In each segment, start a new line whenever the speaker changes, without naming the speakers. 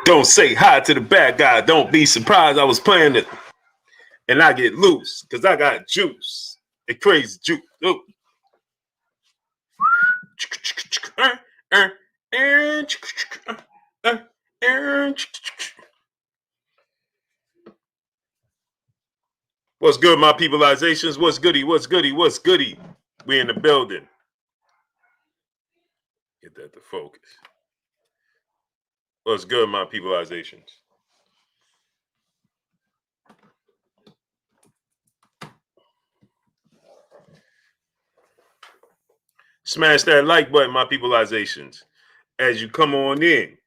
Don't say hi to the bad guy. Don't be surprised I was playing it. And I get loose because I got juice. A crazy juice. Ooh. What's good, my peopleizations? What's goody? What's goody? What's goody? We in the building. Get that to focus. What's good, my peopleizations? Smash that like button, my peopleizations. As you come on in,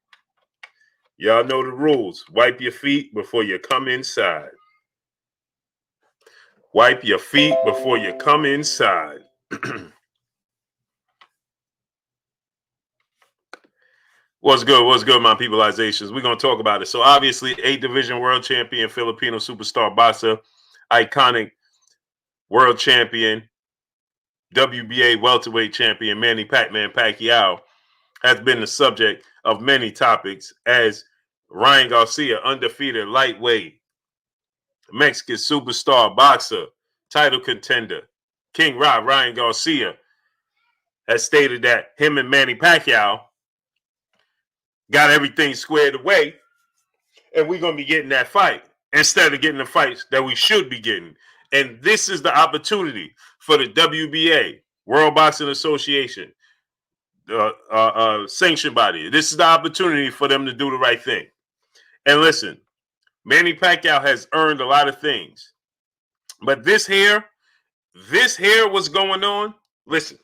y'all know the rules. Wipe your feet before you come inside. Wipe your feet before you come inside. What's good, my peopleizations? We're going to talk about it. So, obviously, 8-division world champion, Filipino superstar boxer, iconic world champion, WBA welterweight champion, Manny Pac-Man Pacquiao, has been the subject of many topics as Ryan Garcia, undefeated lightweight, Mexican superstar boxer, title contender, King Ryan Garcia, has stated that him and Manny Pacquiao got everything squared away, and we're going to be getting that fight instead of getting the fights that we should be getting. And this is the opportunity for the WBA, World Boxing Association, sanctioned body. This is the opportunity for them to do the right thing. And listen, Manny Pacquiao has earned a lot of things. But this here was going on. Listen,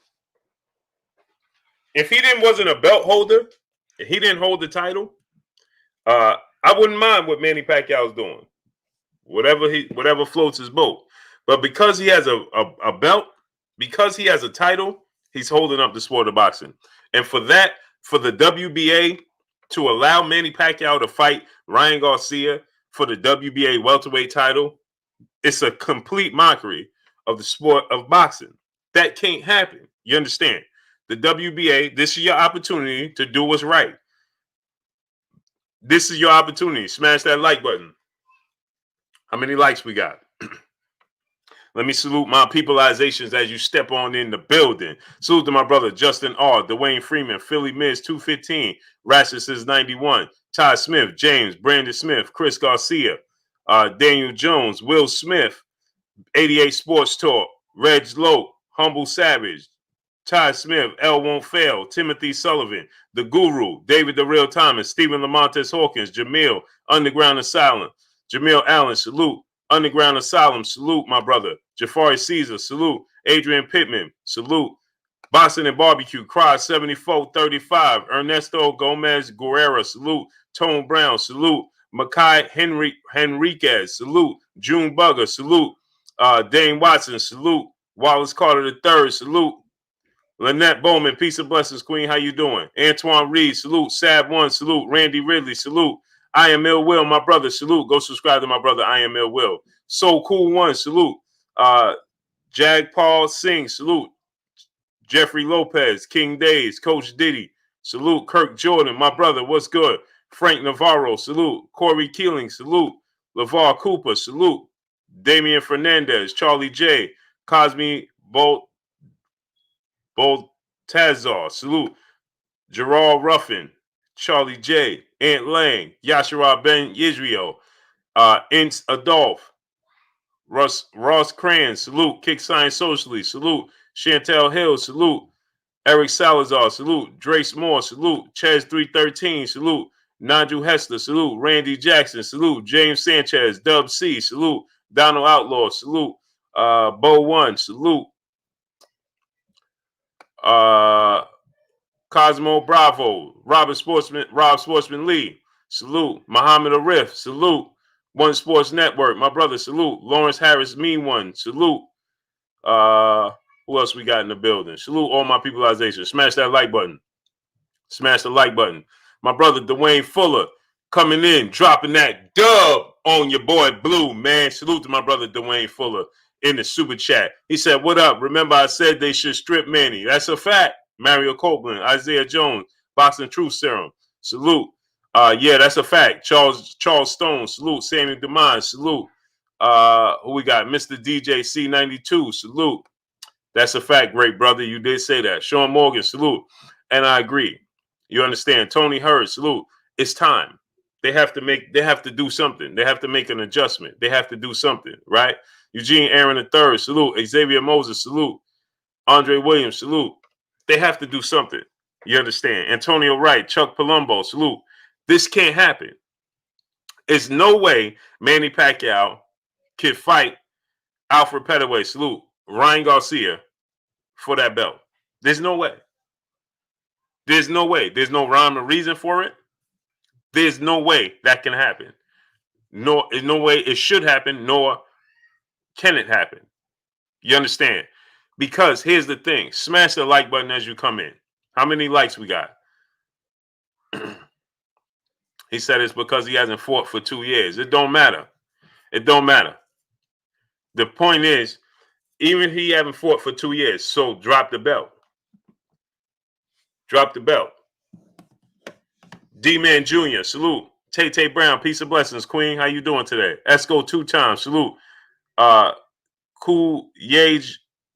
if he wasn't a belt holder, if he didn't hold the title, I wouldn't mind what Manny Pacquiao is doing. Whatever floats his boat. But because he has a belt, because he has a title, he's holding up the sport of boxing. And for that, for the WBA to allow Manny Pacquiao to fight Ryan Garcia for the WBA welterweight title, it's a complete mockery of the sport of boxing. That can't happen. You understand? The WBA, this is your opportunity to do what's right. This is your opportunity. Smash that like button. How many likes we got? Let me salute my peopleizations as you step on in the building. Salute to my brother Justin R., Dwayne Freeman, Philly Miz 215, Ratchet says 91, Ty Smith, James, Brandon Smith, Chris Garcia, Daniel Jones, Will Smith, 88 Sports Talk, Reg Lowe, Humble Savage, Ty Smith, L Won't Fail, Timothy Sullivan, The Guru, David The Real Thomas, Stephen Lamontes Hawkins, Jamil, Underground Asylum, Jamil Allen, salute. Underground Asylum, salute, my brother. Jafari Caesar, salute. Adrian Pittman, salute. Boston and Barbecue, Cry 7435. Ernesto Gomez Guerrero, salute. Tone Brown, salute. Makai Henriquez, salute. June Bugger, salute. Dane Watson, salute. Wallace Carter III, salute. Lynette Bowman, peace and blessings, Queen. How you doing? Antoine Reed, salute. Sab One, salute. Randy Ridley, salute. I am Ill Will, my brother, salute. Go subscribe to my brother, I am Ill Will. So Cool One, salute. Jag Paul Singh, salute. Jeffrey Lopez, King Days, Coach Diddy, salute. Kirk Jordan, my brother, what's good? Frank Navarro, salute. Corey Keeling, salute. LeVar Cooper, salute. Damian Fernandez, Charlie J, Cosme Boltazar, salute. Gerard Ruffin, Charlie J, Ant Lang, Yashara Ben Yisrael, Ince Adolph, Ross Cran, salute. Kick Science Socially, salute. Chantel Hill, salute. Eric Salazar, salute. Drace Moore, salute. Chaz 313, salute. Nigel Hester, salute. Randy Jackson, salute. James Sanchez, Dub C, salute. Donald Outlaw, salute. Bo One, salute. Cosmo Bravo, Rob Sportsman Lee, salute. Muhammad Arif, salute. One Sports Network, my brother, salute. Lawrence Harris, Mean One, salute. Who else we got in the building? Salute all my peopleization. Smash that like button. Smash the like button. My brother Dwayne Fuller coming in, dropping that dub on your boy Blue, man. Salute to my brother Dwayne Fuller in the super chat. He said, what up? Remember I said they should strip Manny. That's a fact. Mario Copeland, Isaiah Jones, Boxing Truth Serum. salute. Yeah, that's a fact. Charles Stone, salute. Sammy Demise, salute. Who we got? Mr. DJ C92, salute. That's a fact, great brother. You did say that. Sean Morgan, salute. And I agree. You understand? Tony Hurd, salute. It's time. They have to do something. They have to make an adjustment. They have to do something, right? Eugene Aaron III, salute. Xavier Moses, salute. Andre Williams, salute. They have to do something. You understand? Antonio Wright, Chuck Palumbo, salute. This can't happen. There's no way Manny Pacquiao can fight Alfred Petaway, salute, Ryan Garcia for that belt. There's no way. There's no way. There's no rhyme or reason for it. There's no way that can happen. No way it should happen, nor can it happen. You understand? Because here's the thing. Smash the like button as you come in. How many likes we got? He said it's because he hasn't fought for 2 years. It don't matter. It don't matter. The point is, even he haven't fought for 2 years, so drop the belt. Drop the belt. D-Man Jr., salute. Tay Brown, peace of blessings, Queen. How you doing today? Esco 2 times, salute. Cool Yage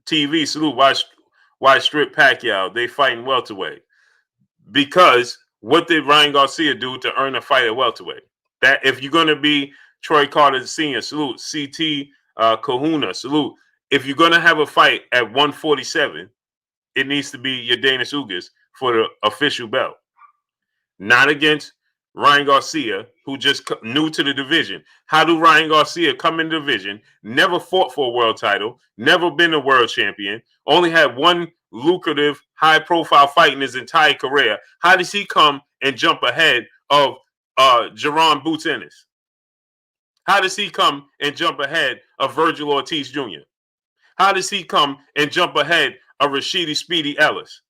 TV, salute. Why strip Pacquiao? They fighting welterweight. Because what did Ryan Garcia do to earn a fight at welterweight? That if you're going to be Troy Carter Sr., salute. CT Kahuna, salute. If you're going to have a fight at 147, it needs to be Yordenis Ugas for the official belt. Not against Ryan Garcia, who just new to the division. How do Ryan Garcia come in the division, never fought for a world title, never been a world champion, only had one lucrative, high-profile fight in his entire career? How does he come and jump ahead of Jerron Boots Ennis? How does he come and jump ahead of Virgil Ortiz Jr.? How does he come and jump ahead of Rashidi Speedy Ellis?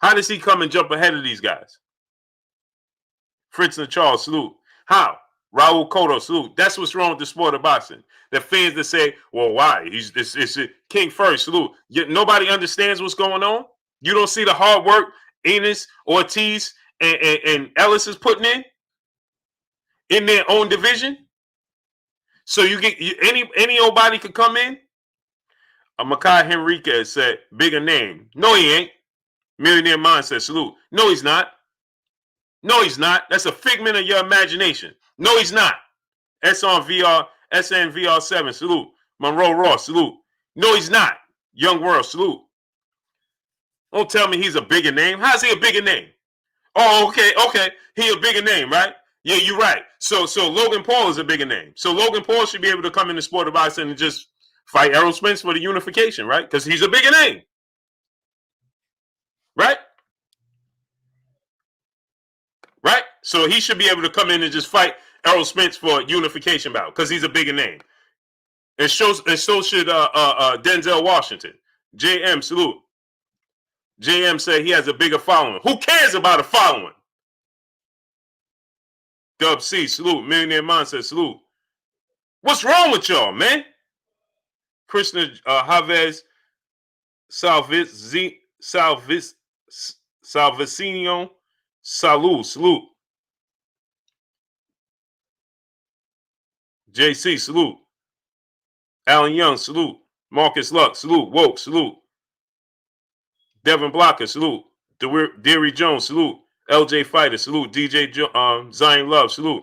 How does he come and jump ahead of these guys? Fritz and Charles, salute. How? Raul Cotto, salute. That's what's wrong with the sport of boxing. The fans that say, well, why? It's King first, salute. Yet nobody understands what's going on. You don't see the hard work Enos, Ortiz, and Ellis is putting in their own division. So you get any old body could come in. Makai Henriquez said, bigger name. No, he ain't. Millionaire Mindset, salute. No, he's not. No, he's not. That's a figment of your imagination. No, he's not. SNVR7, salute. Monroe Ross, salute. No, he's not. Young World, salute. Don't tell me he's a bigger name. How's he a bigger name? Oh, okay. He a bigger name, right? Yeah, you're right. So Logan Paul is a bigger name. So Logan Paul should be able to come in the sport of boxing and just fight Errol Spence for the unification, right? Because he's a bigger name. Right? Right? So he should be able to come in and just fight Errol Spence for unification bout because he's a bigger name. And so should Denzel Washington. JM, salute. JM said he has a bigger following. Who cares about a following? Dub C, salute. Millionaire Mindset, salute. What's wrong with y'all, man? Krishna Chavez Salvicino, salute. JC, salute. Alan Young, salute. Marcus Luck, salute. Woke, salute. Devin Blocker, salute. Deary Jones, salute. LJ Fighter, salute. DJ Zion Love, salute.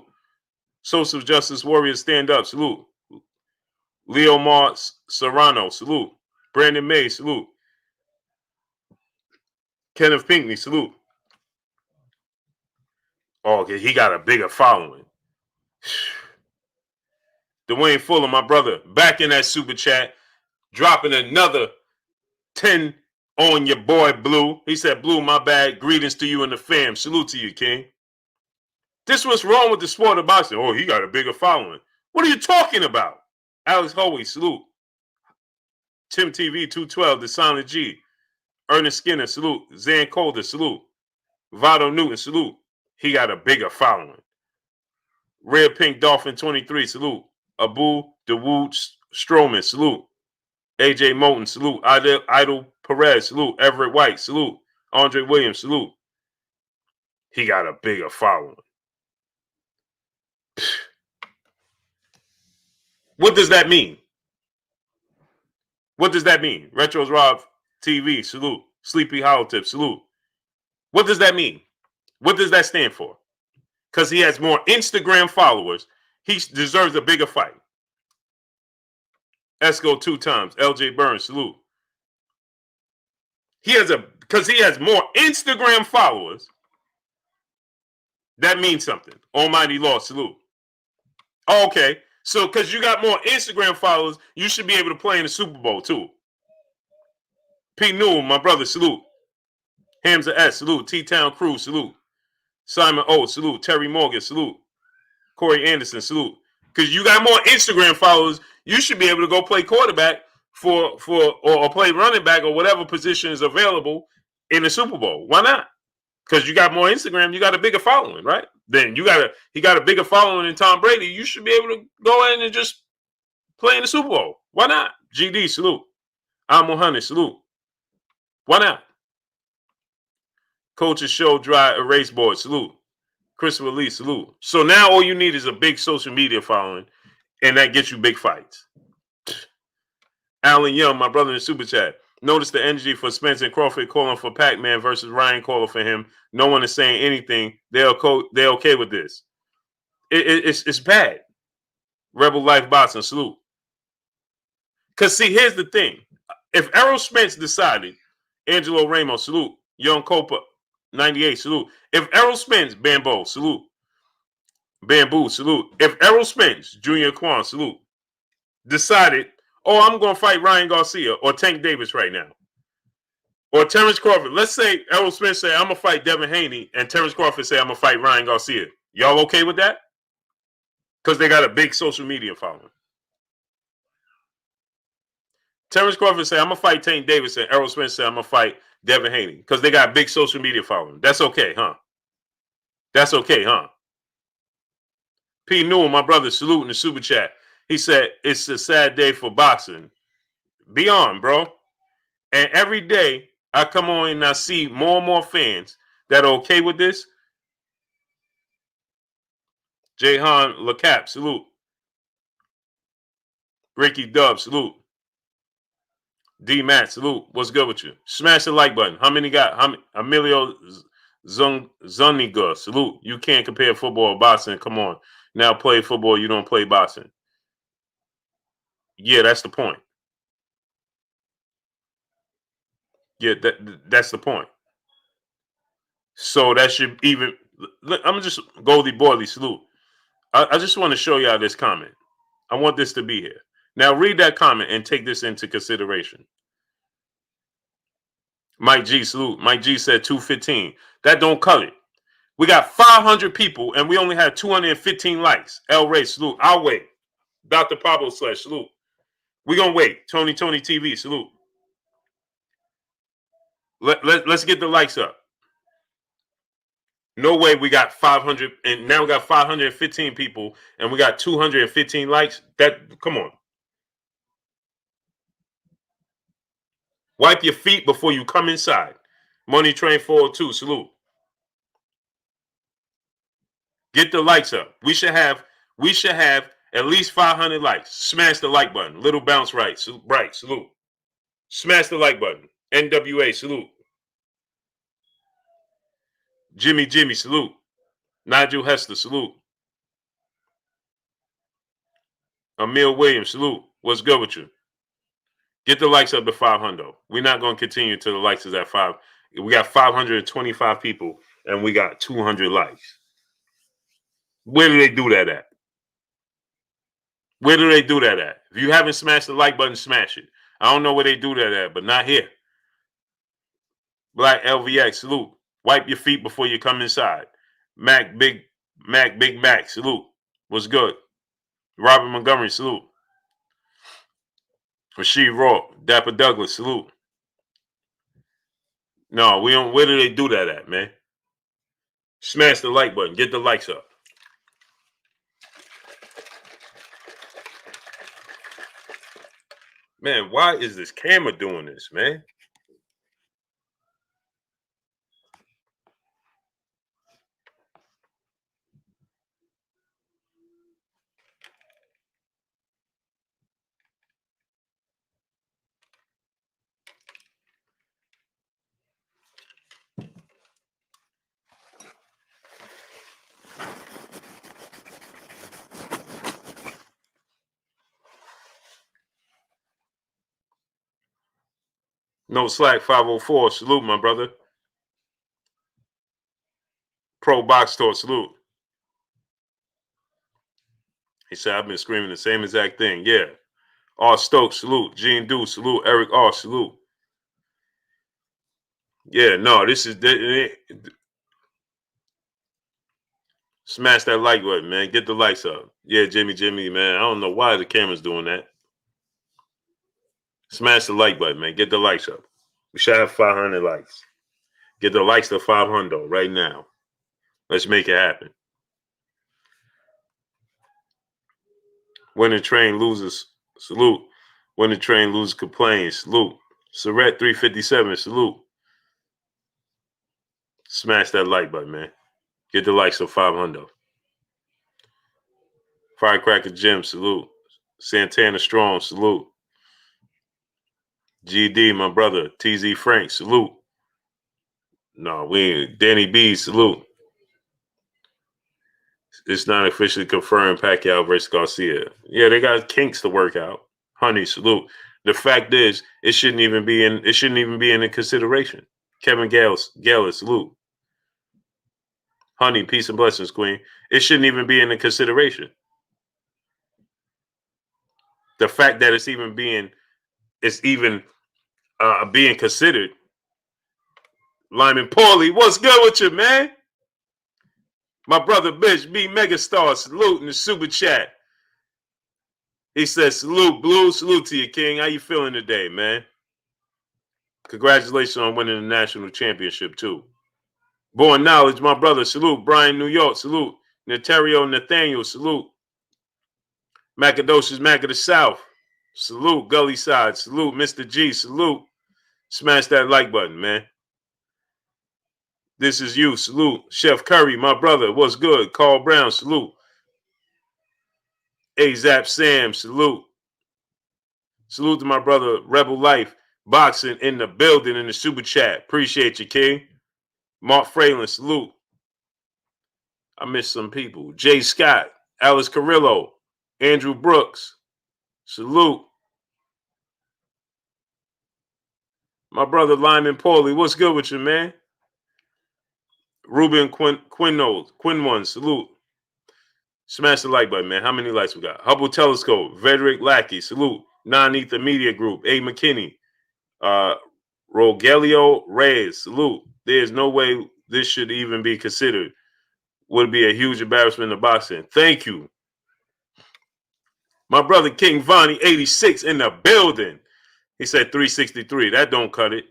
Social Justice Warriors, stand up, salute. Leo Mars Serrano, salute. Brandon May, salute. Kenneth Pinkney, salute. Oh, okay, he got a bigger following. Dwayne Fuller, my brother, back in that super chat, dropping another 10 on your boy Blue. He said, Blue, my bad. Greetings to you and the fam. Salute to you, King. This what's wrong with the sport of boxing. Oh, he got a bigger following. What are you talking about? Alex Hoey, salute. Tim TV 212, The Silent G. Ernest Skinner, salute. Zan Calder, salute. Vado Newton, salute. He got a bigger following. Red Pink Dolphin 23, salute. Abu Dawood Stroman, salute. AJ Moulton, salute. Idol Perez, salute. Everett White, salute. Andre Williams, salute. he got a bigger following. What does that mean? What does that mean? Retros Rob TV, salute. Sleepy Hollow Tip, salute. What does that mean? What does that stand for? Because he has more Instagram followers, he deserves a bigger fight. Esco 2 times. LJ Burns, salute. Because he has more Instagram followers, that means something. Almighty Law, salute. Oh, okay. So, because you got more Instagram followers, you should be able to play in the Super Bowl, too. P. Newell, my brother, salute. Hamza S, salute. T-Town Crew, salute. Simon O, salute. Terry Morgan, salute. Corey Anderson, salute. Because you got more Instagram followers, you should be able to go play quarterback or play running back or whatever position is available in the Super Bowl. Why not? Because you got more Instagram, you got a bigger following, right? Then he got a bigger following than Tom Brady. You should be able to go in and just play in the Super Bowl. Why not? GD, salute. I'm 100, salute. Why not? Coaches Show Dry Erase Board, salute. Christopher Lee, salute. So now all you need is a big social media following, and that gets you big fights. Alan Young, my brother in the Super Chat. Notice the energy for Spence and Crawford calling for Pac-Man versus Ryan calling for him. No one is saying anything. They're okay with this. It's bad. Rebel Life Boxing, salute. Because, see, here's the thing. If Errol Spence decided, Angelo Ramos, salute. Young Copa, 98, salute. If Errol Spence, Bamboo, salute. Bamboo, salute. If Errol Spence, Junior Quan, salute, decided, oh, I'm going to fight Ryan Garcia or Tank Davis right now, or Terrence Crawford. Let's say Errol Spence say, I'm going to fight Devin Haney, and Terrence Crawford say, I'm going to fight Ryan Garcia. Y'all okay with that? Because they got a big social media following. Terrence Crawford say, I'm going to fight Tank Davis, and Errol Spence say, I'm going to fight Devin Haney. Because they got big social media following. That's okay, huh? That's okay, huh? P. Newell, my brother, salute in the Super Chat. He said, it's a sad day for boxing. Be on, bro. And every day I come on and I see more and more fans that are okay with this. Jahan LeCap, salute. Ricky Dub, salute. D Matt, salute. What's good with you? Smash the like button. How many got? Emilio Zuniga, salute. You can't compare football or boxing. Come on. Now play football, you don't play boxing. Yeah, that's the point. Yeah, that's the point. So that should even. I'm just Goldie Boyley, salute. I just want to show y'all this comment. I want this to be here. Now read that comment and take this into consideration. Mike G, salute. Mike G said 215. That don't cut it. We got 500 people and we only had 215 likes. El Ray, salute. I'll wait. Dr. Pablo / salute. We're going to wait. Tony TV, salute. Let's get the likes up. No way we got 500 and now we got 515 people and we got 215 likes. Come on. Wipe your feet before you come inside. Money Train 402, salute. Get the likes up. We should have at least 500 likes. Smash the like button. Little bounce right, salute. Smash the like button. NWA, salute. Jimmy, salute. Nigel Hester, salute. Emil Williams, salute. What's good with you? Get the likes up to 500. We're not going to continue until the likes is at 5. We got 525 people and we got 200 likes. Where do they do that at? Where do they do that at? If you haven't smashed the like button, smash it. I don't know where they do that at, but not here. Black LVX, salute. Wipe your feet before you come inside. Big Mac, salute. What's good? Robert Montgomery, salute. Rasheed Raw, Dapper Douglas, salute. No, we don't. Where do they do that at, man? Smash the like button. Get the likes up. Man, why is this camera doing this, man? No slack 504. Salute, my brother. Pro Box Talk. Salute. He said, I've been screaming the same exact thing. Yeah. R. Stokes. Salute. Gene Du. Salute. Eric R. Salute. Yeah, no, this is... Smash that like button, man. Get the likes up. Yeah, Jimmy, man. I don't know why the camera's doing that. Smash the like button, man. Get the likes up. We should have 500 likes. Get the likes to 500 right now. Let's make it happen. When the train loses, salute. When the train loses, complains, salute. Surret 357, salute. Smash that like button, man. Get the likes to 500. Firecracker Jim, salute. Santana Strong, salute. GD, my brother. TZ Frank, salute. No, we ain't. Danny B, salute. It's not officially confirmed Pacquiao versus Garcia. Yeah, they got kinks to work out. Honey, salute. The fact is, it shouldn't even be in consideration. Kevin Gales, salute. Honey, peace and blessings, Queen. It shouldn't even be in the consideration. The fact that it's even being considered. Lyman Paulie, what's good with you, man? My brother Bitch, B Megastar, salute in the super chat. He says, salute, Blue, salute to you, King. How you feeling today, man? Congratulations on winning the national championship, too. Born Knowledge, my brother, salute. Brian, New York, salute. Notario Nathaniel, salute. Macadocious Mac of the South, salute. Gully Side, salute. Mr. G, salute. Smash that like button, man. This is you, salute. Chef Curry, my brother, what's good? Carl Brown, salute. A-Zap Sam, salute. Salute to my brother, Rebel Life, Boxing in the building in the super chat. Appreciate you, King. Mark Fralin, salute. I missed some people. Jay Scott, Alice Carrillo, Andrew Brooks, salute. My brother Lyman Paulie, what's good with you, man? Ruben Quinone, salute. Smash the like button, man. How many likes we got? Hubble Telescope, Frederick Lackey, salute. Non-Ether Media Group, A. McKinney, Rogelio Reyes, salute. There's no way this should even be considered. Would be a huge embarrassment in boxing. Thank you. My brother King Vonnie, 86 in the building. He said 363. That don't cut it.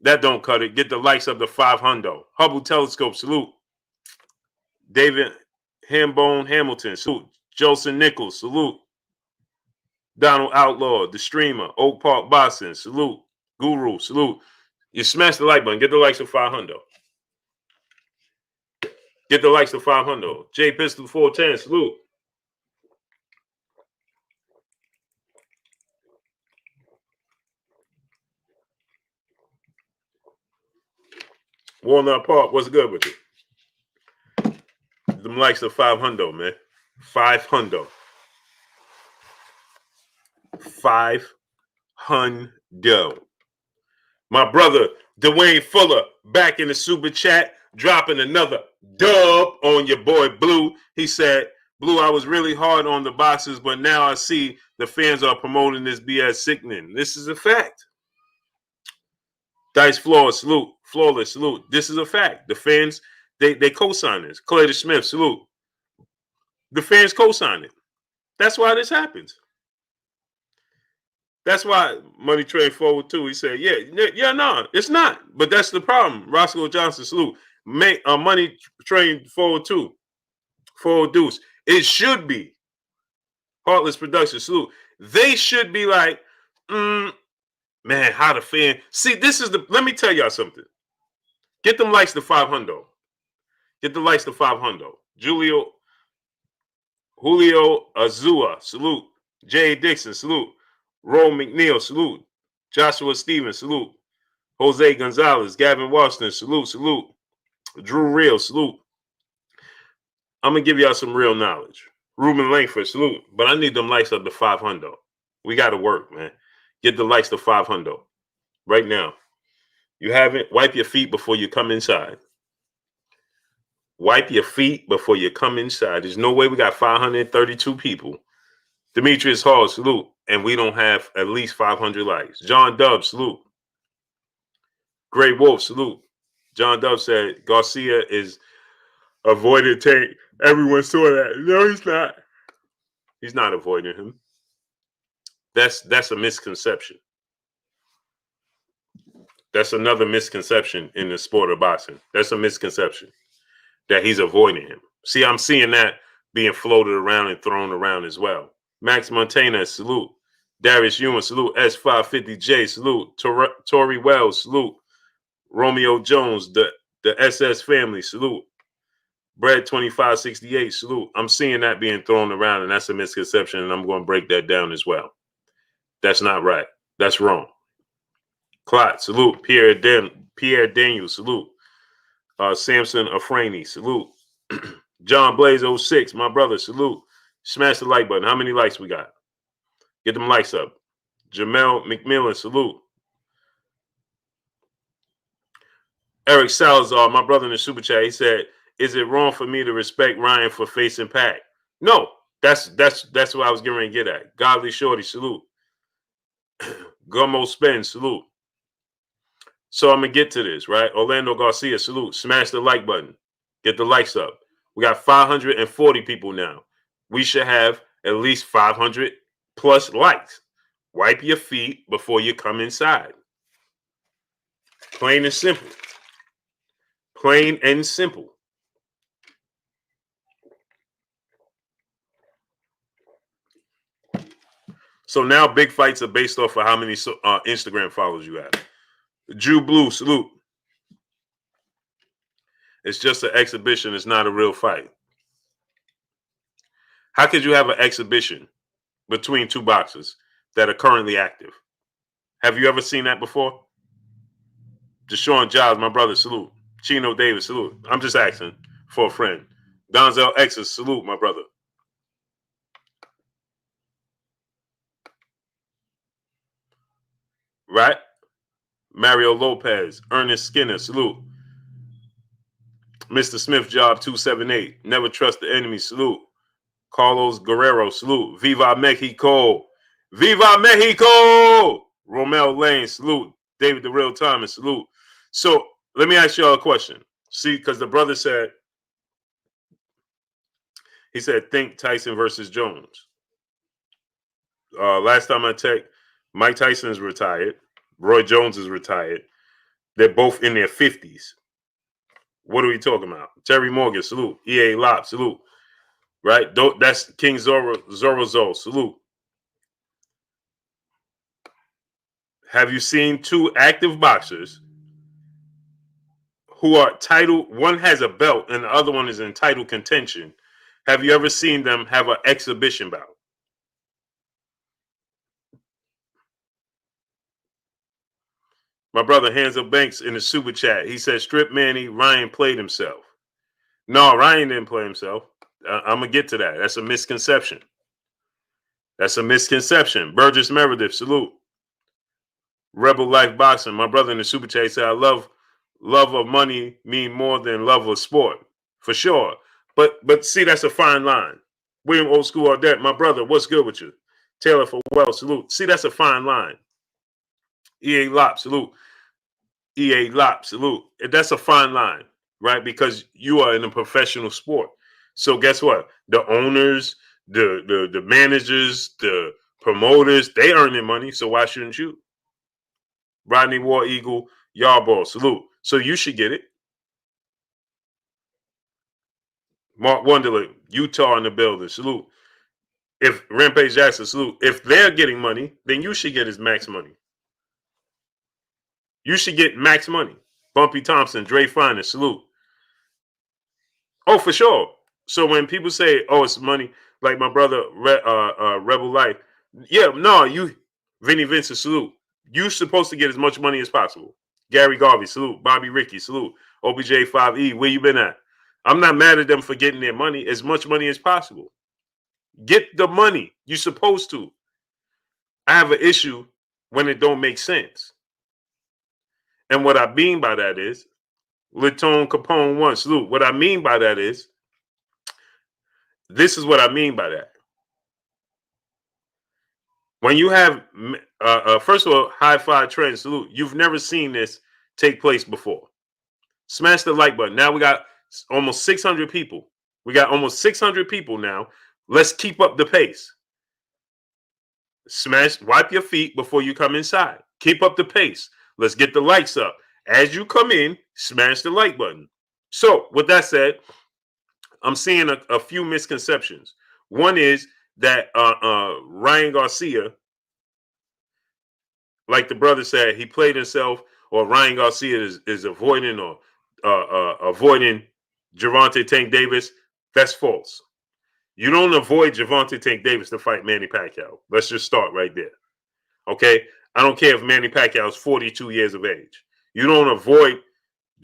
That don't cut it. Get the likes up to 500. Hubble Telescope, salute. David Hambone Hamilton, salute. Jolson Nichols, salute. Donald Outlaw, the streamer. Oak Park Boxing, salute. Guru, salute. You smash the like button. Get the likes of 500. Get the likes of 500. J Pistol 410, salute. Walnut Park, what's good with you? Them likes of 500, man. 500. 500. My brother, Dwayne Fuller, back in the super chat, dropping another dub on your boy Blue. He said, Blue, I was really hard on the boxers, but now I see the fans are promoting this BS sickening. This is a fact. Dice Flawless, salute. Flawless, salute. This is a fact. The fans, they co-sign this. Clayton Smith, salute. The fans co-sign it. That's why this happens. That's why Money Train Forward too. He said, no, it's not. But that's the problem. Roscoe Johnson, salute. Money Train Forward too. Forward Deuce. It should be. Heartless Production, salute. They should be like, man, how the fan. See, let me tell y'all something. Get them likes to 500. Get the likes to 500. Julio Azua, salute. Jay Dixon, salute. Ro McNeil, salute. Joshua Stevens, salute. Jose Gonzalez, Gavin Washington, salute. Drew Real, salute. I'm going to give y'all some real knowledge. Ruben Langford, salute. But I need them likes up to 500. We got to work, man. Get the likes to 500 right now. You haven't? Wipe your feet before you come inside. Wipe your feet before you come inside. There's no way we got 532 people. Demetrius Hall, salute. And we don't have at least 500 likes. John Dub, salute. Gray Wolf, salute. John Dub said Garcia is avoided Tank. Everyone saw that. No, he's not. He's not avoiding him. That's a misconception. That's another misconception in the sport of boxing. That's a misconception that he's avoiding him. See, I'm seeing that being floated around and thrown around as well. Max Montana, salute. Darius Ewan, salute. S550J, salute. Tory Wells, salute. Romeo Jones, the SS family, salute. Brad 2568, salute. I'm seeing that being thrown around, and that's a misconception, and I'm going to break that down as well. That's not right. That's wrong. Clot, salute. Pierre Daniel, salute. Samson Afrani, salute. John Blaze 06, my brother, salute. Smash the like button. How many likes we got? Get them likes up. Jamel McMillan, salute. Eric Salazar, my brother in the super chat, he said, "Is it wrong for me to respect Ryan for facing Pac?" No, that's what I was getting ready to get at. Godly Shorty, salute. Gummo Spence, salute. So I'm gonna get to this, right? Orlando Garcia, salute. Smash the like button. Get the likes up. We got 540 people now. We should have at least 500 plus likes. Wipe your feet before you come inside. Plain and simple. Plain and simple. So now big fights are based off of how many Instagram followers you have. Drew Blue, salute. It's just an exhibition. It's not a real fight. How could you have an exhibition between two boxers that are currently active? Have you ever seen that before? Deshaun Giles, my brother, salute. Chino Davis, salute. I'm just asking for a friend. Donzel X's, salute, my brother. Right? Mario Lopez, Ernest Skinner, salute. Mr. Smith Job 278, never trust the enemy, salute. Carlos Guerrero, salute. Viva Mexico. Viva Mexico. Romel Lane, salute. David the Real Thomas, salute. So let me ask y'all a question. See, because the brother said, he said, think Tyson versus Jones. Last time I checked, Mike Tyson is retired. Roy Jones is retired. They're both in their 50s. What are we talking about? Terry Morgan, salute. EA Lop, salute. Right? That's King Zoro, salute. Have you seen two active boxers who are title? One has a belt and the other one is in title contention. Have you ever seen them have an exhibition bout? My brother Hansel Banks in the super chat, he said, "Strip Manny, Ryan played himself." No, Ryan didn't play himself. I'm going to get to that. That's a misconception. That's a misconception. Burgess Meredith, salute. Rebel Life Boxing, my brother in the super chat said, "I love of money mean more than love of sport." For sure. But see, that's a fine line. William Old School Audette, my brother, what's good with you? Taylor for well, salute. See, that's a fine line. EA Lop, salute. EA Lop, salute. That's a fine line, right? Because you are in a professional sport. So guess what? The owners, the managers, the promoters, they earn their money. So why shouldn't you? Rodney War Eagle, Yarborough, salute. So you should get it. Mark Wonderland, Utah in the building, salute. If Rampage Jackson, salute. If they're getting money, then you should get his max money. You should get max money. Bumpy Thompson, Dre Finest, salute. Oh, for sure. So when people say, "Oh, it's money," like my brother Rebel Life, yeah, no, you, Vinny Vincent, salute. You're supposed to get as much money as possible. Gary Garvey, salute. Bobby Ricky, salute. OBJ5E, where you been at? I'm not mad at them for getting their money, as much money as possible. Get the money. You're supposed to. I have an issue when it don't make sense. And what I mean by that is, Latone Capone 1, salute. What I mean by that is, this is what I mean by that. When you have, first of all, high five trend, salute. You've never seen this take place before. Smash the like button. Now we got almost 600 people. We got almost 600 people now. Let's keep up the pace. Wipe your feet before you come inside. Keep up the pace. Let's get the likes up. As you come in, smash the like button. So, with that said, I'm seeing a few misconceptions. One is that Ryan Garcia, like the brother said, he played himself, or Ryan Garcia is avoiding or avoiding Gervonta Tank Davis. That's false. You don't avoid Gervonta Tank Davis to fight Manny Pacquiao. Let's just start right there. Okay? I don't care if Manny Pacquiao is 42 years of age. You don't avoid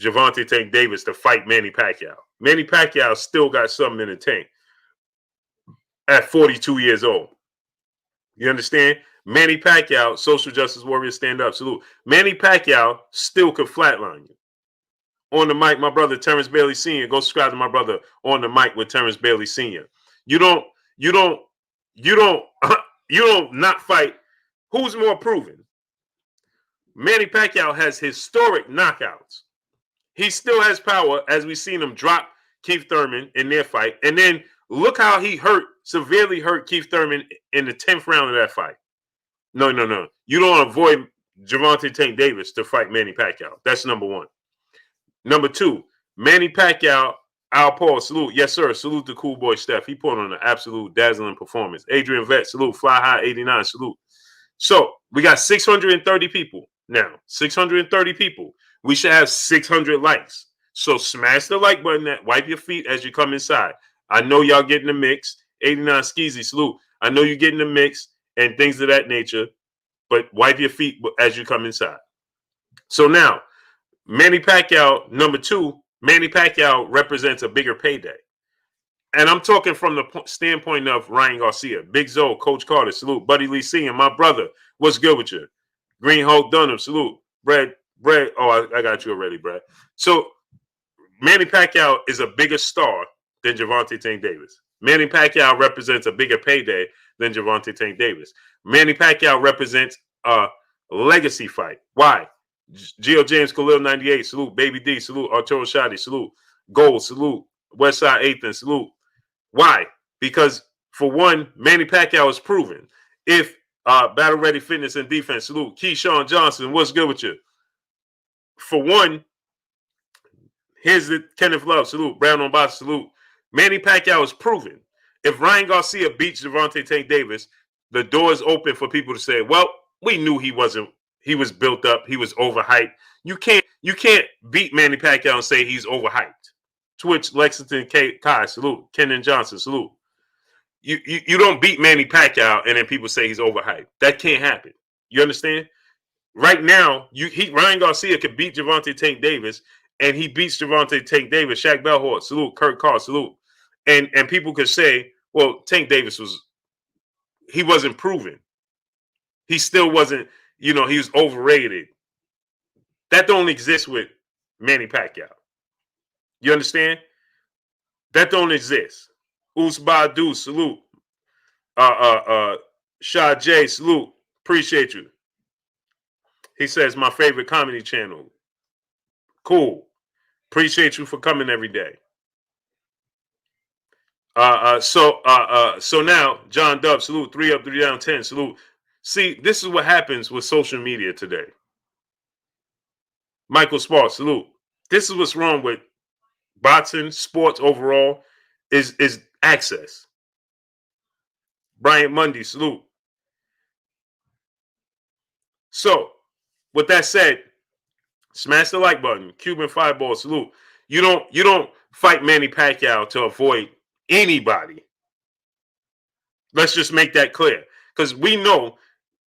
Gervonta Tank Davis to fight Manny Pacquiao. Manny Pacquiao still got something in the tank at 42 years old. You understand? Manny Pacquiao, social justice warrior, stand up, salute. Manny Pacquiao still could flatline you. On the mic, my brother Terrence Bailey Sr. Go subscribe to my brother On the Mic with Terrence Bailey Sr. You don't not fight. Who's more proven? Manny Pacquiao has historic knockouts. He still has power, as we've seen him drop Keith Thurman in their fight. And then look how he severely hurt Keith Thurman in the 10th round of that fight. No. You don't avoid Gervonta Tank Davis to fight Manny Pacquiao. That's number one. Number two, Manny Pacquiao, Al Paul, salute. Yes, sir. Salute the cool boy Steph. He put on an absolute dazzling performance. Adrian Vett, salute. Fly High 89, salute. So we got 630 people now. 630 people. We should have 600 likes. So smash the like button. Wipe your feet as you come inside. I know y'all getting the mix. 89 Skeezy, salute. I know you're getting the mix and things of that nature, but wipe your feet as you come inside. So now, Manny Pacquiao, number two, Manny Pacquiao represents a bigger payday. And I'm talking from the standpoint of Ryan Garcia, Big Zoe, Coach Carter, salute. Buddy Lee Senior, my brother, what's good with you? Green Hulk Dunham, salute. Brad, oh, I got you already, Brad. So Manny Pacquiao is a bigger star than Gervonta Tank Davis. Manny Pacquiao represents a bigger payday than Gervonta Tank Davis. Manny Pacquiao represents a legacy fight. Why? Geo James Khalil 98, salute. Baby D, salute. Arturo Shadi, salute. Gold, salute. Westside Athan, salute. Why? Because for one, Manny Pacquiao is proven. If battle ready fitness and defense, salute. Keyshawn Johnson, what's good with you? For one, here's the Kenneth Love, salute. Brown on Box, salute. Manny Pacquiao is proven. If Ryan Garcia beats Gervonta Tank Davis, the door is open for people to say, well, we knew he was built up, he was overhyped. You can't beat Manny Pacquiao and say he's overhyped. Twitch, Lexington Kai, salute. Kenan Johnson, salute. You don't beat Manny Pacquiao and then people say he's overhyped. That can't happen. You understand? Right now, Ryan Garcia could beat Gervonta Tank Davis, and he beats Gervonta Tank Davis. Shaq Bellhort, salute. Kurt Carr, salute. And people could say, well, Tank Davis he wasn't proven. He still wasn't, he was overrated. That don't exist with Manny Pacquiao. You understand? That don't exist. Us Badu, salute. Shah J, salute. Appreciate you. He says, my favorite comedy channel. Cool. Appreciate you for coming every day. So now, John Dub, salute. 3 up, 3 down, 10, salute. See, this is what happens with social media today. Michael Sparks, salute. This is what's wrong with boxing, sports overall, is access. Bryant Mundy, salute. So, with that said, smash the like button. Cuban Fireball, salute. You don't fight Manny Pacquiao to avoid anybody. Let's just make that clear. Because we know,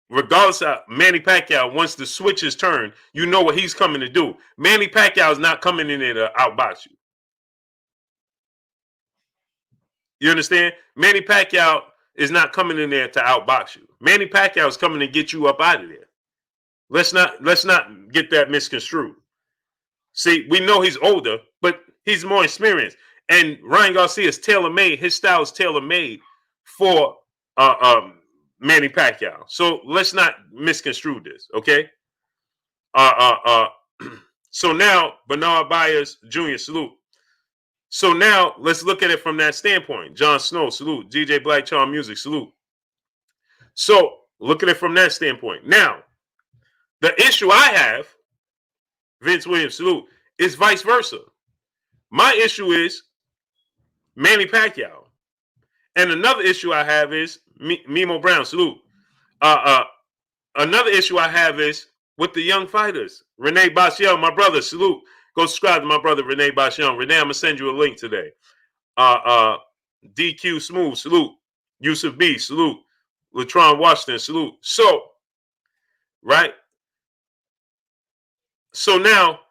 regardless of Manny Pacquiao, once the switch is turned, you know what he's coming to do. Manny Pacquiao is not coming in there to outbox you. You understand? Manny Pacquiao is not coming in there to outbox you. Manny Pacquiao is coming to get you up out of there. Let's not get that misconstrued. See, we know he's older, but he's more experienced. And Ryan Garcia is tailor-made. His style is tailor-made for Manny Pacquiao. So let's not misconstrue this, okay? So now, Bernard Byers Jr., salute. So now, let's look at it from that standpoint. Jon Snow, salute. DJ Black Charm Music, salute. So, look at it from that standpoint. Now, the issue I have, Vince Williams, salute, is vice versa. My issue is Manny Pacquiao. And another issue I have is Mimo Brown, salute. Another issue I have is with the young fighters. Renee Bashel, my brother, salute. Go subscribe to my brother, Renee Bashel. Renee, I'm going to send you a link today. DQ Smooth, salute. Yusuf B, salute. Latron Washington, salute. So, right? So now,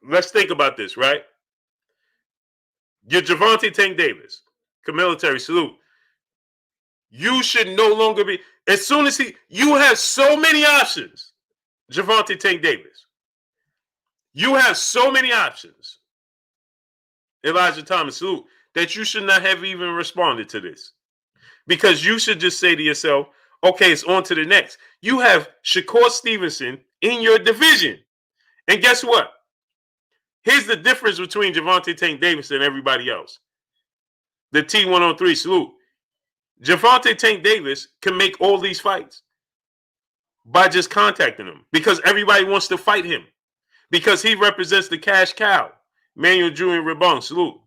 let's think about this, right? You're Gervonta Tank Davis, military, salute. You should no longer be, as soon as you have so many options, Gervonta Tank Davis. You have so many options, Elijah Thomas, salute, that you should not have even responded to this. Because you should just say to yourself, okay, it's on to the next. You have Shakur Stevenson in your division. And guess what? Here's the difference between Gervonta Tank Davis and everybody else. The T103, salute. Gervonta Tank Davis can make all these fights by just contacting him because everybody wants to fight him because he represents the cash cow. Manuel Jr. Ribon, salute.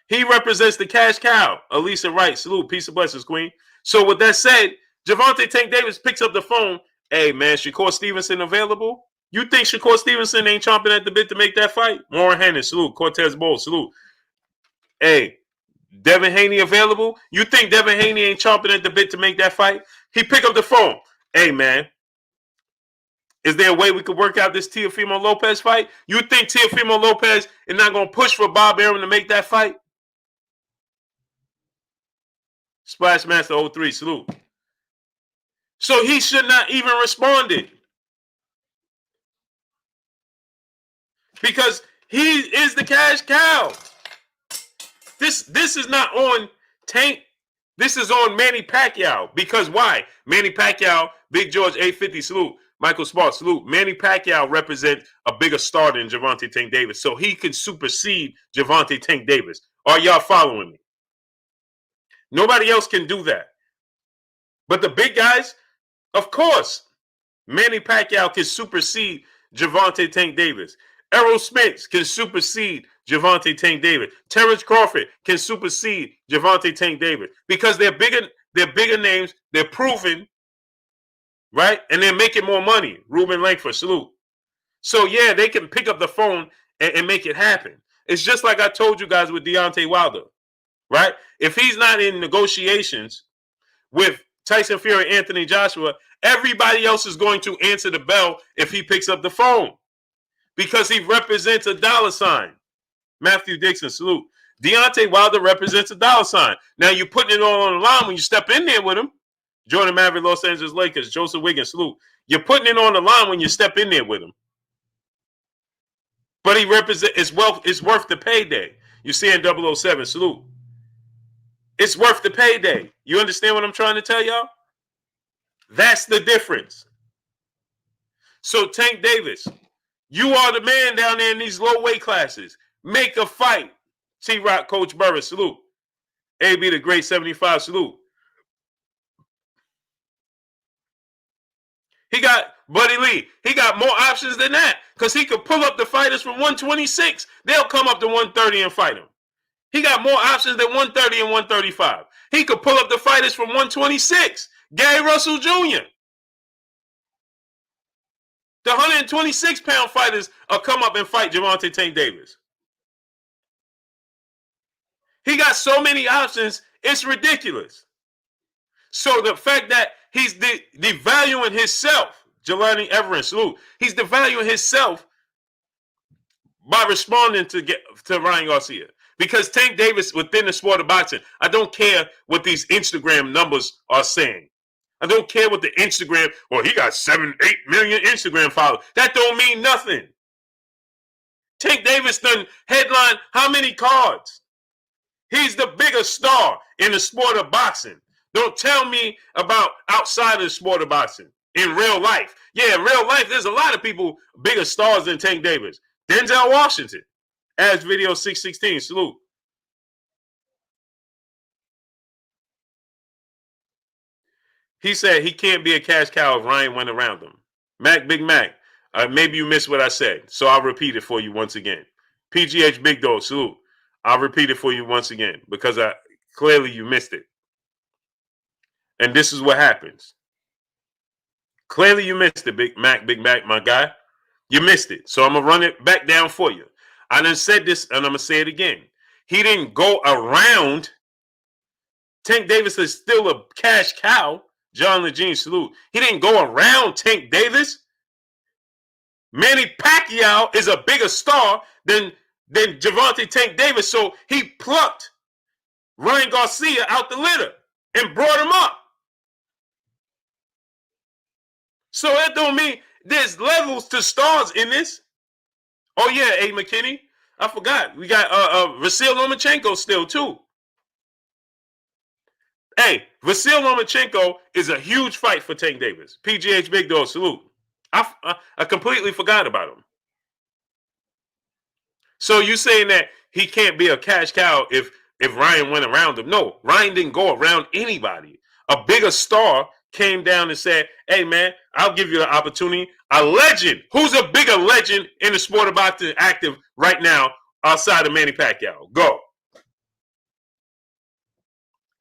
He represents the cash cow. Elisa Wright, salute. Peace and blessings, Queen. So with that said, Gervonta Tank Davis picks up the phone. Hey, man, Shakur Stevenson available? You think Shakur Stevenson ain't chomping at the bit to make that fight? Warren Henry, salute. Cortez Bowl, salute. Hey, Devin Haney available? You think Devin Haney ain't chomping at the bit to make that fight? He pick up the phone. Hey, man, is there a way we could work out this Teofimo Lopez fight? You think Teofimo Lopez is not going to push for Bob Arum to make that fight? Splash Master 03, salute. So he should not even responded. Because he is the cash cow. This is not on Tank. This is on Manny Pacquiao. Because why? Manny Pacquiao, Big George 850, salute. Michael Sparks, salute. Manny Pacquiao represents a bigger star than Gervonta Tank Davis. So he can supersede Gervonta Tank Davis. Are y'all following me? Nobody else can do that. But the big guys, of course, Manny Pacquiao can supersede Gervonta Tank Davis. Errol Spence can supersede Gervonta Tank Davis. Terrence Crawford can supersede Gervonta Tank Davis because they're bigger names. They're proven, right? And they're making more money. Ruben Langford, salute. So yeah, they can pick up the phone and make it happen. It's just like I told you guys with Deontay Wilder, right? If he's not in negotiations with Tyson Fury, Anthony Joshua, everybody else is going to answer the bell if he picks up the phone. Because he represents a dollar sign. Matthew Dixon, salute. Deontay Wilder represents a dollar sign. Now you're putting it all on the line when you step in there with him. Jordan Maverick, Los Angeles Lakers, Joseph Wiggins, salute. You're putting it on the line when you step in there with him. But he represents, it's worth the payday. You see in 007, salute. It's worth the payday. You understand what I'm trying to tell y'all? That's the difference. So Tank Davis, you are the man down there in these low weight classes. Make a fight. T-Rock, Coach Burris, salute. AB the Great 75, salute. He got Buddy Lee. He got more options than that because he could pull up the fighters from 126. They'll come up to 130 and fight him. He got more options than 130 and 135. He could pull up the fighters from 126. Gary Russell Jr. The 126-pound fighters will come up and fight Gervonta Tank Davis. He got so many options, it's ridiculous. So the fact that he's devaluing himself, Jelani Everett, salute. He's devaluing himself by responding to Ryan Garcia. Because Tank Davis within the sport of boxing, I don't care what these Instagram numbers are saying. I don't care what the Instagram, or he got 7, 8 million Instagram followers. That don't mean nothing. Tank Davis done headline how many cards? He's the biggest star in the sport of boxing. Don't tell me about outside of the sport of boxing. In real life. Yeah, in real life, there's a lot of people bigger stars than Tank Davis. Denzel Washington. As video 616. Salute. He said he can't be a cash cow if Ryan went around him. Big Mac, maybe you missed what I said, so I'll repeat it for you once again. PGH Big Dog, salute. I'll repeat it for you once again because clearly you missed it. And this is what happens. Clearly you missed it, Big Mac, my guy. You missed it. So I'm going to run it back down for you. I done said this, and I'm going to say it again. He didn't go around. Tank Davis is still a cash cow. John Legene, salute. He didn't go around Tank Davis. Manny Pacquiao is a bigger star than Gervonta Tank Davis, so he plucked Ryan Garcia out the litter and brought him up. So that don't mean there's levels to stars in this. Oh yeah, A. McKinney. I forgot. We got Vasyl Lomachenko still too. Hey, Vasyl Lomachenko is a huge fight for Tank Davis. PGH Big Dog, salute. I completely forgot about him. So you saying that he can't be a cash cow if Ryan went around him? No, Ryan didn't go around anybody. A bigger star came down and said, hey, man, I'll give you the opportunity. A legend. Who's a bigger legend in the sport of boxing active right now outside of Manny Pacquiao? Go.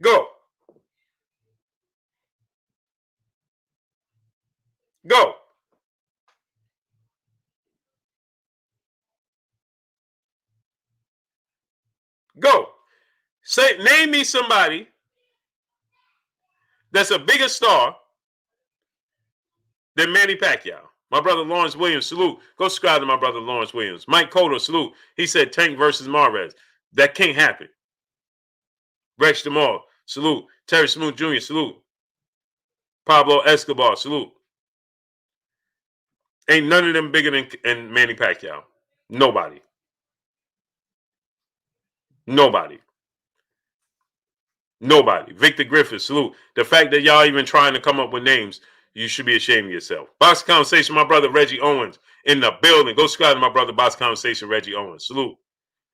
Go. Go. Go. Name me somebody that's a bigger star than Manny Pacquiao. My brother Lawrence Williams, salute. Go subscribe to my brother Lawrence Williams. Mike Cotto, salute. He said Tank versus Marquez. That can't happen. Rex Jamal, salute. Terry Smoot Jr., salute. Pablo Escobar, salute. Ain't none of them bigger than Manny Pacquiao. Nobody. Nobody. Nobody. Victor Griffith, salute. The fact that y'all even trying to come up with names, you should be ashamed of yourself. Box Conversation, my brother Reggie Owens in the building. Go subscribe to my brother Box Conversation, Reggie Owens. Salute.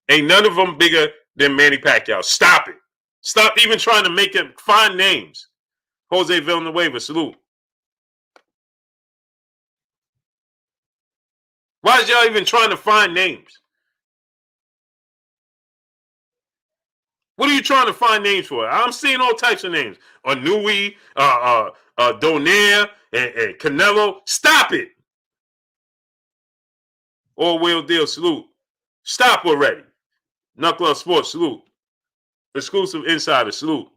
Ain't none of them bigger than Manny Pacquiao. Stop it. Stop even trying to make him find names. Jose Villanueva, salute. Why is y'all even trying to find names? What are you trying to find names for? I'm seeing all types of names. Anui, Donaire, and Canelo. Stop it. All Wheel Deal, salute. Stop already. Knuckle Sports, salute. Exclusive Insider, salute.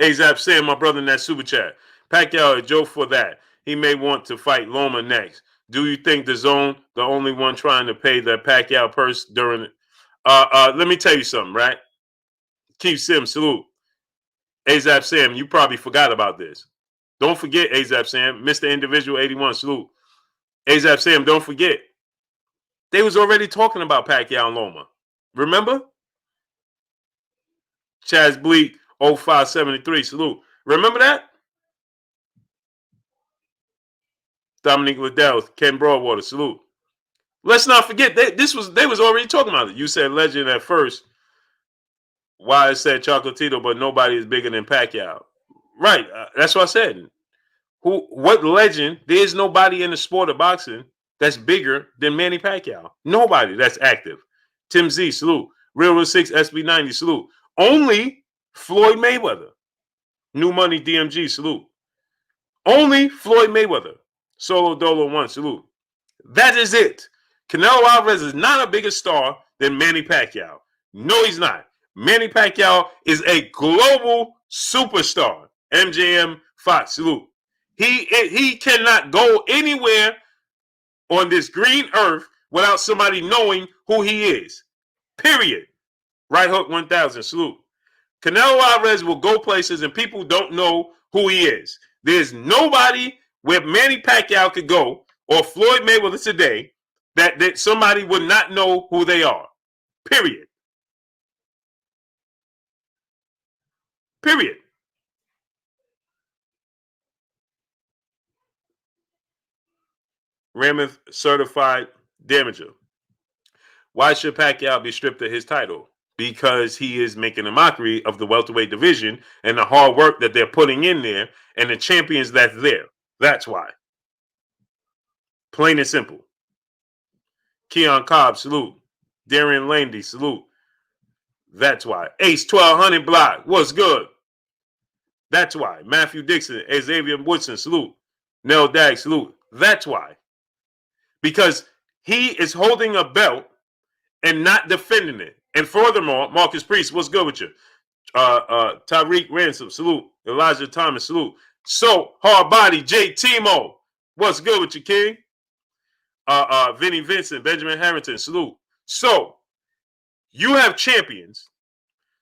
AZAP saying, my brother in that super chat. Pacquiao a joke for that. He may want to fight Loma next. Do you think the zone, the only one trying to pay the Pacquiao purse during let me tell you something, right? Keith Sims, salute. AZAP Sam, you probably forgot about this. Don't forget, AZAP Sam. Mr. Individual 81, salute. AZAP Sam, don't forget. They was already talking about Pacquiao and Loma. Remember? Chaz Bleak, 0573, salute. Remember that? Dominic Liddell, Ken Broadwater, salute. Let's not forget, they was already talking about it. You said legend at first. Why it said Chocolatito, but nobody is bigger than Pacquiao. Right. That's what I said. What legend? There's nobody in the sport of boxing that's bigger than Manny Pacquiao. Nobody that's active. Tim Z, salute. Real 6 SB90, salute. Only Floyd Mayweather. New Money DMG, salute. Only Floyd Mayweather. Solo Dolo 1, salute. That is it. Canelo Alvarez is not a bigger star than Manny Pacquiao. No, he's not. Manny Pacquiao is a global superstar. MJM Fox, salute. He cannot go anywhere on this green earth without somebody knowing who he is. Period. Right Hook 1000, salute. Canelo Alvarez will go places and people don't know who he is. There's nobody where Manny Pacquiao could go or Floyd Mayweather today that somebody would not know who they are. Period. Period. Ramirez certified damager. Why should Pacquiao be stripped of his title? Because he is making a mockery of the welterweight division and the hard work that they're putting in there and the champions that's there. That's why. Plain and simple. Keon Cobb, salute. Darian Landy, salute. That's why. Ace 1200 block, what's good? That's why. Matthew Dixon, Xavier Woodson, salute. Nell Dag, salute. That's why. Because he is holding a belt and not defending it. And furthermore, Marcus Priest, what's good with you? Tyreek Ransom, salute. Elijah Thomas, salute. So, hard body, J. Timo, what's good with you, King? Vinny Vincent, Benjamin Harrington, salute. So, you have champions.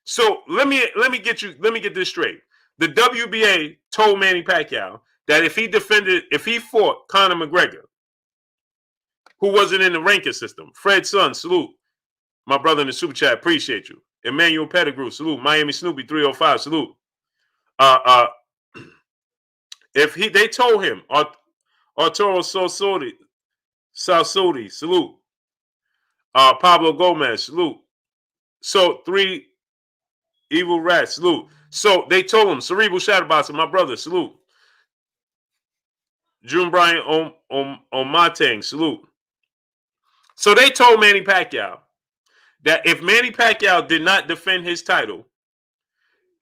So let me get this straight. The WBA told Manny Pacquiao that if he fought Conor McGregor, who wasn't in the ranking system, Fred Sun, salute. My brother in the super chat, appreciate you. Emmanuel Pettigrew, salute. Miami Snoopy 305, salute. They told him, Arturo Salsodi, salute. Pablo Gomez, salute. So 3 Evil Rats, salute. So they told him, Cerebral Shadowboxer, my brother, salute. June Brian Omateng, salute. So they told Manny Pacquiao that if Manny Pacquiao did not defend his title,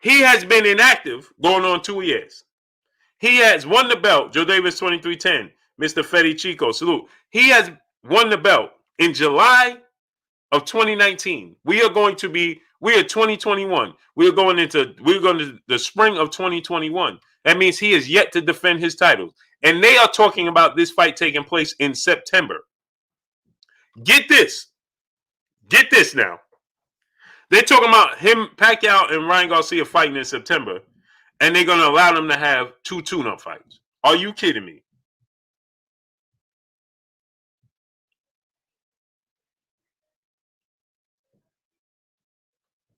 he has been inactive going on 2 years. He has won the belt, Joe Davis 2310, Mr. Fetty Chico, salute. He has won the belt in July of 2019. We are 2021. We're going to the spring of 2021. That means he is yet to defend his titles. And they are talking about this fight taking place in September. Get this. Get this now. They're talking about him, Pacquiao, and Ryan Garcia fighting in September, and they're going to allow them to have 2 tune-up fights. Are you kidding me?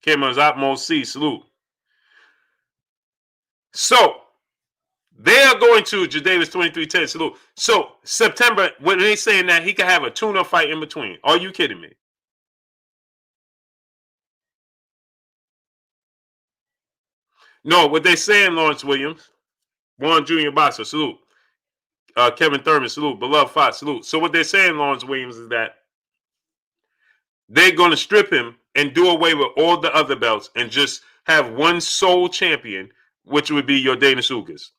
Cameron's Opmo C, salute. So, they are going to Jadavis 2310, salute. So, September, when they saying that he could have a tune-up fight in between. Are you kidding me? No, what they saying, Lawrence Williams, Warren Jr. Boxer, salute. Kevin Thurman, salute. Beloved Fox, salute. So what they're saying, Lawrence Williams, is that they're going to strip him and do away with all the other belts and just have one sole champion, which would be your Dana Sugas.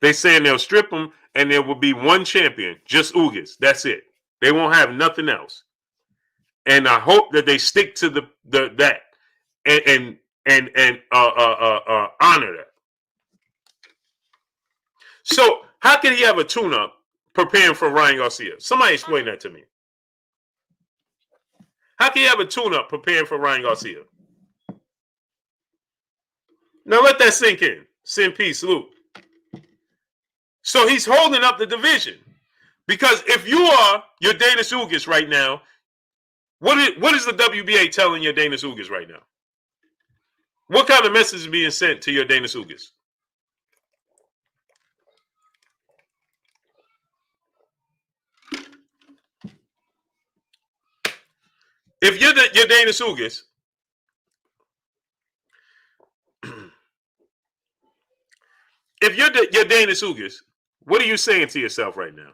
They're saying they'll strip him and there will be one champion, just Ugas. That's it. They won't have nothing else. And I hope that they stick to that and honor that. So how can he have a tune-up preparing for Ryan Garcia? Somebody explain that to me. How can you have a tune-up preparing for Ryan Garcia? Now let that sink in. Sin peace, salute. So he's holding up the division. Because if you are your Dana Ugas right now, what is the WBA telling your Dana Ugas right now? What kind of message is being sent to your Dana Ugas? If you're your Dana Ugas, if you're your Dana Ugas, what are you saying to yourself right now?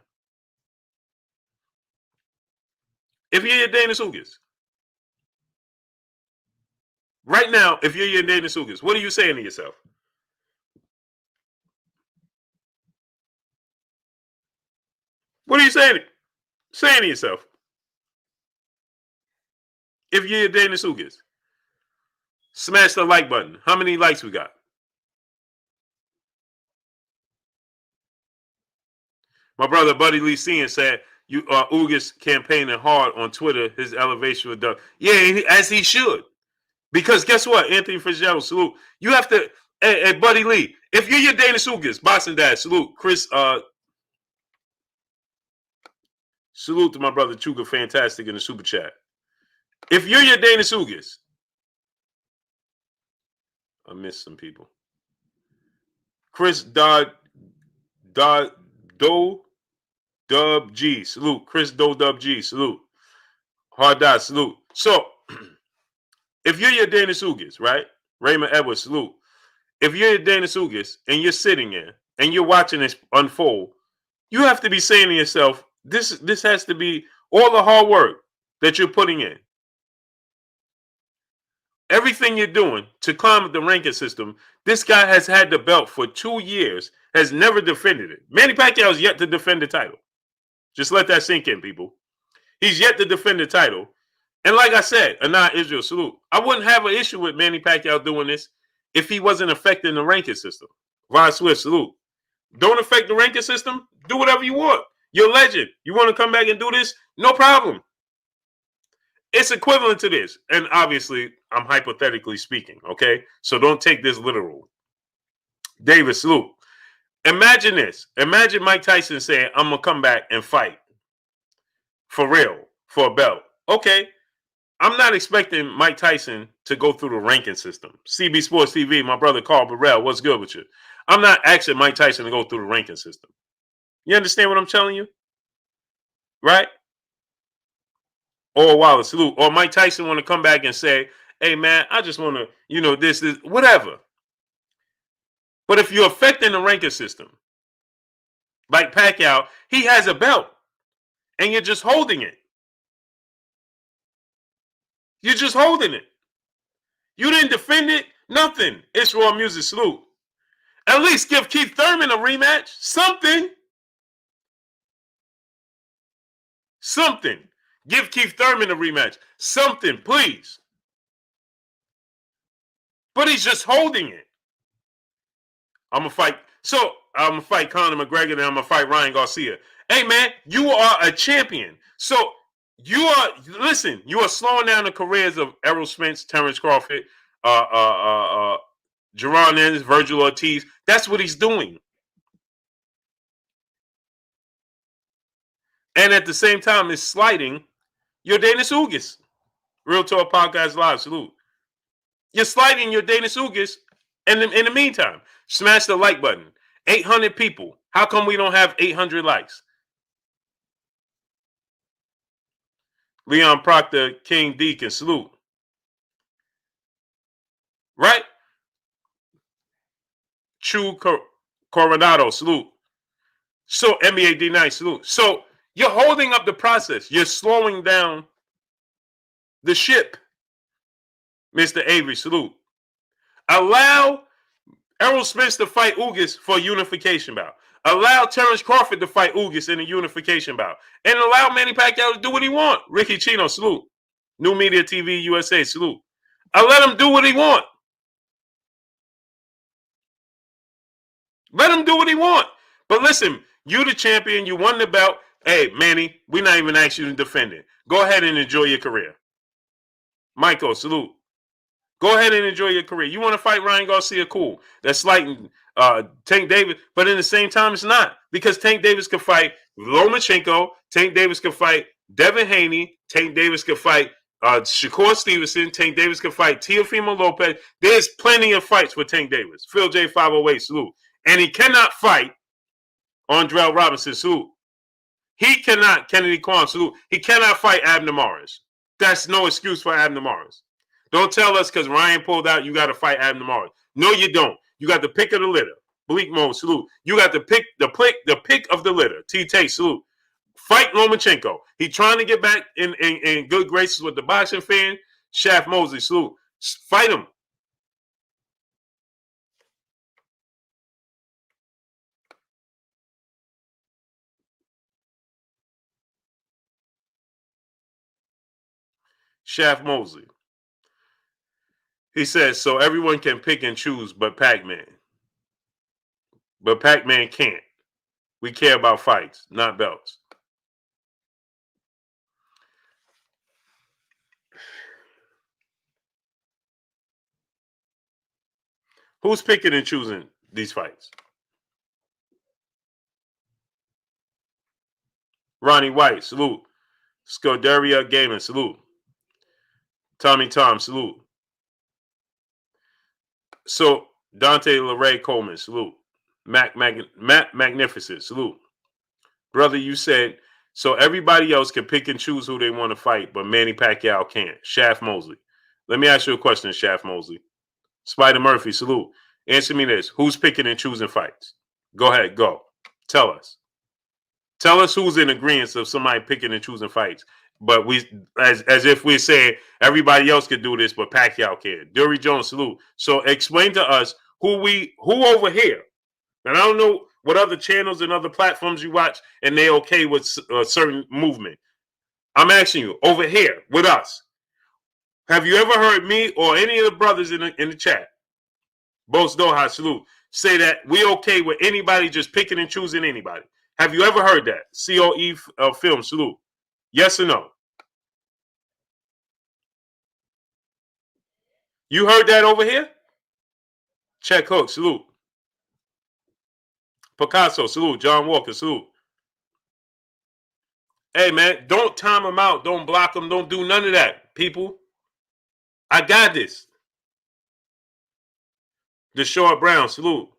If you're your Dana Ugas, right now, if you're your Dana Ugas, what are you saying to yourself? What are you saying to yourself? If you're your Dana Ugas, smash the like button. How many likes we got? My brother Buddy Lee Sean said, "You Ugas campaigning hard on Twitter. His elevation with Doug. Yeah, as he should. Because guess what? Anthony Fitzgerald, salute. You have to, hey, Buddy Lee, if you're your Dana Sugas, boxing dad, salute. Chris, salute to my brother Chuga Fantastic in the super chat. If you're your Dana Sugas, I missed some people. Chris Dodd Do Dub G, salute. Chris Do Dub G, salute. Hard Dot, salute. So, if you're your Dana Sugas, right? Raymond Edwards, salute. If you're your Dana Sugas and you're sitting there and you're watching this unfold, you have to be saying to yourself, this has to be all the hard work that you're putting in. Everything you're doing to climb up the ranking system, this guy has had the belt for 2 years, has never defended it. Manny Pacquiao has yet to defend the title. Just let that sink in, people. He's yet to defend the title. And like I said, Anah Israel, salute. I wouldn't have an issue with Manny Pacquiao doing this if he wasn't affecting the ranking system. Ron Swift, salute. Don't affect the ranking system. Do whatever you want. You're a legend. You want to come back and do this? No problem. It's equivalent to this. And obviously, I'm hypothetically speaking, okay? So don't take this literal. David, salute. Imagine this. Imagine Mike Tyson saying, I'm going to come back and fight for real, for a belt. Okay. I'm not expecting Mike Tyson to go through the ranking system. CB Sports TV, my brother Carl Burrell, what's good with you? I'm not asking Mike Tyson to go through the ranking system. You understand what I'm telling you? Right? Or Wallace, salute. Or Mike Tyson want to come back and say, hey, man, I just want to, this, whatever. But if you're affecting the ranking system, like Pacquiao, he has a belt, and you're just holding it. You're just holding it. You didn't defend it. Nothing. It's Raw Music, salute. At least give Keith Thurman a rematch. Something. Something. Give Keith Thurman a rematch. Something, please. But he's just holding it. I'm going to fight. So, I'm going to fight Conor McGregor, and I'm going to fight Ryan Garcia. Hey, man, you are a champion. So, you are slowing down the careers of Errol Spence, Terrence Crawford, Jerron Ennis, Virgil Ortiz. That's what he's doing. And at the same time, it's sliding your Dana Sugas. Real Talk Podcast Live, salute. You're sliding your Dana Sugas. And in the meantime, smash the like button. 800 people. How come we don't have 800 likes? Leon Proctor, King Deacon, salute. Right? Chu Coronado, salute. So, NBA D9, salute. So, you're holding up the process. You're slowing down the ship. Mr. Avery, salute. Allow Errol Spence to fight Ugas for a unification bout. Allow Terrence Crawford to fight Ugas in a unification bout. And allow Manny Pacquiao to do what he wants. Ricky Chino, salute. New Media TV USA, salute. I let him do what he wants. Let him do what he wants. But listen, you the champion. You won the belt. Hey, Manny, we're not even asking you to defend it. Go ahead and enjoy your career. Michael, salute. Go ahead and enjoy your career. You want to fight Ryan Garcia? Cool. That's slighting Tank Davis. But in the same time, it's not. Because Tank Davis could fight Lomachenko. Tank Davis could fight Devin Haney. Tank Davis could fight Shakur Stevenson. Tank Davis could fight Teofimo Lopez. There's plenty of fights for Tank Davis. Phil J. 508, salute. And he cannot fight Andrell Robinson, salute. He cannot, Kennedy Kwan, salute. He cannot fight Abner Morris. That's no excuse for Abner Morris. Don't tell us because Ryan pulled out, you got to fight Abner Morris. No, you don't. You got the pick of the litter. Bleak Mode, salute. You got the pick of the litter. T-Tate, salute. Fight Lomachenko. He trying to get back in good graces with the boxing fan. Shaft Mosley, salute. Fight him. Shaft Mosley. He says, so everyone can pick and choose but Pac-Man. But Pac-Man can't. We care about fights, not belts. Who's picking and choosing these fights? Ronnie White, salute. Scuderia Gaming, salute. Tommy Tom, salute. So Dante LeRae Coleman, salute. Matt Magnificent, salute. Brother, you said so everybody else can pick and choose who they want to fight, but Manny Pacquiao can't. Shaft Mosley. Let me ask you a question, Shaft Mosley. Spider Murphy, salute. Answer me this. Who's picking and choosing fights? Go ahead, go. Tell us. Tell us who's in agreement of somebody picking and choosing fights. But we, as if we're saying everybody else could do this, but Pacquiao can. Dury Jones, salute. So explain to us who over here. And I don't know what other channels and other platforms you watch, and they okay with a certain movement. I'm asking you, over here with us, have you ever heard me or any of the brothers in the chat, Bos Doha, salute, say that we okay with anybody just picking and choosing anybody? Have you ever heard that? COE film, salute. Yes or no? You heard that over here? Check Hook, salute. Picasso, salute. John Walker, salute. Hey, man, don't time them out. Don't block them. Don't do none of that, people. I got this. Deshaun Brown, salute.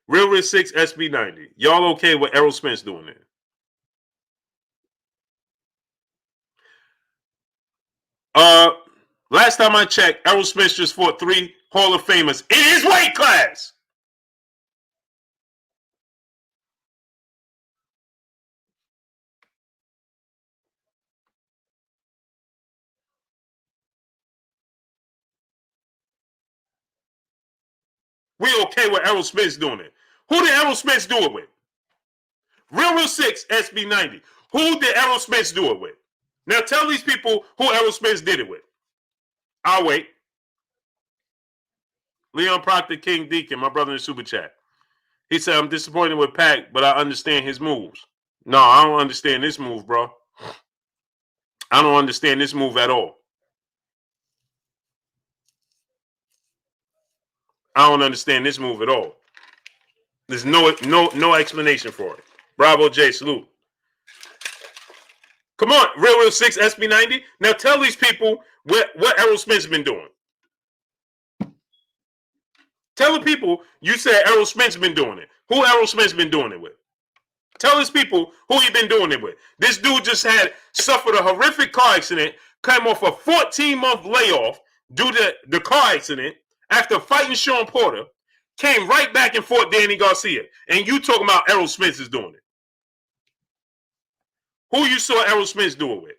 Real Risk 6 SB90. Y'all okay with Errol Spence doing it? Last time I checked, Errol Spence just fought 3 Hall of Famers in his weight class. We okay with Errol Spence doing it. Who did Errol Spence do it with? Real 6 SB90. Who did Errol Spence do it with? Now tell these people who Errol Spence did it with. I'll wait. Leon Proctor, King Deacon, my brother in the super chat. He said, I'm disappointed with Pac, but I understand his moves. No, I don't understand this move, bro. I don't understand this move at all. I don't understand this move at all. There's no explanation for it. Bravo J, salute. Come on, Real 6 SB90. Now tell these people what Errol Spence been doing. Tell the people you said Errol Spence been doing it. Who Errol Spence been doing it with? Tell these people who he been doing it with. This dude just suffered a horrific car accident, came off a 14-month layoff due to the car accident after fighting Sean Porter, came right back and fought Danny Garcia. And you talking about Errol Spence is doing it. Who you saw Errol Spence do it with?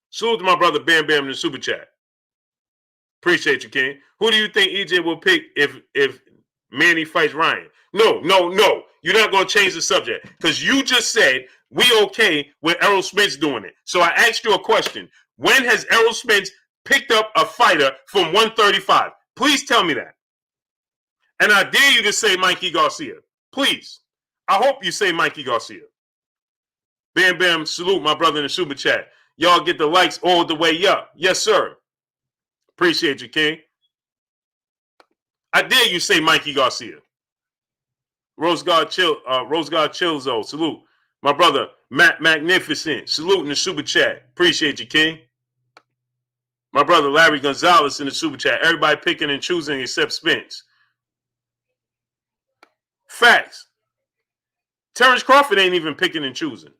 Salute to my brother Bam Bam in the super chat. Appreciate you, King. Who do you think EJ will pick if Manny fights Ryan? No. You're not going to change the subject because you just said we okay with Errol Spence doing it. So I asked you a question. When has Errol Spence picked up a fighter from 135? Please tell me that. And I dare you to say Mikey Garcia. Please. I hope you say Mikey Garcia. Bam Bam, salute my brother in the super chat. Y'all get the likes all the way up. Yes, sir. Appreciate you, King. I dare you say Mikey Garcia. Rose God Chilzo, salute. My brother, Matt Magnificent, salute in the super chat. Appreciate you, King. My brother, Larry Gonzalez in the super chat. Everybody picking and choosing except Spence. Facts. Terrence Crawford ain't even picking and choosing.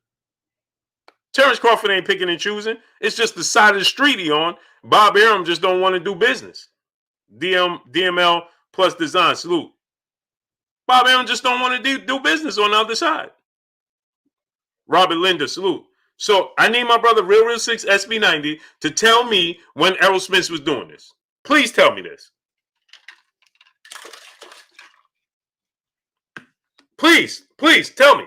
Terrence Crawford ain't picking and choosing. It's just the side of the street he on. Bob Arum just don't want to do business. DML plus design, salute. Bob Arum just don't want to do business on the other side. Robert Linder, salute. So I need my brother Real 6 SB90 to tell me when Errol Spence was doing this. Please tell me this. Please tell me.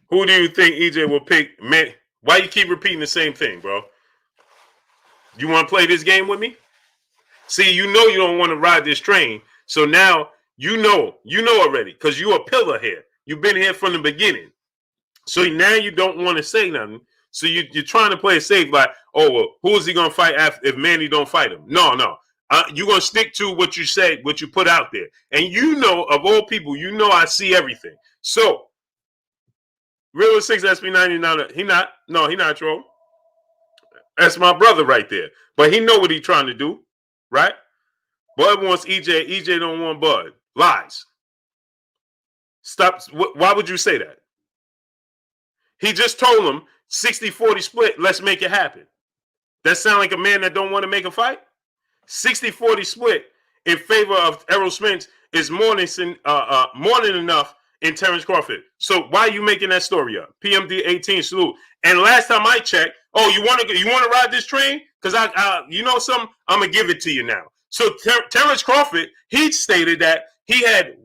Who do you think EJ will pick? Man, why you keep repeating the same thing, bro? You want to play this game with me? See, you know you don't want to ride this train. So now you know already because you're a pillar here. You've been here from the beginning. So now you don't want to say nothing. So you're trying to play it safe, like, oh, well, who is he going to fight if Manny don't fight him? No. You're going to stick to what you say, what you put out there. And you know, of all people, you know I see everything. So, Real 6 SB99, he not troll. That's my brother right there. But he know what he's trying to do, right? Bud wants EJ. EJ don't want Bud. Lies. Stop. Why would you say that? He just told him 60-40 split. Let's make it happen. That sound like a man that don't want to make a fight? 60-40 split in favor of Errol Spence is more than enough in Terrence Crawford. So why are you making that story up? PMD 18 salute. And last time I checked, oh, you want to ride this train? Because you know something, I'm gonna give it to you now. So Terrence Crawford, he stated that he had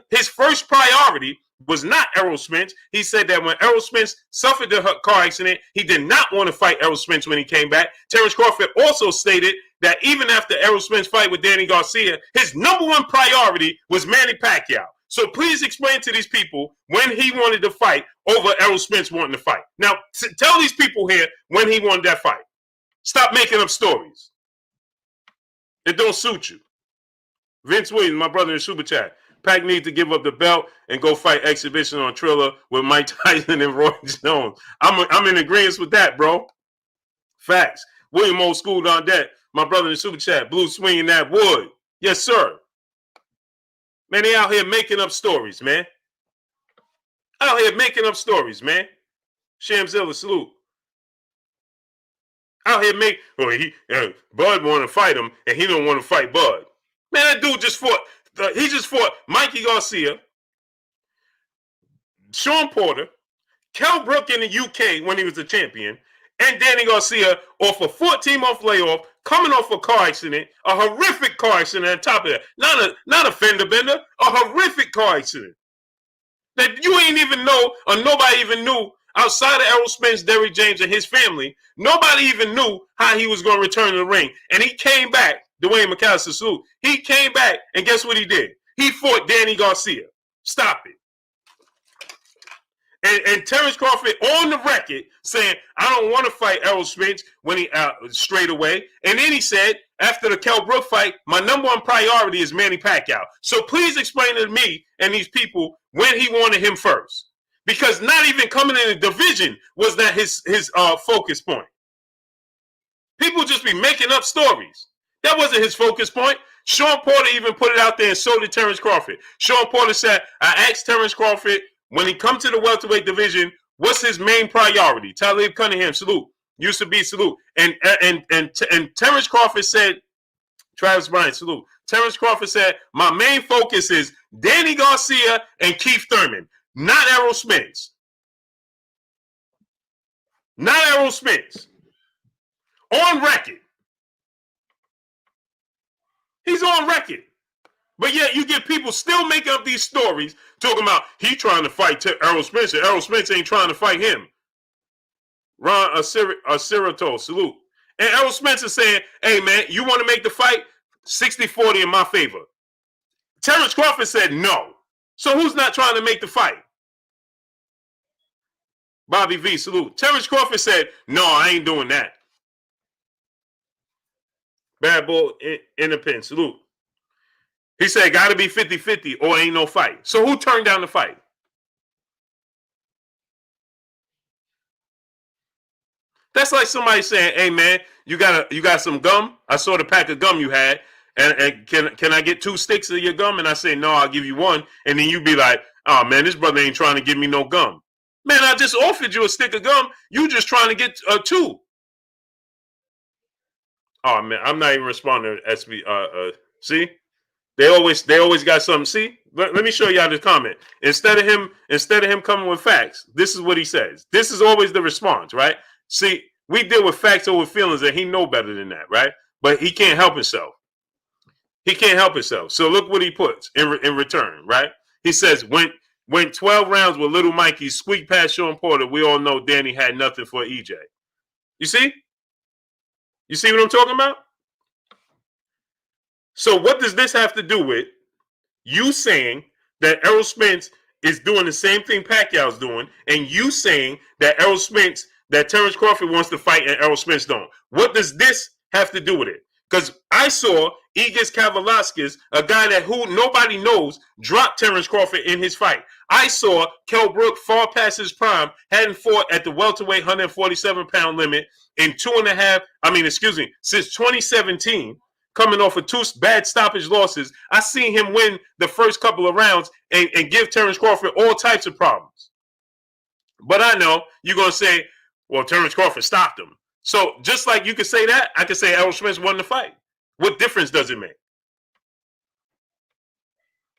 his first priority was not Errol Spence. He said that when Errol Spence suffered the car accident, he did not want to fight Errol Spence when he came back. Terrence Crawford also stated that even after Errol Spence fight with Danny Garcia, his number one priority was Manny Pacquiao. So please explain to these people when he wanted to fight over Errol Spence wanting to fight. Now, tell these people here when he wanted that fight. Stop making up stories. It don't suit you. Vince Williams, my brother in Super Chat. Pac needs to give up the belt and go fight exhibition on Triller with Mike Tyson and Roy Jones. I'm in agreement with that, bro. Facts. William Old School on that. My brother in Super Chat. Blue swinging that wood. Yes, sir. Man, they out here making up stories, man. Out here making up stories, man. Shamzilla, salute. Out here Bud want to fight him, and he don't want to fight Bud. Man, that dude just fought. He just fought Mikey Garcia, Sean Porter, Kell Brook in the UK when he was the champion, and Danny Garcia off a 14-month layoff, coming off a car accident, a horrific car accident on top of that. Not a fender bender, a horrific car accident. That you ain't even know, or nobody even knew, outside of Errol Spence, Derrick James, and his family, nobody even knew how he was going to return to the ring. And he came back, Dwayne McAllister, salute. He came back, and guess what he did? He fought Danny Garcia. Stop it. And Terrence Crawford on the record saying, I don't want to fight Errol Spence when he straight away. And then he said, after the Kell Brook fight, my number one priority is Manny Pacquiao. So please explain to me and these people when he wanted him first. Because not even coming in the division was that his focus point. People just be making up stories. That wasn't his focus point. Sean Porter even put it out there, and so did Terrence Crawford. Sean Porter said, I asked Terrence Crawford, when he come to the welterweight division, what's his main priority? Talib Cunningham, salute. Used to be, salute. And Terrence Crawford said, Travis Bryant, salute. Terrence Crawford said, my main focus is Danny Garcia and Keith Thurman, not Errol Spence. Not Errol Spence. On record. He's on record. But yet you get people still making up these stories talking about he trying to fight Errol Spence, and Errol Spence ain't trying to fight him. Ron Acirato, salute. And Errol Spence is saying, hey, man, you want to make the fight? 60-40 in my favor. Terrence Crawford said no. So who's not trying to make the fight? Bobby V, salute. Terrence Crawford said, no, I ain't doing that. Bad Bull in the pin, salute. He said, got to be 50-50 or ain't no fight. So who turned down the fight? That's like somebody saying, hey, man, you got some gum? I saw the pack of gum you had. And can I get 2 sticks of your gum? And I say, no, I'll give you 1. And then you be like, oh, man, this brother ain't trying to give me no gum. Man, I just offered you a stick of gum. You just trying to get 2. Oh, man, I'm not even responding to SB. See? They always got something. See, let me show y'all the comment. Instead of him coming with facts, this is what he says. This is always the response, right? See, we deal with facts over feelings, and he know better than that, right? But he can't help himself. He can't help himself. So look what he puts in return, right? He says, when 12 rounds with Little Mikey squeaked past Sean Porter, we all know Danny had nothing for EJ. You see? You see what I'm talking about? So what does this have to do with you saying that Errol Spence is doing the same thing Pacquiao's doing, and you saying that Errol Spence, that Terrence Crawford wants to fight and Errol Spence don't. What does this have to do with it? Because I saw Igis Kavalaskis, a guy that who nobody knows, drop Terrence Crawford in his fight. I saw Kell Brook far past his prime, hadn't fought at the welterweight 147-pound limit in since 2017, coming off of 2 bad stoppage losses. I seen him win the first couple of rounds and give Terrence Crawford all types of problems. But I know you're going to say, well, Terrence Crawford stopped him. So just like you could say that, I could say Errol Spence won the fight. What difference does it make?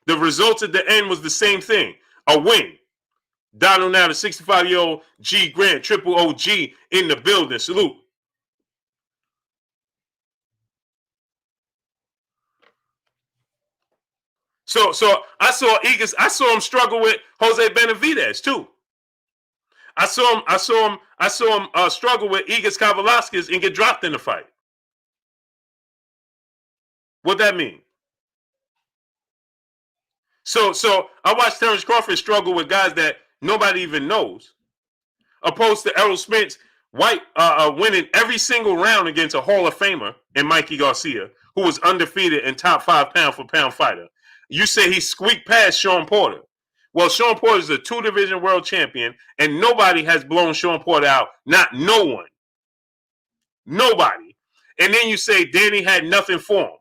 The result at the end was the same thing, a win. Donald now, the 65-year-old G Grant, triple OG in the building. Salute. So I saw Igis, I saw him struggle with Jose Benavidez too. I saw him struggle with Igis Kavalaskis and get dropped in the fight. What that mean? So I watched Terrence Crawford struggle with guys that nobody even knows, opposed to Errol Spence winning every single round against a Hall of Famer in Mikey Garcia, who was undefeated and top 5 pound-for-pound fighter. You say he squeaked past Sean Porter. Well, Sean Porter is a 2-division world champion, and nobody has blown Sean Porter out. Not no one. Nobody. And then you say Danny had nothing for him.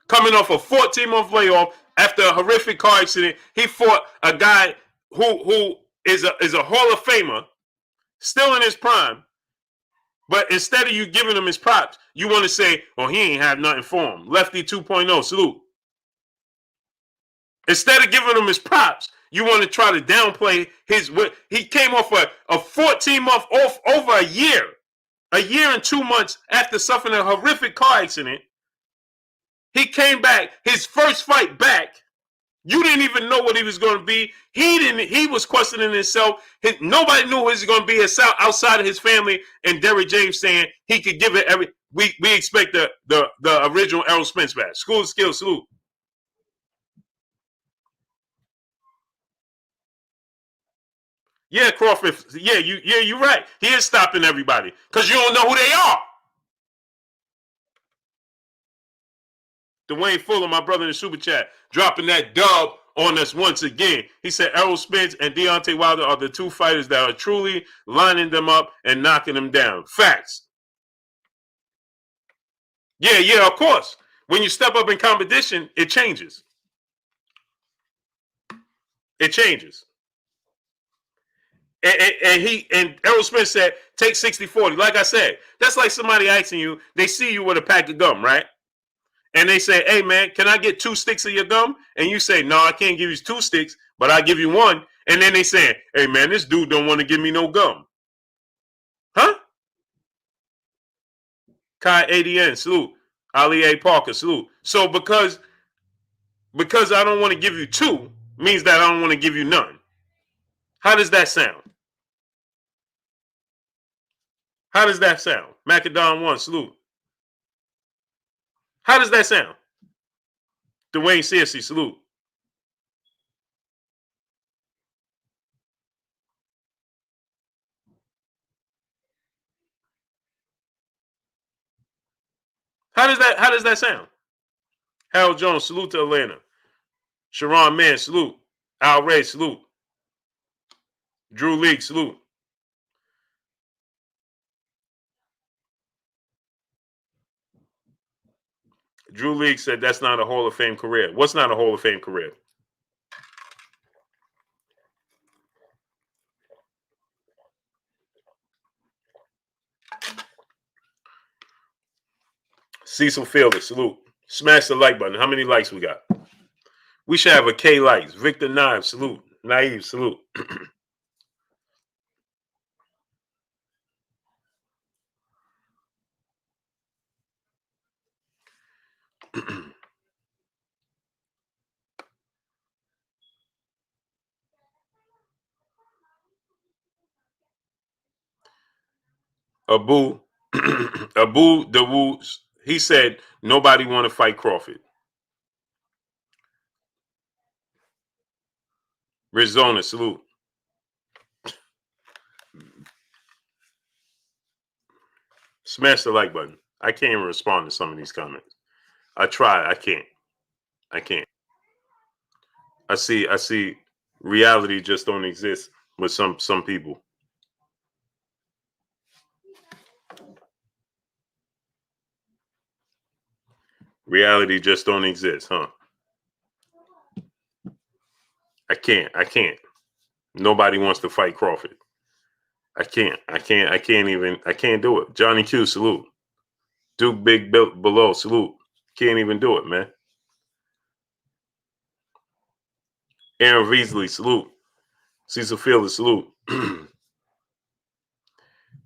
Coming off a 14-month layoff after a horrific car accident, he fought a guy who is a Hall of Famer, still in his prime. But instead of you giving him his props, you want to say, well, he ain't have nothing for him. Lefty 2.0, salute. Instead of giving him his props, you want to try to downplay he came off a 14-month off over a year and 2 months after suffering a horrific car accident. He came back, his first fight back. You didn't even know what he was going to be. He was questioning himself. Nobody knew who he was going to be outside of his family and Derrick James saying he could give it every. We expect the original Errol Spence back. School of Skills, salute. Yeah, Crawford. Yeah, you're right. He is stopping everybody because you don't know who they are. Dwayne Fuller, my brother in the super chat, dropping that dub on us once again. He said Errol Spence and Deontay Wilder are the 2 fighters that are truly lining them up and knocking them down. Facts. Yeah, of course. When you step up in competition, it changes. It changes. And Errol Spence said, take 60-40. Like I said, that's like somebody asking you, they see you with a pack of gum, right? And they say, hey, man, can I get 2 sticks of your gum? And you say, no, I can't give you 2 sticks, but I'll give you 1. And then they say, hey, man, this dude don't want to give me no gum. Huh? Kai ADN, salute. Ali A. Parker, salute. So because I don't want to give you 2 means that I don't want to give you none. How does that sound? How does that sound? Macadon 1, salute. How does that sound? Dwayne Searcy, salute. How does that sound? Harold Jones, salute to Atlanta. Sharon Mann, salute. Al Ray, salute. Drew League, salute. Drew League said that's not a Hall of Fame career. What's not a Hall of Fame career? Cecil Fielder, salute. Smash the like button. How many likes we got? We should have a K likes. Victor Knives, salute. Naive, salute. Abu Dawood He said nobody want to fight Crawford. Arizona, salute. Smash the like button. I can't even respond to some of these comments. I try. I can't. I can't. I see reality just don't exist with some people. Reality just don't exist, huh? I can't. Nobody wants to fight Crawford. I can't do it. Johnny Q, salute. Duke Big below, salute. Can't even do it, man. Aaron Veasley, salute. Cecil Fielder, salute.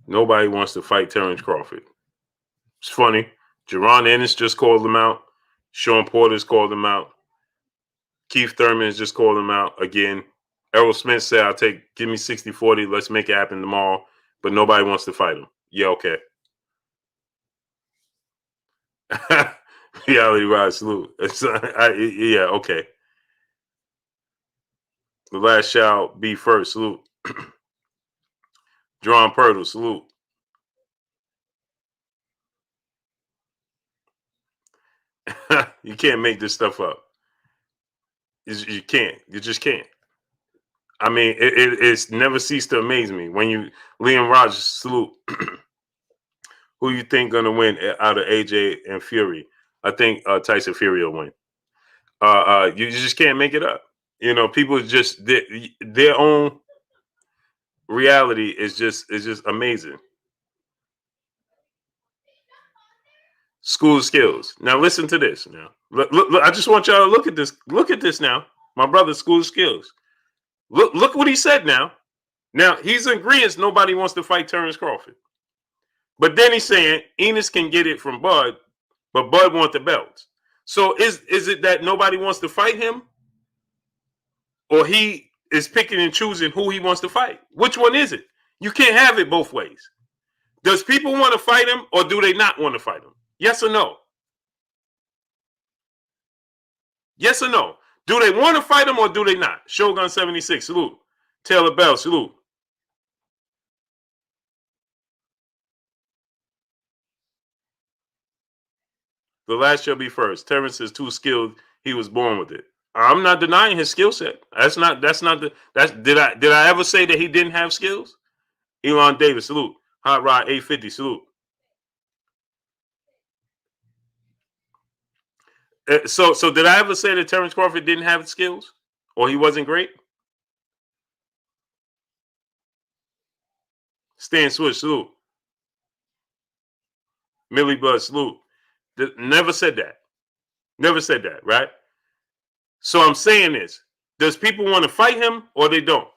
Nobody wants to fight Terrence Crawford. It's funny. Jerron Ennis just called him out. Sean Porter's called him out. Keith Thurman has just called him out again. Errol Smith said, give me 60-40. Let's make it happen tomorrow. But nobody wants to fight him. Yeah, okay. Reality Ride, salute. Yeah, okay. The last shall be first, salute. John Purtle, salute. You can't make this stuff up. You can't. You just can't. I mean, it's never ceased to amaze me. When Liam Rogers, salute. Who you think gonna win out of AJ and Fury? I think Tyson Fury will win. You just can't make it up. You know, people just their own reality is just amazing. School skills. Now listen to this. Now, look, I just want y'all to look at this. Look at this now. My brother, school skills. Look what he said now. Now he's in agreement. Nobody wants to fight Terrence Crawford. But then he's saying Enos can get it from Bud, but Bud wants the belts. So is it that nobody wants to fight him? Or he is picking and choosing who he wants to fight? Which one is it? You can't have it both ways. Does people want to fight him or do they not want to fight him? Yes or no? Yes or no? Do they want to fight him or do they not? Shogun 76, salute. Taylor Bell, salute. The last shall be first. Terrence is too skilled. He was born with it. I'm not denying his skill set. Did I ever say that he didn't have skills? Elon Davis, salute. Hot Rod 850, salute. So did I ever say that Terrence Crawford didn't have skills or he wasn't great? Stan Switch, salute. Millie Bud, salute. Never said that. Never said that, right? So I'm saying this. Does people want to fight him or they don't?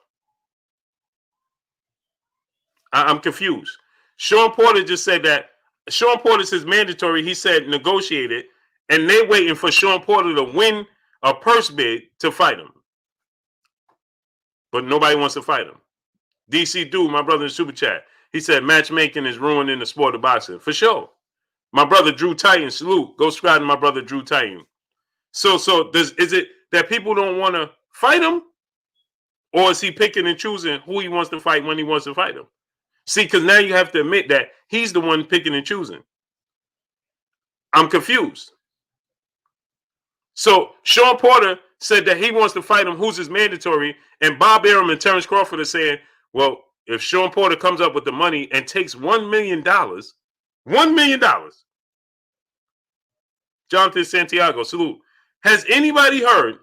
I'm confused. Sean Porter just said that. Sean Porter says mandatory. He said negotiate it. And they're waiting for Sean Porter to win a purse bid to fight him. But nobody wants to fight him. DC Dude, my brother in Super Chat, he said matchmaking is ruining the sport of boxing. For sure. My brother Drew Titan, salute. Go subscribe to my brother Drew Titan. So is it that people don't want to fight him? Or is he picking and choosing who he wants to fight when he wants to fight him? See, because now you have to admit that he's the one picking and choosing. I'm confused. So Sean Porter said that he wants to fight him, who's his mandatory, and Bob Arum and Terrence Crawford are saying, well, if Sean Porter comes up with the money and takes $1 million, $1 million. Jonathan Santiago, salute. Has anybody heard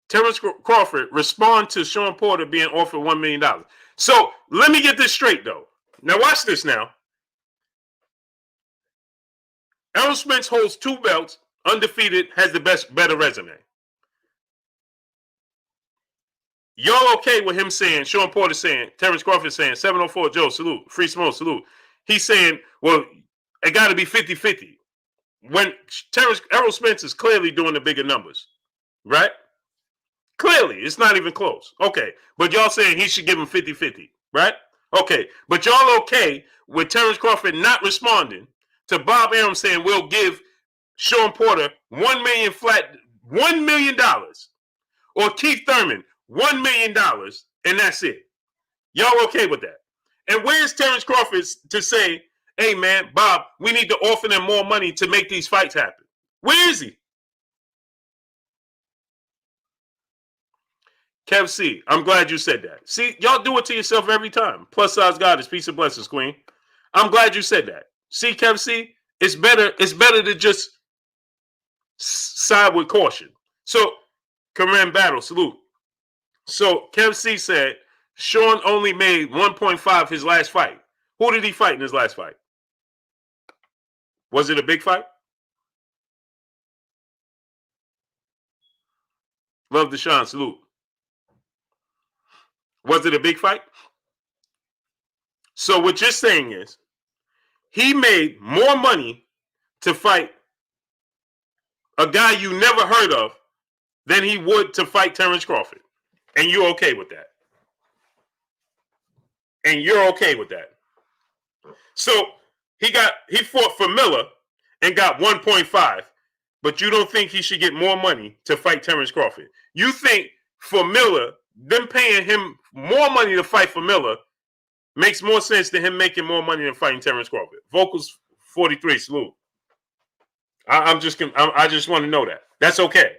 Terrence Crawford respond to Sean Porter being offered $1 million? So let me get this straight, though. Now watch this now. Errol Spence holds 2 belts, undefeated, has the better resume. Y'all okay with him saying, Sean Porter saying, Terrence Crawford saying, 704 Joe, salute, Free Smoke, salute. He's saying, well, it got to be 50-50. When Errol Spence is clearly doing the bigger numbers, right? Clearly, it's not even close. Okay, but y'all saying he should give him 50-50, right? Okay, but y'all okay with Terrence Crawford not responding to Bob Arum saying we'll give Sean Porter $1 million, or Keith Thurman $1 million, and that's it. Y'all okay with that? And where's Terrence Crawford to say, hey man, Bob, we need to offer them more money to make these fights happen? Where is he? Kev C, I'm glad you said that. See, y'all do it to yourself every time. Plus size goddess, peace and blessings, queen. I'm glad you said that. See, Kev C, it's better to just side with caution. So, Kareem Battle, salute. So, Kev C said, Sean only made 1.5 his last fight. Who did he fight in his last fight? Was it a big fight? Love Deshaun, salute. Was it a big fight? So what you're saying is he made more money to fight a guy you never heard of than he would to fight Terrence Crawford. And you're okay with that. And you're okay with that. So he fought for Miller and got 1.5, but you don't think he should get more money to fight Terrence Crawford. You think for Miller, them paying him more money to fight for Miller makes more sense than him making more money than fighting Terrence Crawford. Vocals 43, salute. I just want to know that. That's okay.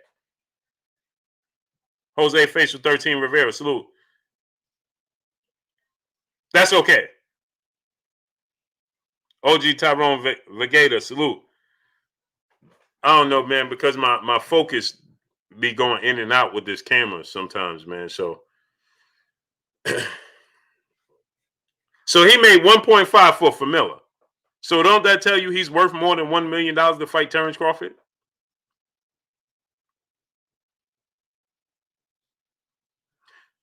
Jose Facial 13 Rivera, salute. That's okay. OG Tyrone Vegeta, salute. I don't know, man, because my focus be going in and out with this camera sometimes, man. So he made 1.5 for Famila. So don't that tell you he's worth more than $1 million to fight Terrence Crawford?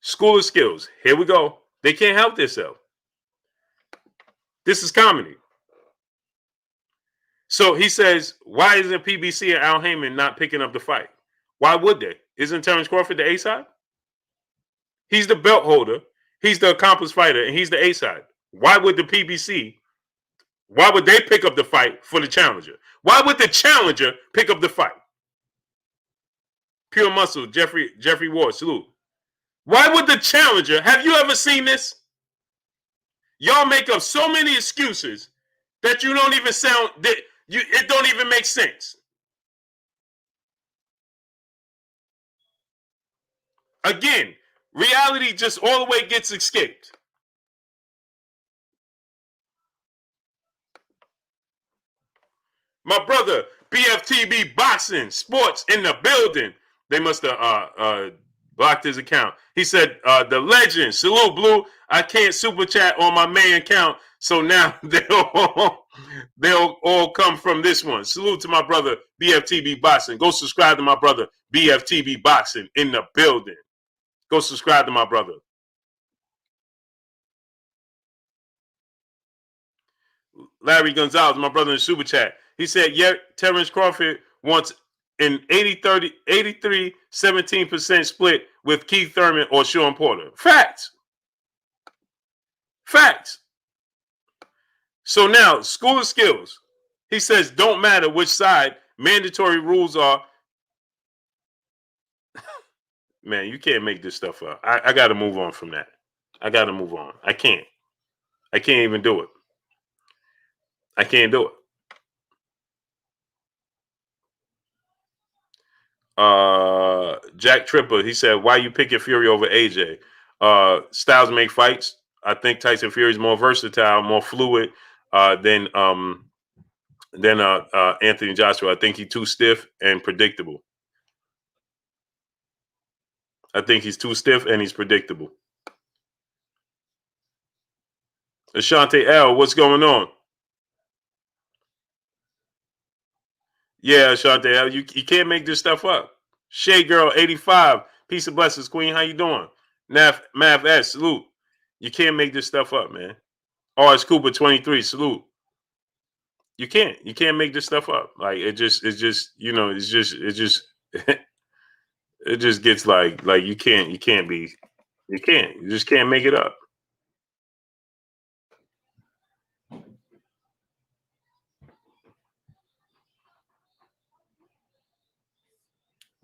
School of Skills. Here we go. They can't help themselves. This is comedy. So he says, why isn't PBC and Al Heyman not picking up the fight? Why would they? Isn't Terrence Crawford the A-side? He's the belt holder. He's the accomplished fighter, and he's the A-side. Why would the PBC, why would they pick up the fight for the challenger? Why would the challenger pick up the fight? Pure Muscle, Jeffrey Ward, salute. Why would the challenger, have you ever seen this? Y'all make up so many excuses that you don't even sound, it don't even make sense. Again, reality just all the way gets escaped. My brother, BFTB Boxing Sports in the building. They must have blocked his account. He said, the legend, salute Blue. I can't super chat on my main account, so now they'll all come from this one. Salute to my brother, BFTB Boxing. Go subscribe to my brother, BFTB Boxing in the building. Go subscribe to my brother. Larry Gonzalez, my brother in Super Chat. He said, yeah, Terrence Crawford wants an 83-17% split with Keith Thurman or Sean Porter. Facts. Facts. So now, School of Skills. He says, don't matter which side, mandatory rules are. Man, you can't make this stuff up. I got to move on from that. I got to move on. I can't even do it. I can't do it. Jack Tripper, he said, why you picking Fury over AJ? Styles make fights. I think Tyson Fury is more versatile, more fluid than Anthony Joshua. I think he's too stiff and predictable. I think he's too stiff and he's predictable. Ashante L, what's going on? Yeah, Ashante L, you can't make this stuff up. Shay Girl 85, peace and blessings, Queen. How you doing? Mav S, salute. You can't make this stuff up, man. RS Cooper 23, salute. You can't make this stuff up. Like it just it just it just gets like you just can't make it up.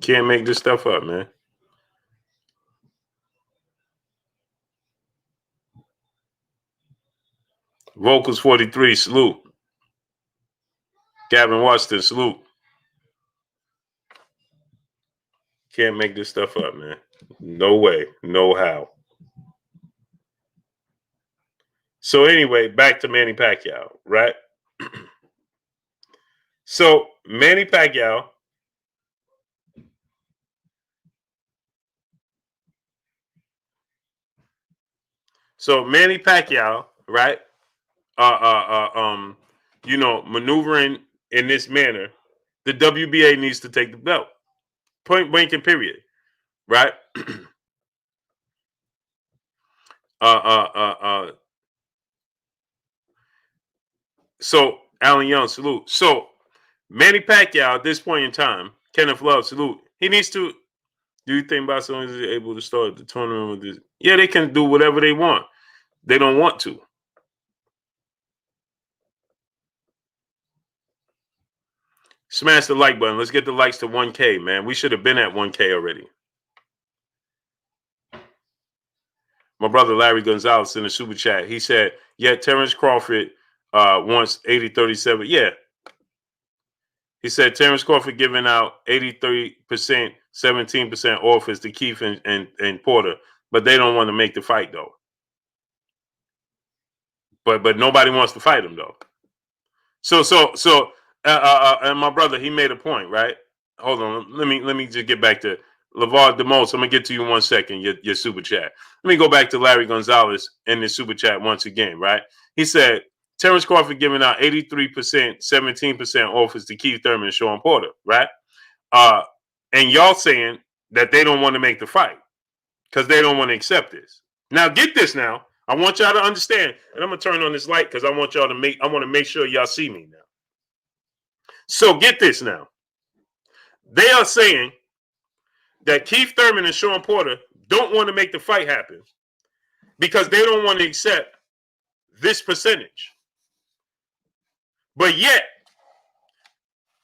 Can't make this stuff up, man. Vocals 43, salute. Gavin Washington, salute. Can't make this stuff up, man. No way, no how. So anyway, back to Manny Pacquiao, right? So Manny Pacquiao. So Manny Pacquiao, right? Maneuvering in this manner, the WBA needs to take the belt. Point blank and period, right? So Alan Young, salute. So Manny Pacquiao at this point in time, Kenneth Love, salute. He needs to. Do you think Barcelona is able to start the tournament with this? Yeah, they can do whatever they want. They don't want to. Smash the like button. Let's get the likes to 1K, man. We should have been at 1K already. My brother Larry Gonzalez in the super chat. He said, yeah, Terrence Crawford wants 80-37. Yeah. He said Terrence Crawford giving out 83%, 17% offers to Keith and Porter, but they don't want to make the fight though. But nobody wants to fight him though. So and my brother, he made a point, right? Hold on, let me just get back to LeVar DeMos. I'm gonna get to you in 1 second. Your super chat. Let me go back to Larry Gonzalez in the super chat once again, right? He said Terrence Crawford giving out 83%, 17% offers to Keith Thurman and Sean Porter, right? And y'all saying that they don't want to make the fight because they don't want to accept this. Now get this now. I want y'all to understand, and I'm gonna turn on this light because I want y'all to I want to make sure y'all see me now. So get this now. They are saying that Keith Thurman and Sean Porter don't want to make the fight happen because they don't want to accept this percentage. But yet,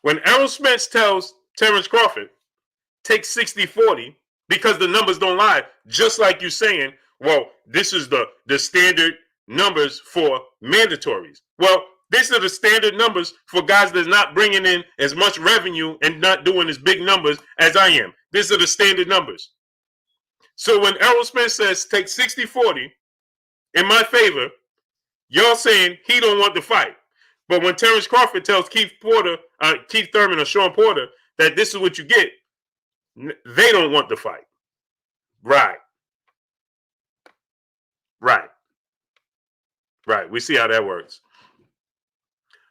when Errol Spence tells Terrence Crawford, take 60-40 because the numbers don't lie, just like you're saying, well, this is the standard numbers for mandatories. Well, these are the standard numbers for guys that's not bringing in as much revenue and not doing as big numbers as I am. These are the standard numbers. So when Errol Spence says take 60-40 in my favor, y'all saying he don't want to fight. But when Terrence Crawford tells Keith Thurman or Sean Porter that this is what you get, they don't want to fight. Right. We see how that works.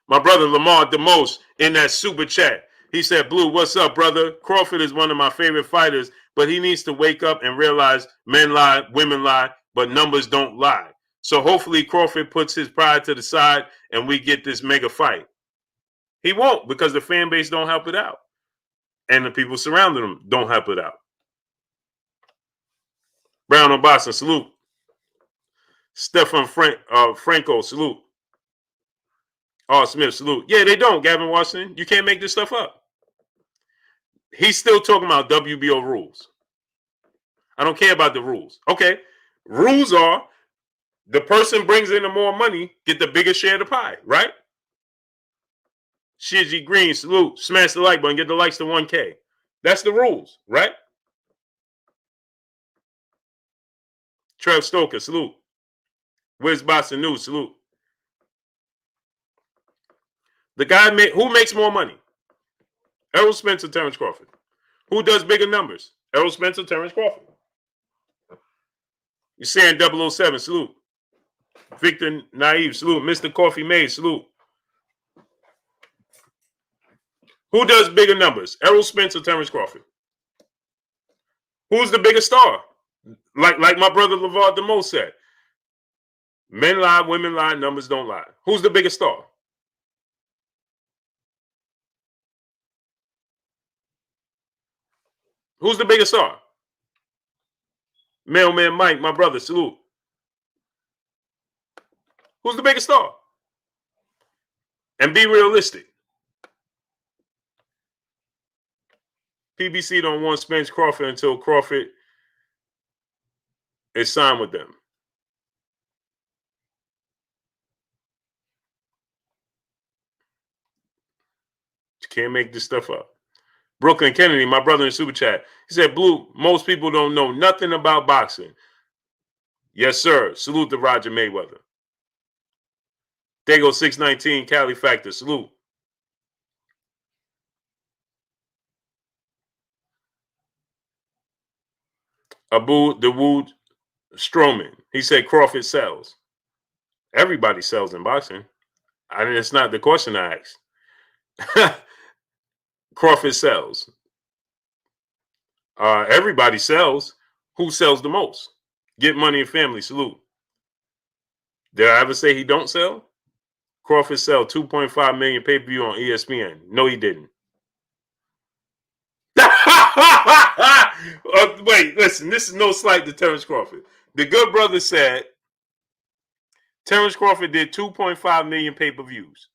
My brother Lamar DeMos in that super chat. He said, Blue, what's up, brother? Crawford is one of my favorite fighters, but he needs to wake up and realize men lie, women lie, but numbers don't lie. So hopefully Crawford puts his pride to the side and we get this mega fight. He won't because the fan base don't help it out. And the people surrounding him don't help it out. Brown on Boston, salute. Stefan Franco, salute. Oh, Smith, salute. Yeah, they don't, Gavin Washington. You can't make this stuff up. He's still talking about WBO rules. I don't care about the rules. Okay, rules are the person brings in the more money, get the bigger share of the pie, right? Shizzy Green, salute. Smash the like button, get the likes to 1K. That's the rules, right? Trev Stoker, salute. Wiz Boston News, salute. The guy who makes more money? Errol Spence or Terrence Crawford? Who does bigger numbers? Errol Spence or Terrence Crawford? You're saying 007, salute. Victor Naive, salute. Mr. Coffee Maid, salute. Who does bigger numbers? Errol Spence or Terrence Crawford? Who's the biggest star? Like my brother LeVar DeMos said. Men lie, women lie, numbers don't lie. Who's the biggest star? Who's the biggest star? Mailman Mike, my brother, salute. Who's the biggest star? And be realistic. PBC don't want Spence Crawford until Crawford is signed with them. You can't make this stuff up. Brooklyn Kennedy, my brother in Super Chat, he said, Blue, most people don't know nothing about boxing. Yes, sir. Salute to Roger Mayweather. Dago 619, Cali Factor. Salute. Abu Dawood Stroman. He said Crawford sells. Everybody sells in boxing. I mean, it's not the question I asked. Crawford sells. Everybody sells. Who sells the most? Get Money and Family. Salute. Did I ever say he don't sell? Crawford sell 2.5 million pay-per-view on ESPN. No, he didn't. Wait, listen. This is no slight to Terrence Crawford. The good brother said Terrence Crawford did 2.5 million pay-per-views.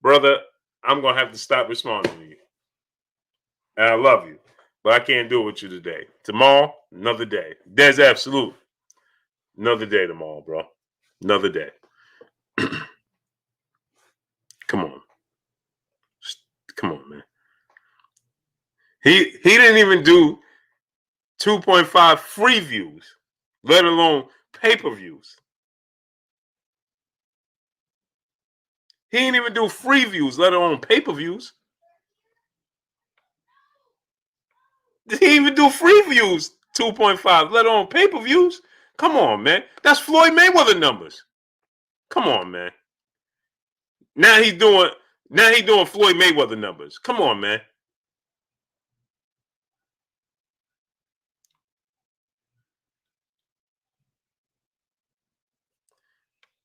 Brother, I'm going to have to stop responding to you. And I love you, but I can't do it with you today. Tomorrow, another day. Des Absolute. Another day tomorrow, bro. Another day. Come on. Come on, man. He didn't even do 2.5 free views, let alone pay-per-views. He didn't even do free views, let alone pay-per-views. Did he even do free views 2.5, let alone pay-per-views? Come on, man. That's Floyd Mayweather numbers. Come on, man. Now he's doing Floyd Mayweather numbers. Come on, man.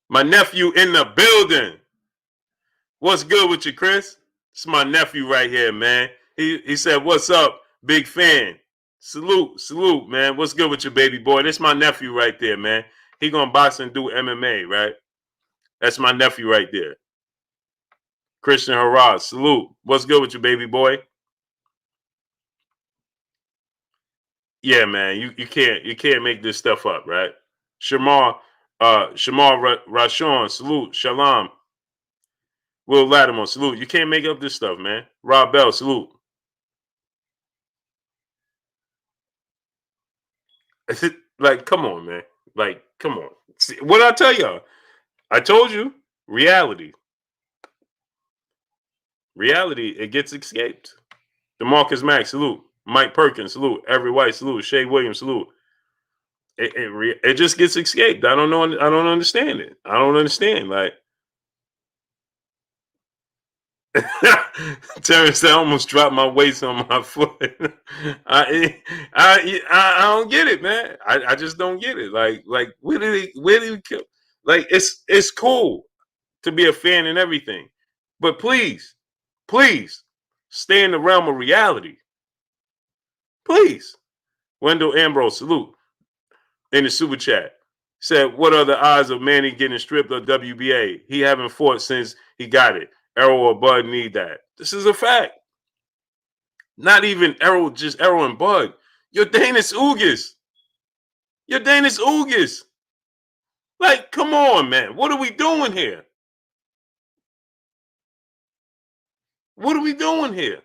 My nephew in the building. What's good with you, Chris? It's my nephew right here, man. He said, "What's up, big fan?" Salute, man. What's good with you, baby boy? This my nephew right there, man. He gonna box and do MMA, right? That's my nephew right there. Christian Haraz, salute. What's good with you, baby boy? Yeah, man. You can't make this stuff up, right? Shamar Rashon, salute. Shalom. Will Lattimore, salute. You can't make up this stuff, man. Rob Bell, salute. Like, come on, man. Like, come on. See, what did I tell y'all? I told you, reality. Reality, it gets escaped. DeMarcus Mack, salute. Mike Perkins, salute. Every White, salute. Shay Williams, salute. It just gets escaped. I don't know. I don't understand it. I don't understand. Like, Terrence, I almost dropped my weights on my foot. I don't get it, man. I just don't get it. Like where did he like it's cool to be a fan and everything. But please stay in the realm of reality. Please. Wendell Ambrose, salute. In the super chat. Said, what are the odds of Manny getting stripped of WBA? He haven't fought since he got it. Errol or Bud need that. This is a fact. Not even Errol, just Errol and Bud. You're Danis Ugis. You're Danis Ugis. Like, come on, man. What are we doing here? What are we doing here?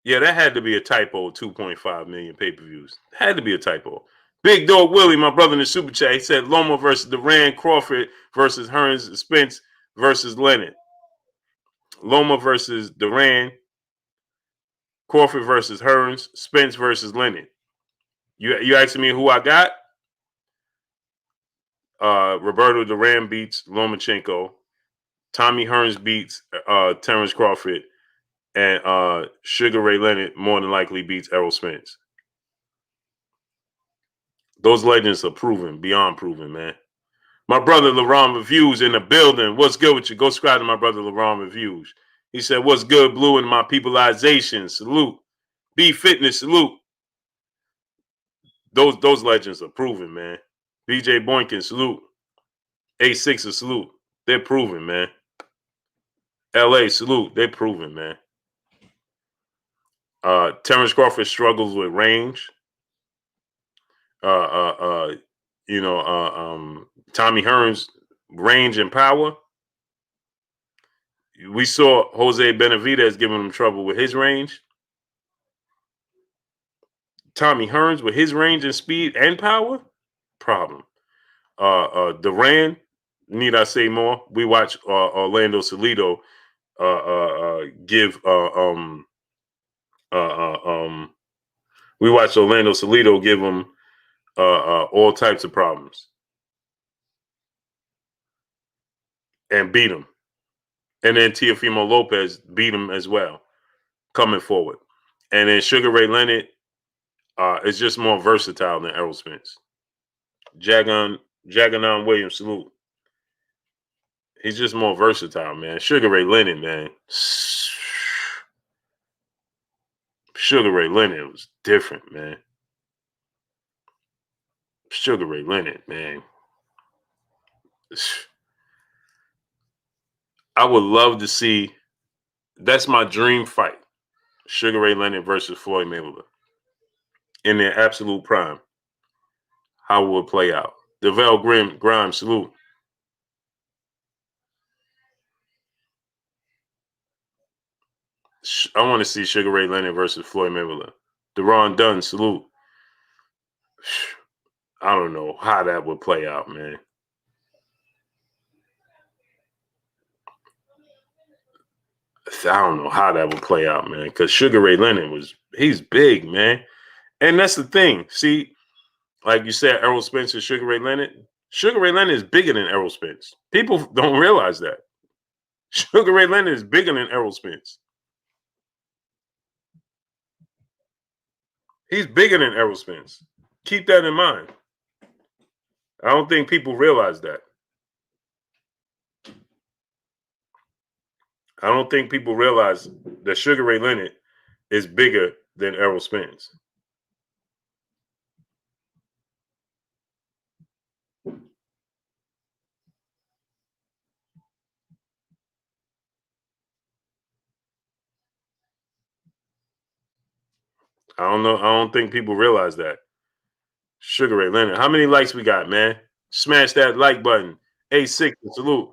Yeah, that had to be a typo, 2.5 million pay-per-views. Had to be a typo. Big Dog Willie, my brother in the super chat, he said Loma versus Duran, Crawford versus Hearns, Spence versus Leonard. Loma versus Duran, Crawford versus Hearns, Spence versus Leonard. You asking me who I got? Roberto Duran beats Lomachenko. Tommy Hearns beats Terrence Crawford. And Sugar Ray Leonard more than likely beats Errol Spence. Those legends are proven, beyond proven, man. My brother LaRon Reviews in the building. What's good with you? Go subscribe to my brother LaRon Reviews. He said, what's good, Blue, in my peopleization? Salute. B Fitness, salute. Those legends are proven, man. BJ Boynton, salute. A6, salute. They're proven, man. LA, salute. They're proven, man. Terrence Crawford struggles with range. Tommy Hearns' range and power. We saw Jose Benavidez giving him trouble with his range. Tommy Hearns with his range and speed and power, problem. Duran, need I say more? We watch Orlando Salido we watched Orlando Salido give him all types of problems and beat him. And then Teofimo Lopez beat him as well, coming forward. And then Sugar Ray Leonard is just more versatile than Errol Spence. Jagan Williams, salute. He's just more versatile, man. Sugar Ray Leonard, man. Sugar Ray Leonard was different, man. Sugar Ray Leonard, man. I would love to see. That's my dream fight. Sugar Ray Leonard versus Floyd Mayweather in their absolute prime. How it would play out. DeVell Grimes, salute. I want to see Sugar Ray Leonard versus Floyd Mayweather. Deron Dunn, salute. I don't know how that would play out, man. I don't know how that would play out, man, because Sugar Ray Leonard he's big, man. And that's the thing. See, like you said, Errol Spence and Sugar Ray Leonard. Sugar Ray Leonard is bigger than Errol Spence. People don't realize that. Sugar Ray Leonard is bigger than Errol Spence. He's bigger than Errol Spence. Keep that in mind. I don't think people realize that. I don't think people realize that Sugar Ray Leonard is bigger than Errol Spence. I don't know. I don't think people realize that. Sugar Ray Leonard. How many likes we got, man? Smash that like button. A6, salute.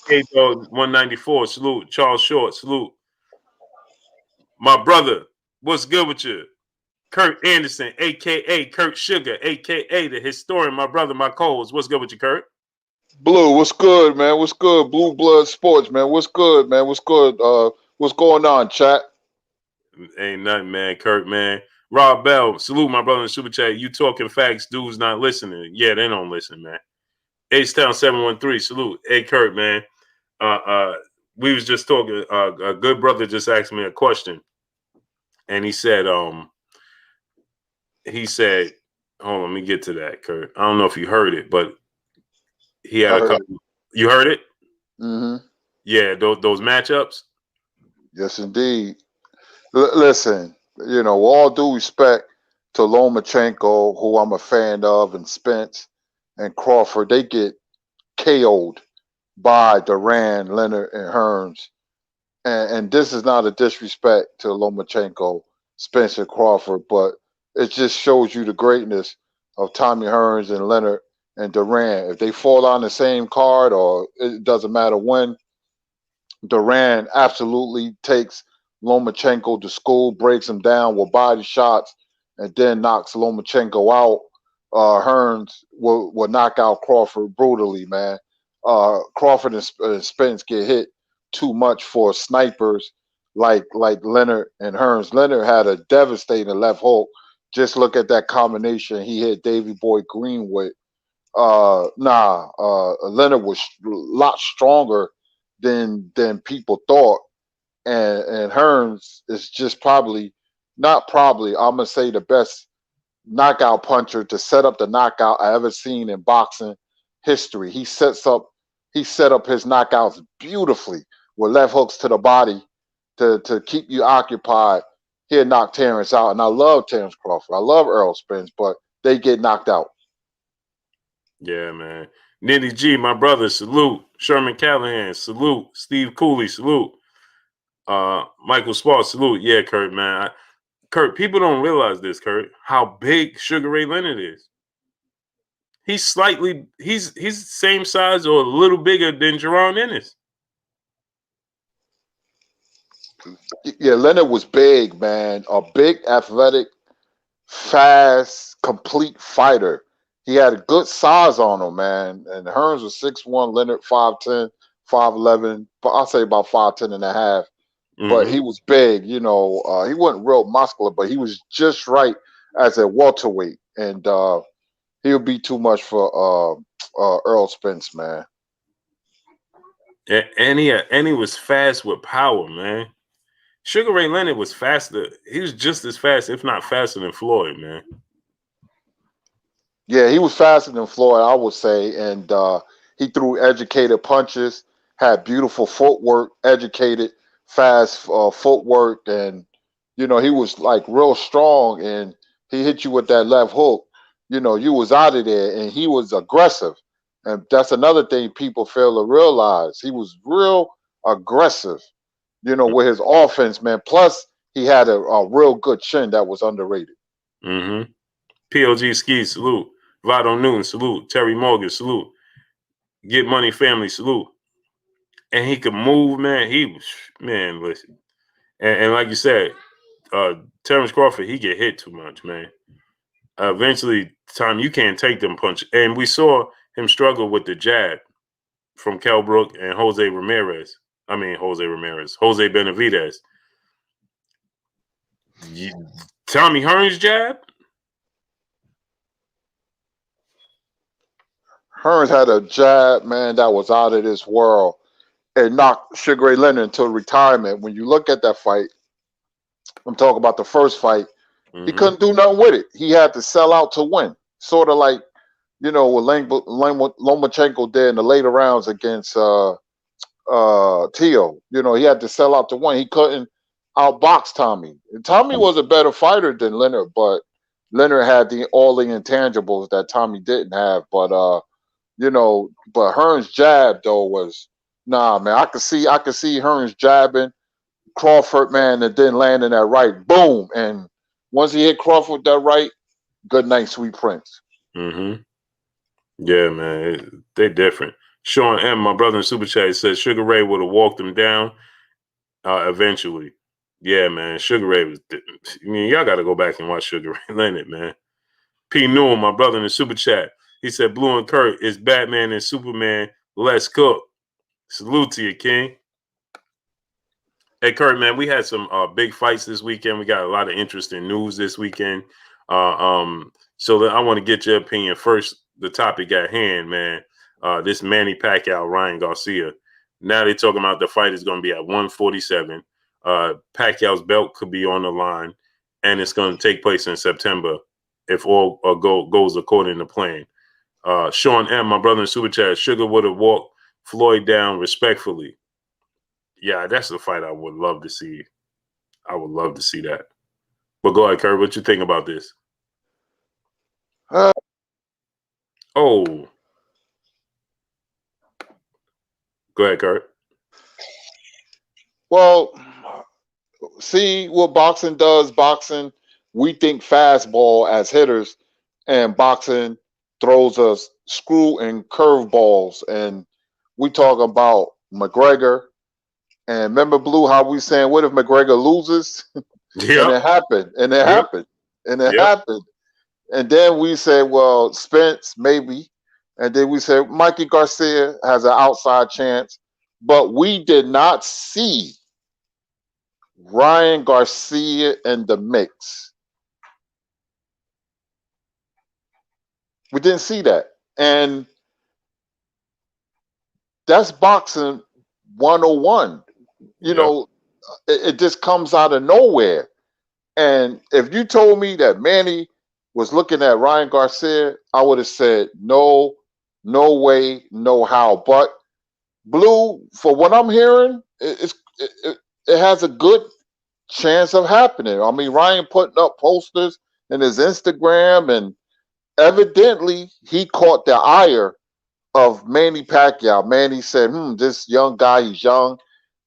A-Dog 194, salute. Charles Short, salute. My brother, what's good with you? Kurt Anderson, a.k.a. Kurt Sugar, a.k.a. the historian, my brother, my co-host. What's good with you, Kurt?
Blue, what's good, man? What's good? Blue Blood Sports, man. What's good, man? What's good? What's going on, chat?
Ain't nothing, man. Kurt, man. Rob Bell, salute my brother in Super Chat. You talking facts, dudes not listening. Yeah, they don't listen, man. H-Town 713, salute. Hey, Kurt, man. We was just talking. A good brother just asked me a question. And he said, hold on, let me get to that, Kurt. I don't know if you heard it, but he had a couple. You heard it?
Mm-hmm.
Yeah, those matchups.
Yes, indeed. Listen, with all due respect to Lomachenko, who I'm a fan of, and Spence and Crawford, they get KO'd by Duran, Leonard, and Hearns. And this is not a disrespect to Lomachenko, Spence, and Crawford, but it just shows you the greatness of Tommy Hearns and Leonard and Duran. If they fall on the same card, or it doesn't matter when, Duran absolutely takes Lomachenko to school, breaks him down with body shots, and then knocks Lomachenko out. Hearns will knock out Crawford brutally, man. Crawford and Spence get hit too much for snipers like Leonard and Hearns. Leonard had a devastating left hook. Just look at that combination he hit Davy Boy Green with. Leonard was a lot stronger than people thought, and Hearns is just I'm gonna say the best knockout puncher to set up the knockout I ever seen in boxing history. He set up his knockouts beautifully with left hooks to the body to keep you occupied. He'll knock Terrence out, and I love Terrence Crawford. I love Errol Spence, but they get knocked out.
Yeah, man. Nitty G, my brother, salute. Sherman Callahan, salute. Steve Cooley, salute. Michael Sparks, salute. Yeah, Kurt, man. Kurt, people don't realize this, Kurt, how big Sugar Ray Leonard is. He's the same size or a little bigger than Jerron Ennis.
Yeah, Leonard was big, man. A big, athletic, fast, complete fighter. He had a good size on him, man. And Hearns was 6'1", Leonard 5'10", 5'11". I'll say about 5'10 and a half. But he was big, he wasn't real muscular, but he was just right as a welterweight. And he would be too much for Earl Spence, man.
And he was fast with power, man. Sugar Ray Leonard was faster. He was just as fast, if not faster than Floyd, man.
Yeah, he was faster than Floyd, I would say. And he threw educated punches, had beautiful footwork, educated, fast footwork. And, he was like real strong. And he hit you with that left hook. You was out of there. And he was aggressive. And that's another thing people fail to realize. He was real aggressive, with his offense, man. Plus, he had a real good chin that was underrated.
Mm-hmm. PLG Ski, salute. Vado Newton, salute. Terry Morgan, salute. Get Money Family, salute. And he could move, man. Listen. And like you said, Terrence Crawford, he get hit too much, man. Eventually, Tom, you can't take them punches. And we saw him struggle with the jab from Kell Brook and Jose Benavidez. Tommy Hearns jab?
Hearns had a jab, man, that was out of this world. It knocked Sugar Ray Leonard into retirement. When you look at that fight, I'm talking about the first fight, he couldn't do nothing with it. He had to sell out to win. Sort of like, what Lomachenko did in the later rounds against Teo. He had to sell out to win. He couldn't outbox Tommy. Tommy was a better fighter than Leonard, but Leonard had all the intangibles that Tommy didn't have. But but Hearns' jab though was man. I could see Hearns jabbing Crawford, man, and then landing that right, boom. And once he hit Crawford that right, good night, sweet prince.
Mm-hmm. Yeah, man, they different. Sean M, my brother in Super Chat, says Sugar Ray would have walked him down eventually. Yeah, man, Sugar Ray was. Y'all got to go back and watch Sugar Ray Leonard, man. P. Newell, my brother in the Super Chat, he said Blue and Kurt is Batman and Superman. Let's cook. Salute to you, King. Hey, Kurt, man, we had some big fights this weekend. We got a lot of interesting news this weekend. So I want to get your opinion first. The topic at hand, man. This Manny Pacquiao, Ryan Garcia. Now they're talking about the fight is going to be at 147. Pacquiao's belt could be on the line, and it's going to take place in September if all goes according to plan. Sean M, my brother in Super Chat, Sugar would have walked Floyd down respectfully. Yeah, that's the fight I would love to see. I would love to see that. But go ahead, Kurt. What you think about this? Go ahead, Kurt.
Well, see what boxing does. Boxing, we think fastball as hitters, and boxing throws us screw and curveballs. And we talk about McGregor. And remember, Blue, how we saying, what if McGregor loses?
Yeah.
And it happened. And it happened. And it happened. And then we said, well, Spence, maybe. And then we said, Mikey Garcia has an outside chance. But we did not see Ryan Garcia in the mix. We didn't see that. And that's boxing 101. It just comes out of nowhere. And if you told me that Manny was looking at Ryan Garcia, I would have said, no way, no how. But Blue, for what I'm hearing, it has a good chance of happening. I mean, Ryan putting up posters in his Instagram, and evidently he caught the ire of Manny Pacquiao. Manny said, this young guy, he's young.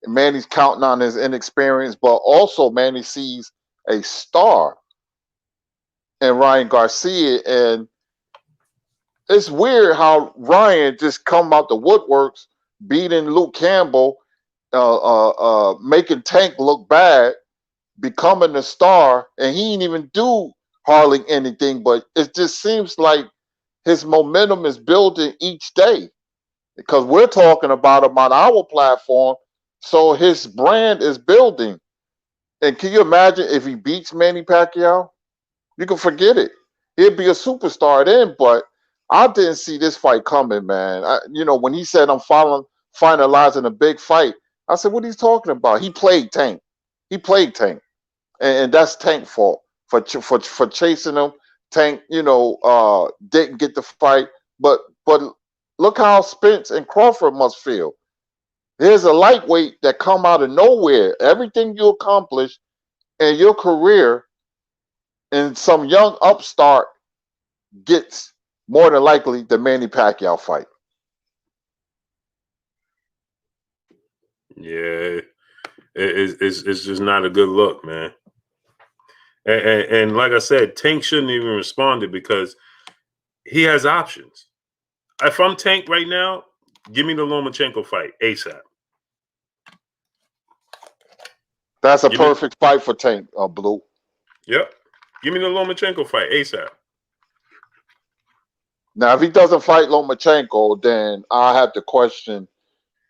And Manny's counting on his inexperience, but also Manny sees a star in Ryan Garcia. And it's weird how Ryan just come out the woodworks, beating Luke Campbell, making Tank look bad, becoming a star, and he didn't even do hardly anything. But it just seems like his momentum is building each day because we're talking about him on our platform. So his brand is building. And can you imagine if he beats Manny Pacquiao? You can forget it. He'd be a superstar then, but I didn't see this fight coming, man. When he said I'm finalizing a big fight, I said, what are you talking about? He played Tank. He played Tank. And that's Tank's fault for chasing him. Tank, didn't get the fight. But look how Spence and Crawford must feel. Here's a lightweight that come out of nowhere. Everything you accomplished in your career, and some young upstart gets more than likely the Manny Pacquiao fight.
Yeah, it's just not a good look, man. And like I said, Tank shouldn't even responded because he has options. If I'm Tank right now, give me the Lomachenko fight ASAP.
That's a perfect fight for Tank, Blue.
Yep. Give me the Lomachenko fight ASAP.
Now, if he doesn't fight Lomachenko, then I have to question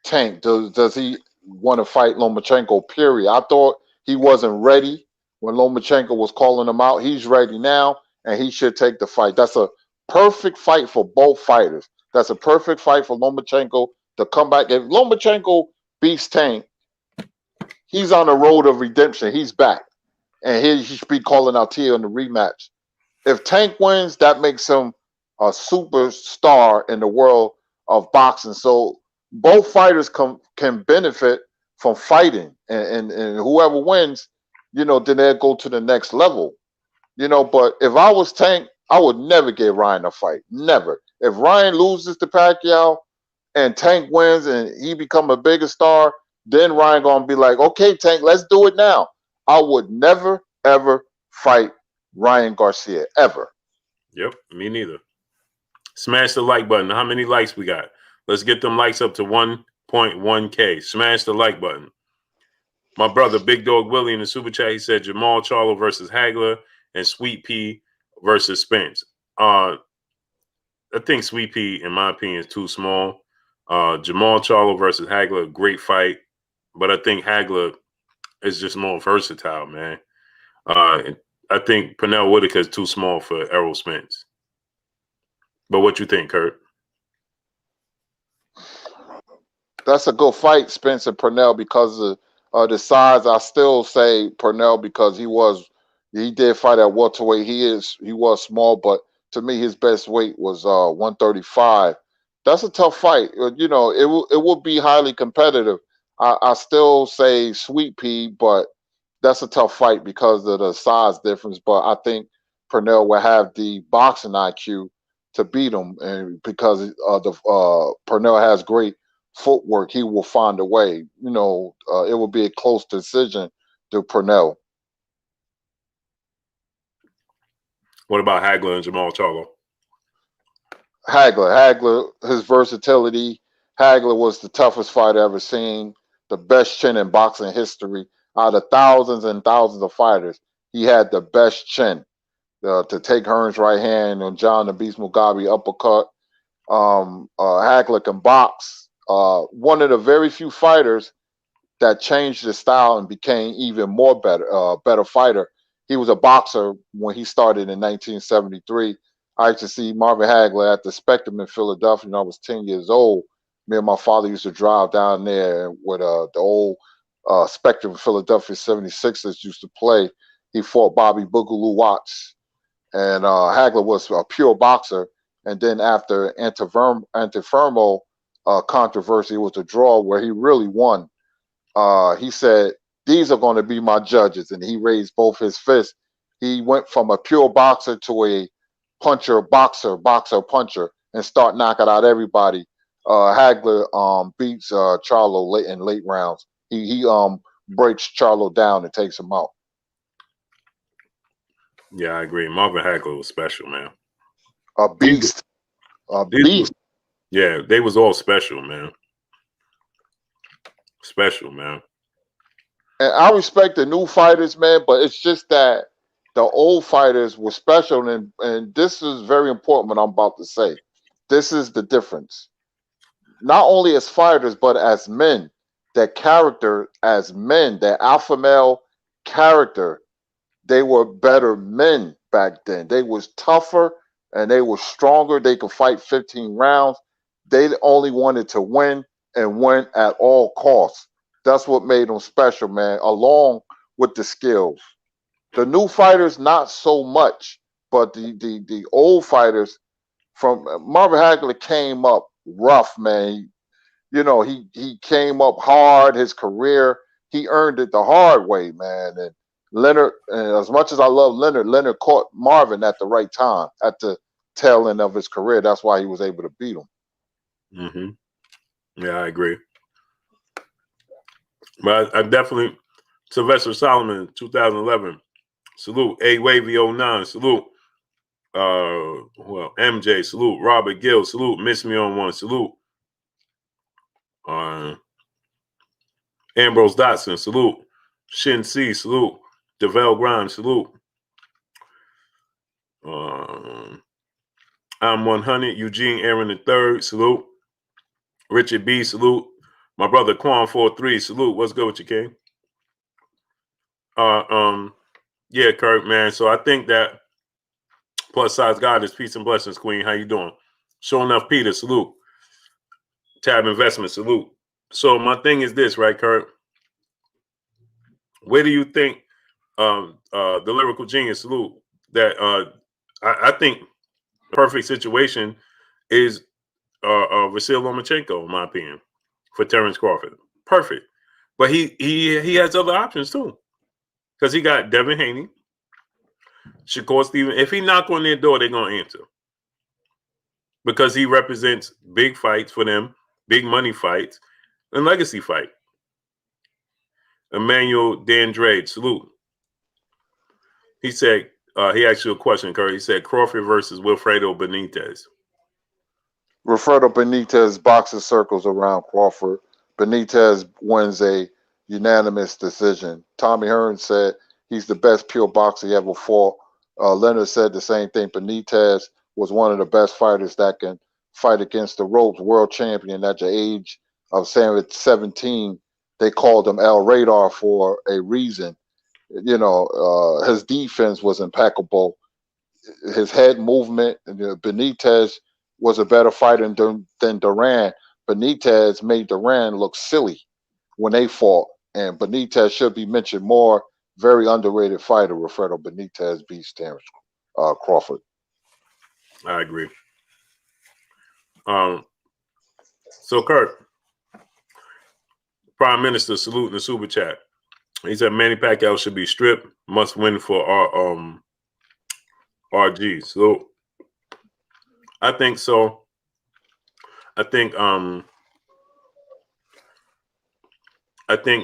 Tank. Does he want to fight Lomachenko, period? I thought he wasn't ready when Lomachenko was calling him out. He's ready now, and he should take the fight. That's a perfect fight for both fighters. That's a perfect fight for Lomachenko to come back. If Lomachenko beats Tank, he's on the road of redemption. He's back. And he should be calling out Tia in the rematch. If Tank wins, that makes him a superstar in the world of boxing. So both fighters can benefit from fighting. And whoever wins, then they'll go to the next level. But if I was Tank, I would never give Ryan a fight. Never. If Ryan loses to Pacquiao and Tank wins and he become a bigger star, then Ryan gonna be like, okay, Tank, let's do it now. I would never, ever fight Ryan Garcia, ever.
Yep, me neither. Smash the like button. How many likes we got? Let's get them likes up to 1.1K. Smash the like button. My brother, Big Dog Willie, in the super chat, he said Jamal Charlo versus Hagler and Sweet Pea versus Spence. I think Sweet Pea, in my opinion, is too small. Jamal Charlo versus Hagler, great fight. But I think Hagler is just more versatile, man. I think Pernell Whitaker is too small for Errol Spence. But what you think, Kurt?
That's a good fight, Spence and Pernell, because of the size. I still say Pernell because he did fight at welterweight. He was small, but to me his best weight was 135. That's a tough fight. It will be highly competitive. I still say Sweet Pea, but that's a tough fight because of the size difference. But I think Pernell will have the boxing IQ to beat him, and because Pernell has great footwork, he will find a way. It will be a close decision to Pernell.
What about Hagler and Jamal Charlo?
Hagler, his versatility. Hagler was the toughest fight I ever seen, the best chin in boxing history. Out of thousands and thousands of fighters, he had the best chin. To take Hearn's right hand and John the Beast Mugabe uppercut. Hagler can box. One of the very few fighters that changed his style and became even more better fighter. He was a boxer when he started in 1973. I used to see Marvin Hagler at the Spectrum in Philadelphia when I was 10 years old. Me and my father used to drive down there with the old Spectrum Philadelphia 76ers used to play. He fought Bobby Boogaloo Watts. And Hagler was a pure boxer. And then after Antifermo controversy, it was a draw where he really won. He said, these are going to be my judges. And he raised both his fists. He went from a pure boxer to a puncher, boxer, puncher, and start knocking out everybody. Hagler beats Charlo in late rounds. He breaks Charlo down and takes him out.
Yeah, I agree. Marvin Hagler was special, man.
A beast. A beast.
Yeah, they was all special, man. Special, man.
And I respect the new fighters, man, but it's just that the old fighters were special. And this is very important what I'm about to say. This is the difference. Not only as fighters, but as men. Their character as men, their alpha male character, they were better men back then. They was tougher and they were stronger. They could fight 15 rounds. They only wanted to win and win at all costs. That's what made them special, man, along with the skills. The new fighters, not so much, but the old fighters from Marvin Hagler came up rough, man. You know, he came up hard. His career, he earned it the hard way, man. And Leonard, as much as I love Leonard, Leonard caught Marvin at the right time, at the tail end of his career. That's why he was able to beat him.
Mm-hmm. Yeah, I agree. But I definitely, Sylvester Solomon, 2011. Salute. A Wavy 09. Salute. Well, MJ. Salute. Robert Gill. Salute. Miss Me on One. Salute. Ambrose Dotson. Salute. Shin C. Salute. DeVell Grimes. Salute. I'm 100. Eugene Aaron III. Salute. Richard B. Salute. My brother Quan 43. Salute. What's good with you, King? Yeah, Kirk, man. So I think that plus size goddess, peace and blessings, Queen. How you doing? Sure enough, Peter, salute. Tab Investment, salute. So my thing is this, right, Kirk? Where do you think the lyrical genius, salute, that I think the perfect situation is Vasyl Lomachenko, in my opinion, for Terrence Crawford. Perfect. But he has other options too. Because he got Devin Haney, Shakur Stevenson. If he knock on their door, they're gonna answer. Because he represents big fights for them, big money fights, and legacy fight. Emmanuel Dandrade, salute. He said, he asked you a question, Curry. He said Crawford versus Wilfredo Benitez.
Wilfredo Benitez boxes circles around Crawford. Benitez wins a unanimous decision. Tommy Hearn said he's the best pure boxer he ever fought. Leonard said the same thing. Benitez was one of the best fighters that can fight against the ropes. World champion at the age of 17. They called him El Radar for a reason. You know, his defense was impeccable. His head movement. Benitez was a better fighter than Duran. Benitez made Duran look silly when they fought, and Benitez should be mentioned more. Very underrated fighter. Wilfredo Benitez beats Terrence Crawford.
I agree. So Kurt, Prime Minister, salute in the super chat. He said Manny Pacquiao should be stripped. Must win for our RG. So I think so. I think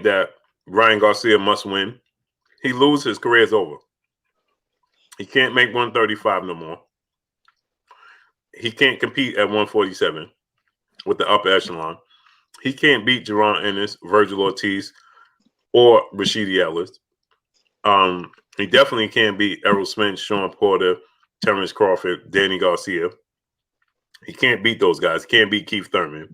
that Ryan Garcia must win. He loses, his career is over. He can't make 135 no more. He can't compete at 147 with the upper echelon. He can't beat Jaron Ennis, Virgil Ortiz, or Rashidi Ellis. He definitely can't beat Errol Spence, Sean Porter, Terrence Crawford, Danny Garcia. He can't beat those guys. He can't beat Keith Thurman.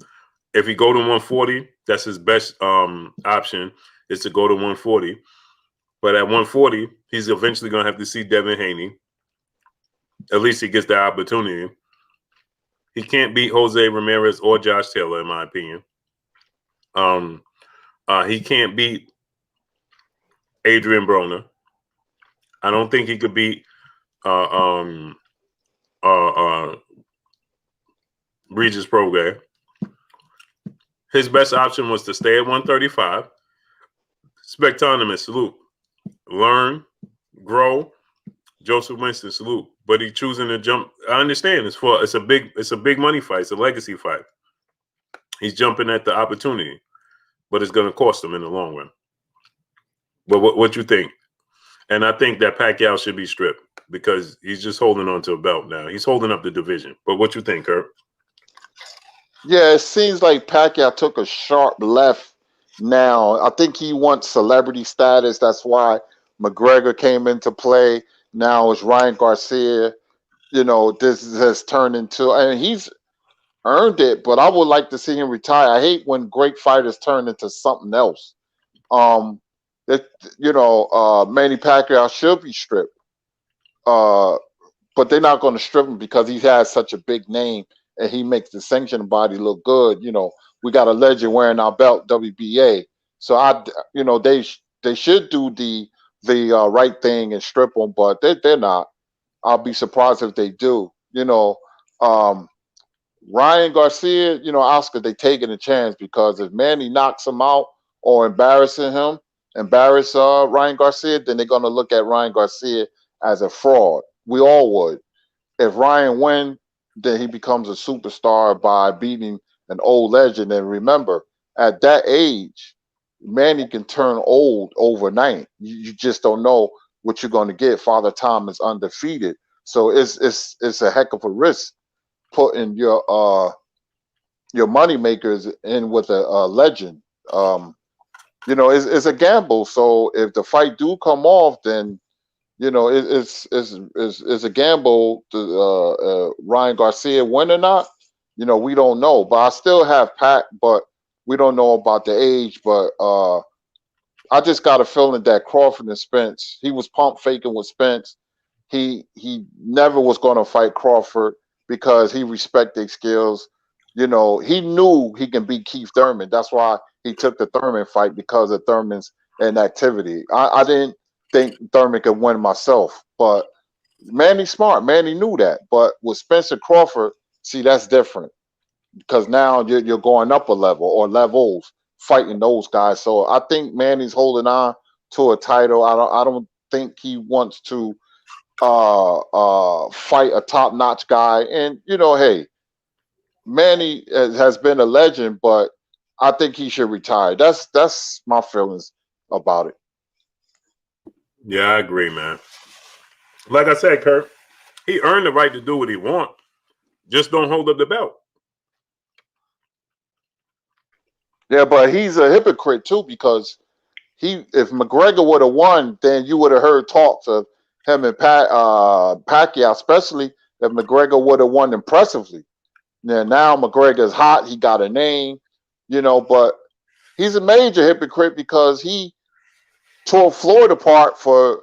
If he go to 140, that's his best option, is to go to 140. But at 140, he's eventually going to have to see Devin Haney. At least he gets the opportunity. He can't beat Jose Ramirez or Josh Taylor, in my opinion. He can't beat Adrian Broner. I don't think he could beat Regis Prograis. His best option was to stay at 135. Spectaunus, salute. Learn, grow. Joseph Winston, salute. But he choosing to jump. I understand it's a big money fight. It's a legacy fight. He's jumping at the opportunity, but it's going to cost him in the long run. But what you think? And I think that Pacquiao should be stripped because he's just holding on to a belt now. He's holding up the division. But what you think, Kurt?
Yeah, it seems like Pacquiao took a sharp left now. I think he wants celebrity status. That's why McGregor came into play. Now it's Ryan Garcia. This has turned into, and he's earned it, but I would like to see him retire. I hate when great fighters turn into something else. That Manny Pacquiao should be stripped. But they're not going to strip him because he has such a big name and he makes the sanctioned body look good. We got a legend wearing our belt, WBA. So they should do the right thing and strip him, but they're not. I'll be surprised if they do. Ryan Garcia, Oscar, they taking a chance because if Manny knocks him out or embarrass Ryan Garcia, then they're going to look at Ryan Garcia as a fraud. We all would. If Ryan wins, then he becomes a superstar by beating an old legend. And remember, at that age, Manny can turn old overnight. You just don't know what you're going to get. Father Time is undefeated, so it's a heck of a risk putting your money makers in with a legend. It's a gamble. So if the fight do come off, then it's a gamble to Ryan Garcia win or not. We don't know. But I still have Pat, but we don't know about the age. But I just got a feeling that Crawford and Spence, he was pump faking with Spence. He never was going to fight Crawford because he respected skills. He knew he can beat Keith Thurman. That's why he took the Thurman fight, because of Thurman's inactivity. I didn't think Thurman could win myself, but Manny's smart. Manny knew that. But with Spencer Crawford, see, that's different because now you're going up a level or levels fighting those guys. So I think Manny's holding on to a title. I don't think he wants to fight a top-notch guy. And hey, Manny has been a legend, but I think he should retire. That's my feelings about it.
Yeah, I agree, man. Like I said, Kurt, he earned the right to do what he wants. Just don't hold up the belt.
Yeah, but he's a hypocrite too, because if McGregor would have won, then you would have heard talks of him and Pacquiao, especially if McGregor would have won impressively. Now McGregor's hot. He got a name, but he's a major hypocrite because he tore Floyd apart for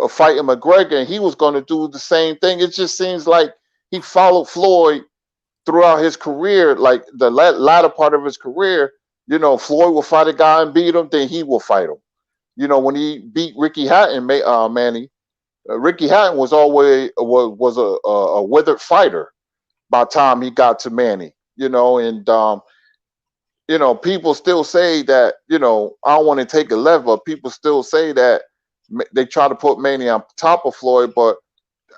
fighting McGregor, and he was going to do the same thing. It just seems like he followed Floyd throughout his career, like the latter part of his career. Floyd will fight a guy and beat him, then he will fight him. When he beat Ricky Hatton, Manny, Ricky Hatton was always was a withered fighter by the time he got to Manny. And people still say that, I don't want to take a level. People still say that they try to put Manny on top of Floyd, but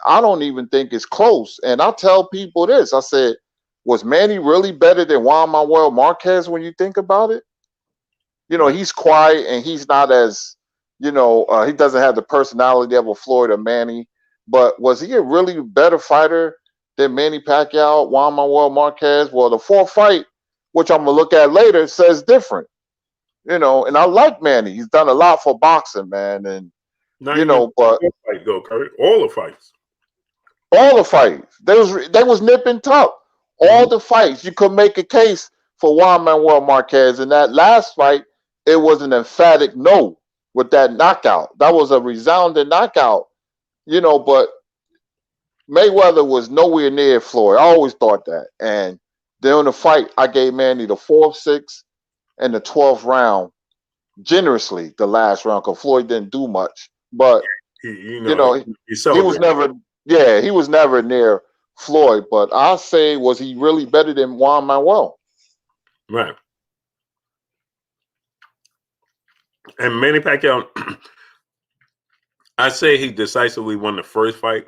I don't even think it's close. And I tell people this, I said, was Manny really better than Juan Manuel Marquez when you think about it? He's quiet and he's not as, he doesn't have the personality of a Floyd or Manny, but was he a really better fighter than Manny Pacquiao, Juan Manuel Marquez? Well, the fourth fight, which I'm going to look at later, says different. And I like Manny. He's done a lot for boxing, man. And, but
fight though, Kurt. All the fights.
All the fights. They was nip and tuck. All the fights. You could make a case for Juan Manuel Marquez. In that last fight, it was an emphatic no with that knockout. That was a resounding knockout. But Mayweather was nowhere near Floyd. I always thought that. And during the fight, I gave Manny the 4th, 6th, and the 12th round generously, the last round, because Floyd didn't do much. But he was never he was never near Floyd. But I say, was he really better than Juan Manuel?
Right. And Manny Pacquiao, I say he decisively won the first fight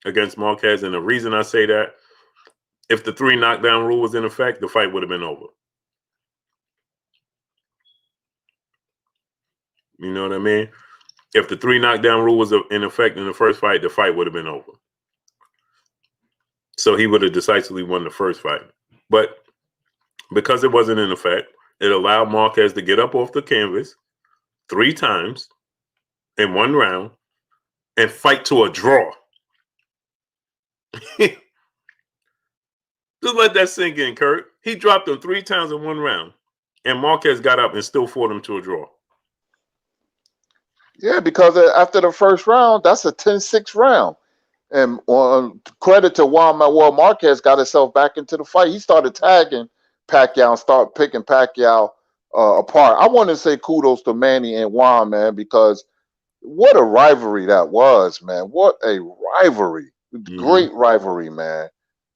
against Marquez. And the reason I say that, if the 3 knockdown rule was in effect, the fight would have been over. You know what I mean? If the 3 knockdown rule was in effect in the first fight, the fight would have been over. So he would have decisively won the first fight. But because it wasn't in effect, it allowed Marquez to get up off the canvas 3 times in 1 round and fight to a draw. Just let that sink in, Kurt. He dropped him 3 times in 1 round, and Marquez got up and still fought him to a draw.
Yeah, because after the first round, that's a 10-6 round. And credit to Juan Manuel Marquez got himself back into the fight. He started tagging Pacquiao and started picking Pacquiao apart. I want to say kudos to Manny and Juan, man, because what a rivalry that was, man. What a rivalry. Great rivalry, man.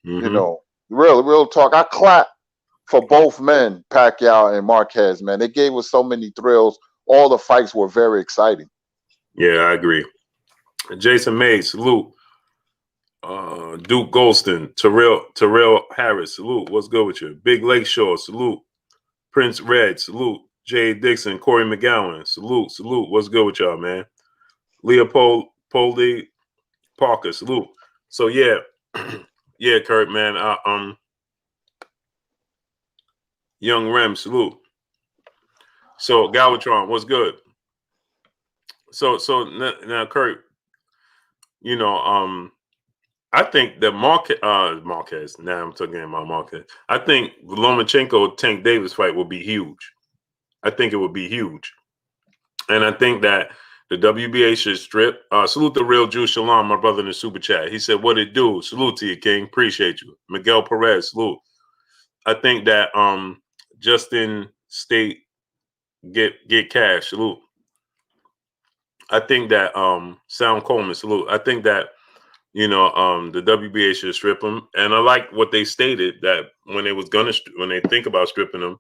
You know, real talk. I clap for both men, Pacquiao and Marquez, man. They gave us so many thrills. All the fights were very exciting.
Yeah, I agree. Jason May, salute. Duke Golston, Terrell Harris, salute. What's good with you? Big Lakeshore, salute. Prince Red, salute. Jay Dixon, Corey McGowan, salute. What's good with y'all, man? Leopold Parker, salute. So yeah, yeah, Kurt, man. Young Rem, salute. So Galvatron, what's good? So now, Kurt, you know, I think that Marquez. Now I'm talking about Marquez. I think the Lomachenko Tank Davis fight will be huge. I think it would be huge, and I think that the WBA should strip. Salute the real Jew Shalom, my brother in the super chat. He said, "What it do?" Salute to you, King. Appreciate you, Miguel Perez. Salute. I think that Justin State get cash. Salute. I think that Sound Coleman. Salute. I think that. You know, the WBA should strip him, and I like what they stated that when they think about stripping him,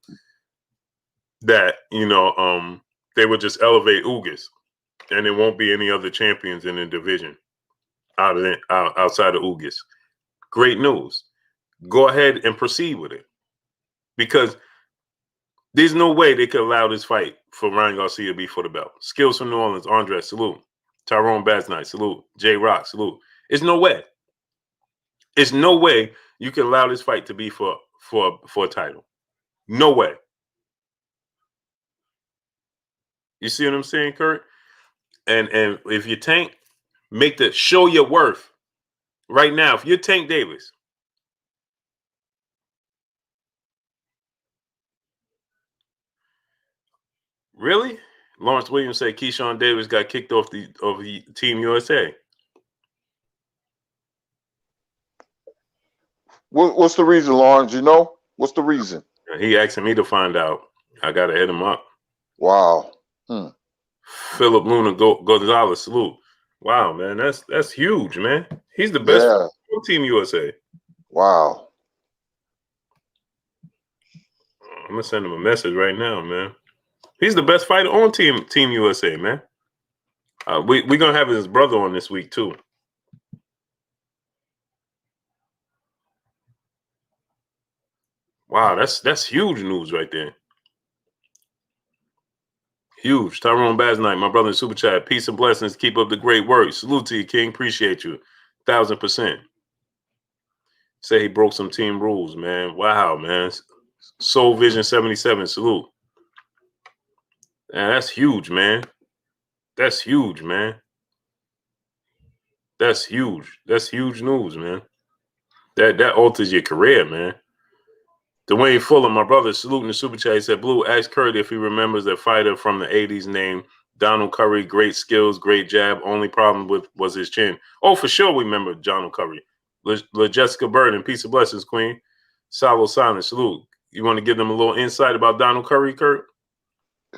that they would just elevate Ugas, and there won't be any other champions in the division outside of Ugas. Great news. Go ahead and proceed with it, because there's no way they could allow this fight for Ryan Garcia to be for the belt. Skills from New Orleans, Andres, salute. Tyrone Basnight, salute. J Rock, salute. There's no way. There's no way you can allow this fight to be for a title. No way. You see what I'm saying, Kurt? And if you Tank, show your worth right now. If you're Tank Davis, really? Lawrence Williams said Keyshawn Davis got kicked off the Team USA.
What's the reason, Lawrence? You know? What's the reason?
He asking me to find out. I got to hit him up.
Wow.
Philip Luna Gonzalez, salute. Wow, man. That's huge, man. He's the best on Team USA.
Wow.
I'm going to send him a message right now, man. He's the best fighter on Team USA, man. We're going to have his brother on this week, too. Wow, that's huge news right there. Huge. Tyrone Basnight, my brother in Super Chat. Peace and blessings. Keep up the great work. Salute to you, King. Appreciate you. 1,000%. Say he broke some team rules, man. Wow, man. Soul Vision 77. Salute. Man, that's huge, man. That's huge, man. That's huge. That's huge news, man. That alters your career, man. Dwayne Fuller, my brother, saluting the super chat. He said, Blue, ask Kurt if he remembers that fighter from the 80s named Donald Curry. Great skills, great jab. Only problem was his chin. Oh, for sure we remember Donald Curry. Jessica Burden, peace and blessings, Queen. Salo Silent, salute. You want to give them a little insight about Donald Curry, Kurt?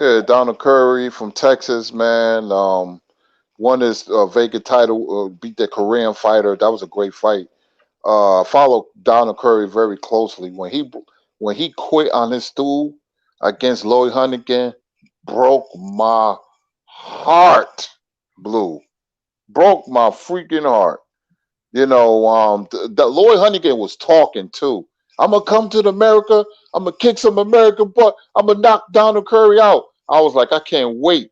Yeah, Donald Curry from Texas, man. Won his vacant title, beat that Korean fighter. That was a great fight. Followed Donald Curry very closely. When he quit on his stool against Lloyd Hunnigan, broke my heart, Blue. Broke my freaking heart. You know, the Lloyd Hunnigan was talking too. I'm gonna come to America. I'm gonna kick some American butt. I'm gonna knock Donald Curry out. I was like, I can't wait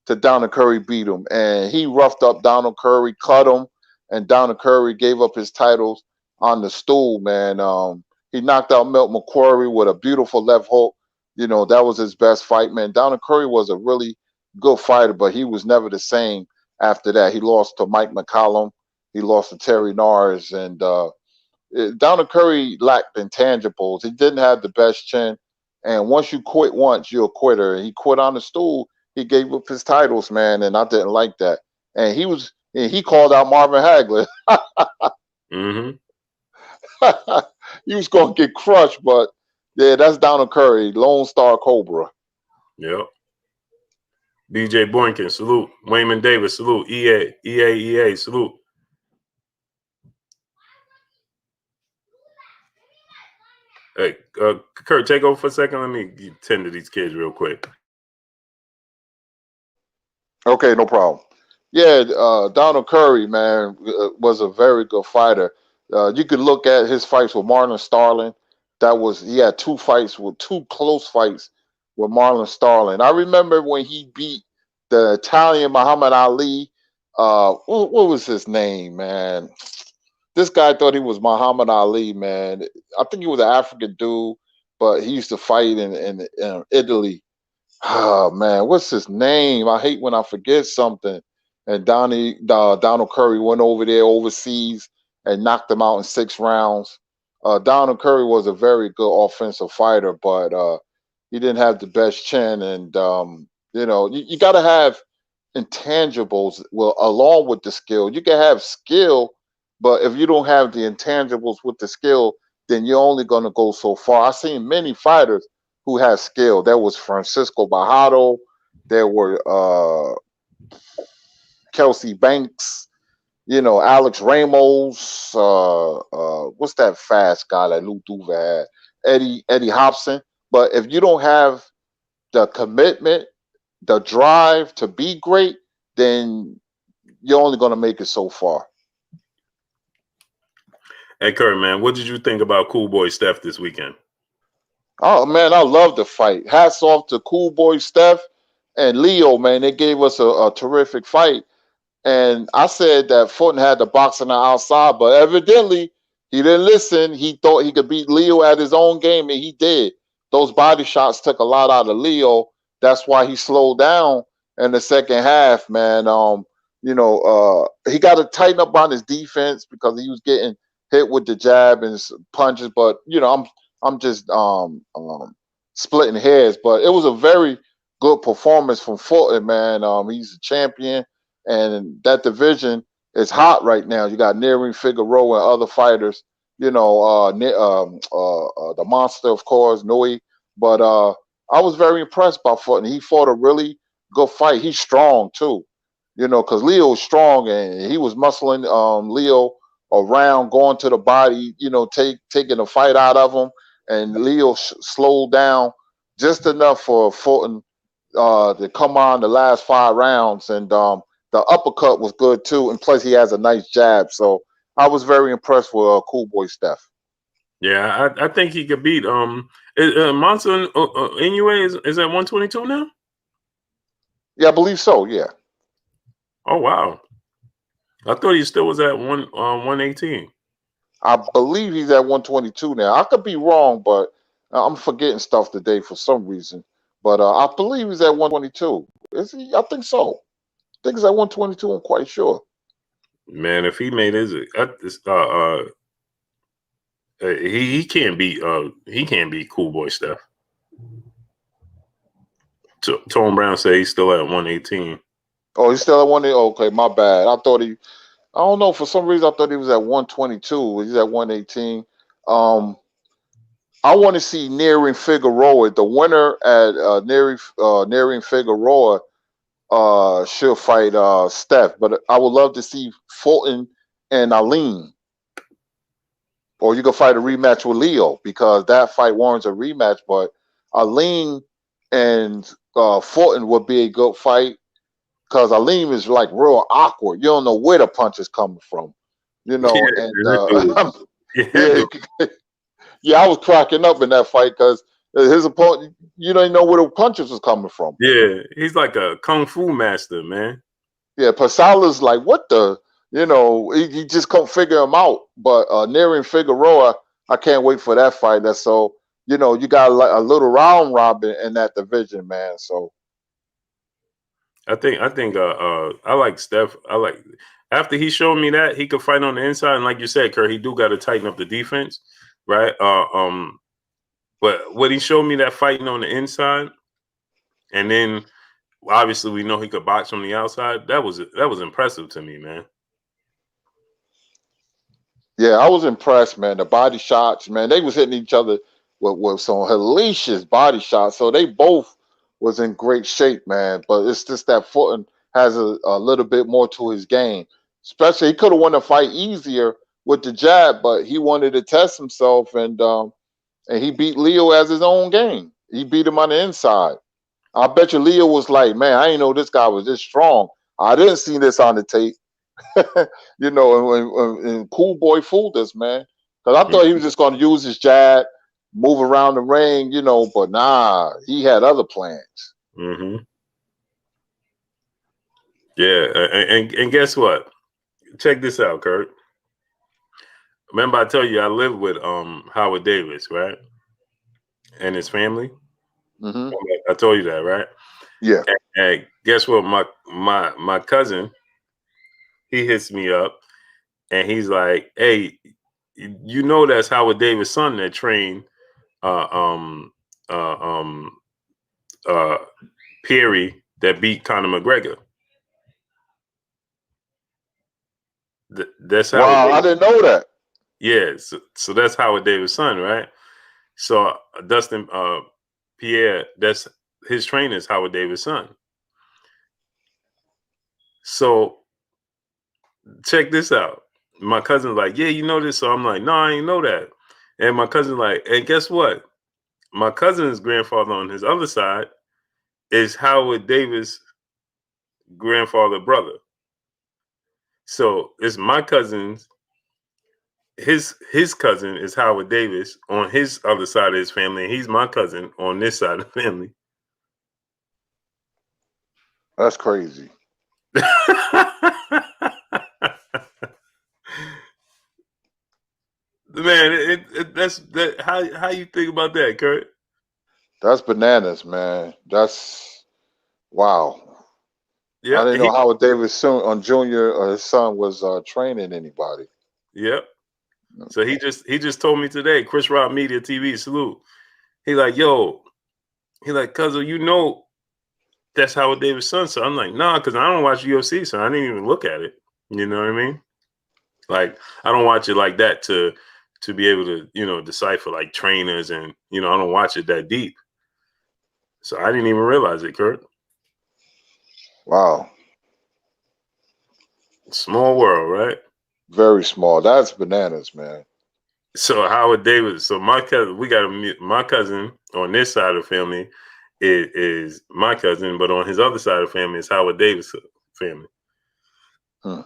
to Donald Curry beat him, and he roughed up Donald Curry, cut him, and Donald Curry gave up his titles on the stool, man. He knocked out Milt McQuarrie with a beautiful left hook. That was his best fight, man. Donald Curry was a really good fighter, but he was never the same after that. He lost to Mike McCallum. He lost to Terry Nars, and Donald Curry lacked intangibles. He didn't have the best chin, and once you quit once, you're a quitter. He quit on the stool. He gave up his titles, man, and I didn't like that. And he called out Marvin Hagler.
Mm-hmm.
He was going to get crushed, but yeah, that's Donald Curry, Lone Star Cobra.
Yep. BJ Boynton, salute. Wayman Davis, salute. EA, salute. Hey, Kurt, take over for a second. Let me tend to these kids real quick.
Okay, no problem. Yeah, Donald Curry, man, was a very good fighter. You could look at his fights with Marlon Starling. He had two close fights with Marlon Starling. I remember when he beat the Italian Muhammad Ali. What was his name, man? This guy thought he was Muhammad Ali, man. I think he was an African dude, but he used to fight in Italy. Oh man, what's his name? I hate when I forget something. And Donald Curry went over there overseas and knocked him out in 6 rounds. Donald Curry was a very good offensive fighter, but he didn't have the best chin. And you got to have intangibles. Well, along with the skill, you can have skill, but if you don't have the intangibles with the skill, then you're only going to go so far. I've seen many fighters who has skill. There was Francisco Bajado. There were Kelsey Banks. Alex Ramos. What's that fast guy that Lou Duva had? Eddie Hobson. But if you don't have the commitment, the drive to be great, then you're only going to make it so far.
Hey, Kurt, man, what did you think about Cool Boy Steph this weekend?
Oh man, I love the fight. Hats off to Cool Boy Steph and Leo, man. They gave us a terrific fight. And I said that Fulton had the box on the outside, but evidently he didn't listen. He thought he could beat Leo at his own game, and he did. Those body shots took a lot out of Leo. That's why he slowed down in the second half, man. He got to tighten up on his defense because he was getting hit with the jab and punches. But I'm just splitting hairs, but it was a very good performance from Fulton, man. He's a champion, and that division is hot right now. You got Nearing Figueroa and other fighters. The monster, of course, Nui. But I was very impressed by Fulton. He fought a really good fight. He's strong too, because Leo is strong, and he was muscling Leo around, going to the body, taking the fight out of him. And Leo slowed down just enough for Fulton to come on the last 5 rounds. And the uppercut was good too. And plus, he has a nice jab. So I was very impressed with Cool Boy Steph.
Yeah, I think he could beat Monson Inoue is at 122 now?
Yeah, I believe so. Yeah.
Oh wow, I thought he still was at 118.
I believe he's at 122 now. I could be wrong, but I'm forgetting stuff today for some reason. But I believe he's at 122. Is he? I think so. I think he's at 122. I'm quite sure.
Man, if he made his, he can't beat Cool Boy Steph. Tone Brown said he's still at 118.
Oh, he's still at 118. Okay, my bad. I don't know. For some reason, I thought he was at 122. He's at 118. I want to see Nearing Figueroa. The winner at Nearing Figueroa should fight Steph. But I would love to see Fulton and Aline. Or you can fight a rematch with Leo, because that fight warrants a rematch. But Aline and Fulton would be a good fight, because Aline is like real awkward. You don't know where the punch is coming from, and I was cracking up in that fight because His opponent, you don't know where the punches was coming from.
Yeah, he's like a kung fu master, man.
Yeah, Pasala's like, what the, he just couldn't figure him out. But Neri and Figueroa, I can't wait for that fight. That's so, you got a little round robin in that division, man. So
I think I like Steph. I like after he showed me that he could fight on the inside, and like you said, Kurt, he do got to tighten up the defense, right? But when he showed me that fighting on the inside, and then obviously we know he could box from the outside. That was impressive to me, man.
yeah, I was impressed, man. The body shots, man, they was hitting each other with some hellacious body shots. So they both was in great shape, man. But it's just that Fulton has a little bit more to his game. Especially, he could have won the fight easier with the jab, but he wanted to test himself, and he beat Leo as his own game. He beat him on the inside. I bet you Leo was like, man, I didn't know this guy was this strong. I didn't see this on the tape. And Cool Boy fooled us, man. Because I thought he was just going to use his jab, move around the ring, but nah, he had other plans.
Mm-hmm. Yeah, and guess what? Check this out, Kurt. Remember I tell you I live with Howard Davis, right? And his family.
Mm-hmm.
I told you that, right?
Yeah.
And guess what? My cousin, he hits me up and he's like, "Hey, that's Howard Davis' son that trained Perry that beat Conor McGregor." That's how.
Wow, I didn't know that.
Yeah, so that's Howard Davis' son, right? So Dustin Pierre, that's his trainer is Howard Davis' son. So check this out. My cousin's like, yeah, you know this. So I'm like, no, I ain't know that. And my cousin's like, and guess what? My cousin's grandfather on his other side is Howard Davis' grandfather brother. So it's my cousin's, his cousin is Howard Davis on his other side of his family, and he's my cousin on this side of the family.
That's crazy.
Man, that's that. How you think about that, Kurt?
That's bananas, man. That's wow. I
Yeah,
didn't know Howard Davis soon on Junior or his son was training anybody.
Yep. So he just told me today, Chris Rock Media TV, salute. He like, yo, he like, cousin, that's Howard Davis' son. So I'm like, nah, because I don't watch UFC, so I didn't even look at it. You know what I mean? Like, I don't watch it like that to be able to, decipher like trainers and, I don't watch it that deep. So I didn't even realize it, Kurt.
Wow.
Small world, right?
Very small. That's bananas, man.
So Howard Davis. So my cousin, my cousin on this side of the family is my cousin, but on his other side of the family is Howard Davis' family. And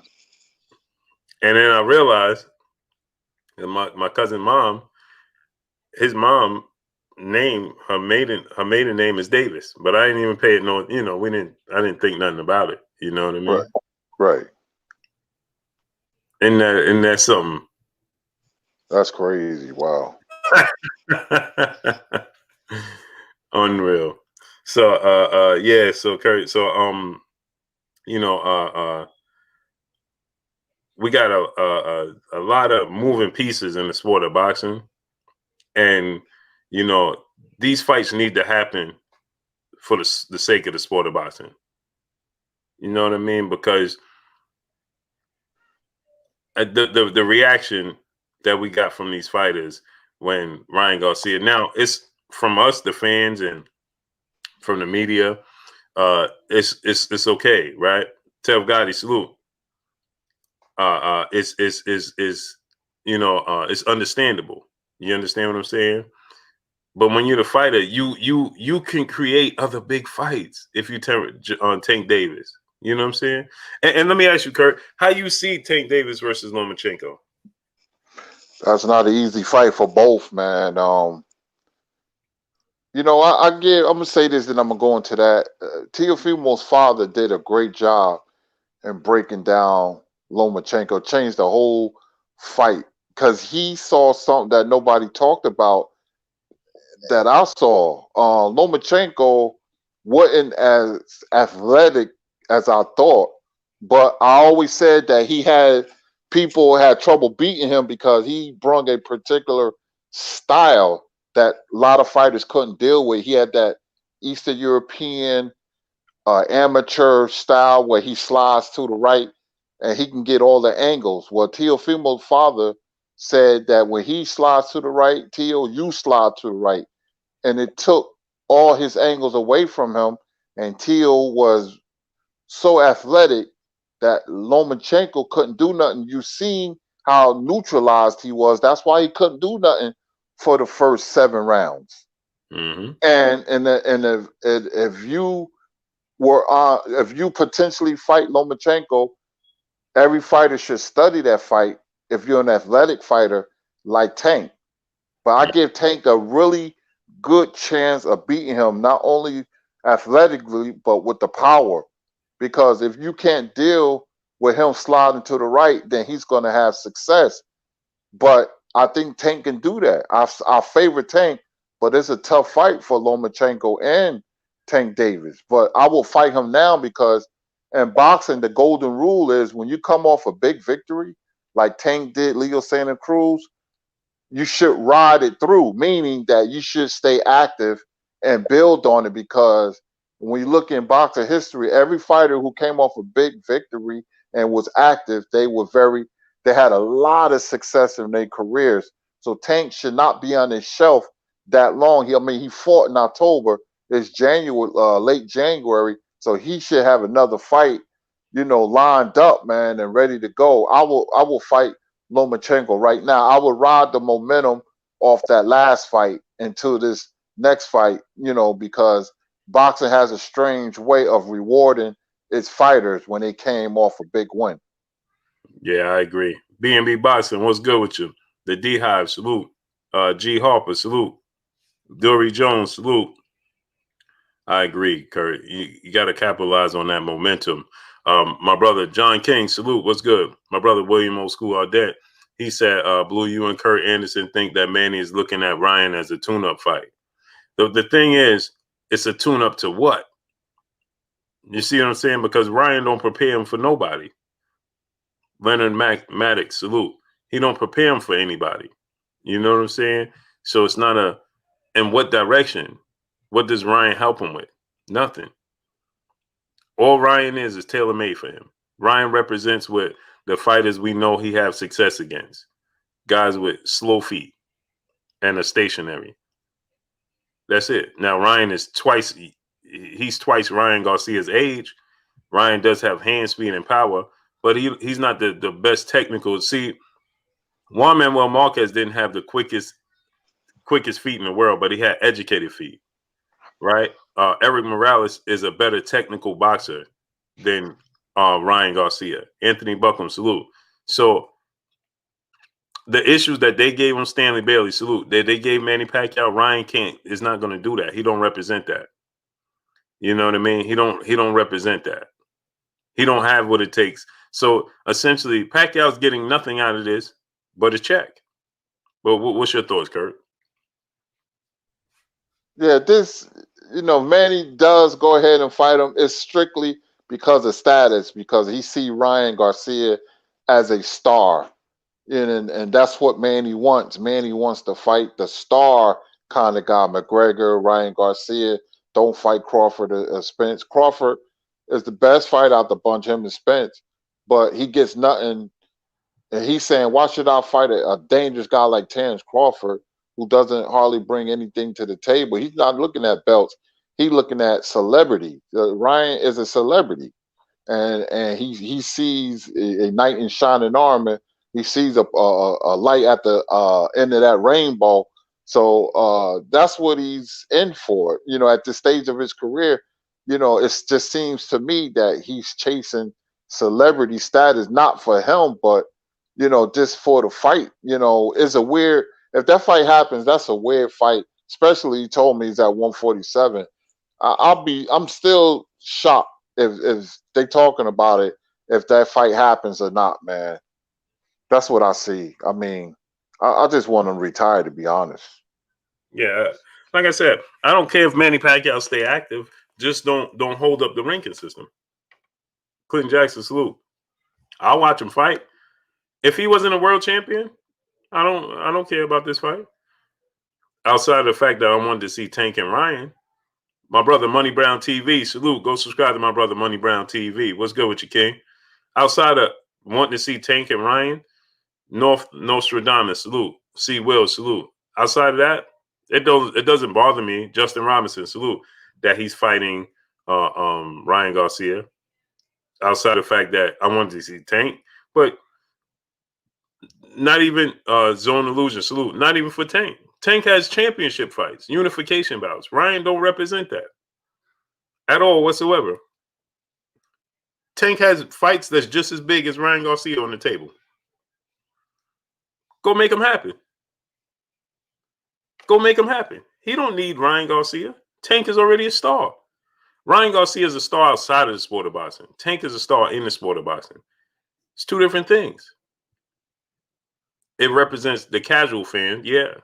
then I realized that my cousin mom, his mom name, her maiden name is Davis, but I didn't even pay it no, I didn't think nothing about it. You know what I mean?
Right.
And that's something.
That's crazy. Wow.
Unreal. So yeah, so Kurt, so we got a lot of moving pieces in the sport of boxing, and these fights need to happen for the sake of the sport of boxing. You know what I mean? Because the reaction that we got from these fighters when Ryan Garcia, now it's from us, the fans, and from the media, it's okay, right? Tev Gotti, salute. It's understandable. You understand what I'm saying? But when you're the fighter, you can create other big fights if you on Tank Davis. You know what I'm saying? And let me ask you, Kurt, how you see Tank Davis versus Lomachenko?
That's not an easy fight for both, man. I'm gonna say this, and I'm gonna go into that. Teofimo's father did a great job in breaking down Lomachenko, changed the whole fight because he saw something that nobody talked about that I saw. Lomachenko wasn't as athletic as I thought, but I always said that people had trouble beating him because he brought a particular style that a lot of fighters couldn't deal with. He had that Eastern European amateur style where he slides to the right and he can get all the angles. Well, Teofimo's father said that when he slides to the right, Teo, you slide to the right, and it took all his angles away from him. And Teo was so athletic that Lomachenko couldn't do nothing. You seen how neutralized he was. That's why he couldn't do nothing for the first 7 rounds.
Mm-hmm.
And if you potentially fight Lomachenko, every fighter should study that fight. If you're an athletic fighter like Tank, but I give Tank a really good chance of beating him, not only athletically, but with the power. Because if you can't deal with him sliding to the right, then he's going to have success. But I think Tank can do that. I favor Tank, but it's a tough fight for Lomachenko and Tank Davis. But I will fight him now because in boxing, the golden rule is when you come off a big victory, like Tank did Leo Santa Cruz, you should ride it through, meaning that you should stay active and build on it because when you look in boxing history, every fighter who came off a big victory and was active, they had a lot of success in their careers. So Tank should not be on his shelf that long. He fought in October. It's January, late January, so he should have another fight, lined up, man, and ready to go. I will fight Lomachenko right now. I would ride the momentum off that last fight into this next fight, because boxing has a strange way of rewarding its fighters when they came off a big win.
Yeah, I agree. B&B Boxing, what's good with you? The D Hive, salute. G Harper, salute. Dory Jones, salute. I agree, Kurt. You got to capitalize on that momentum. My brother John King, salute. What's good? My brother William Old School Audette, he said, Blue, you and Kurt Anderson think that Manny is looking at Ryan as a tune-up fight. The thing is, it's a tune-up to what? You see what I'm saying? Because Ryan don't prepare him for nobody. Leonard Maddox, salute. He don't prepare him for anybody. You know what I'm saying? So it's not in what direction? What does Ryan help him with? Nothing. All Ryan is tailor-made for him. Ryan represents what the fighters we know he have success against. Guys with slow feet and are stationary. That's it. Now Ryan is he's twice Ryan Garcia's age. Ryan does have hand speed and power, but he's not the best technical. See, Juan Manuel Marquez didn't have the quickest feet in the world, but he had educated feet, right? Eric Morales is a better technical boxer than Ryan Garcia. Anthony Buckham, salute. So the issues that they gave him, Stanley Bailey, salute. They gave Manny Pacquiao, Ryan is not going to do that. He don't represent that. You know what I mean? He don't represent that. He don't have what it takes. So essentially, Pacquiao's getting nothing out of this but a check. But what's your thoughts, Kurt?
Yeah, Manny does go ahead and fight him. It's strictly because of status, because he see Ryan Garcia as a star. And that's what Manny wants. Manny wants to fight the star kind of guy. McGregor, Ryan Garcia. Don't fight Crawford or Spence. Crawford is the best fight out the bunch, him and Spence, but he gets nothing. And he's saying, why should I fight a dangerous guy like Terrence Crawford, who doesn't hardly bring anything to the table? He's not looking at belts. He's looking at celebrity. Ryan is a celebrity, and he sees a knight in shining armor. He sees a light at the end of that rainbow. So that's what he's in for. At this stage of his career, it just seems to me that he's chasing celebrity status, not for him, but just for the fight. It's a weird. If that fight happens, that's a weird fight, especially he told me he's at 147. I'm still shocked if they talking about it, if that fight happens or not, man. That's what I see. I mean, I just want him retired, to be honest.
Yeah, like I said, I don't care if Manny Pacquiao stay active. Just don't hold up the ranking system. Clinton Jackson, salute. I'll watch him fight. If he wasn't a world champion, I don't care about this fight. Outside of the fact that I wanted to see Tank and Ryan. My brother Money Brown TV, salute. Go subscribe to my brother Money Brown TV. What's good with you, King? Outside of wanting to see Tank and Ryan, Nostradamus, salute. C. Will, salute. Outside of that, it doesn't bother me. Justin Robinson, salute, that he's fighting Ryan Garcia. Outside of the fact that I wanted to see Tank, but not even Zone Illusion, salute. Not even for Tank. Tank has championship fights, unification bouts. Ryan don't represent that at all whatsoever. Tank has fights that's just as big as Ryan Garcia on the table. Go make him happen. Go make him happen. He don't need Ryan Garcia. Tank is already a star. Ryan Garcia is a star outside of the sport of boxing. Tank is a star in the sport of boxing. It's two different things. It represents the casual fan, yeah.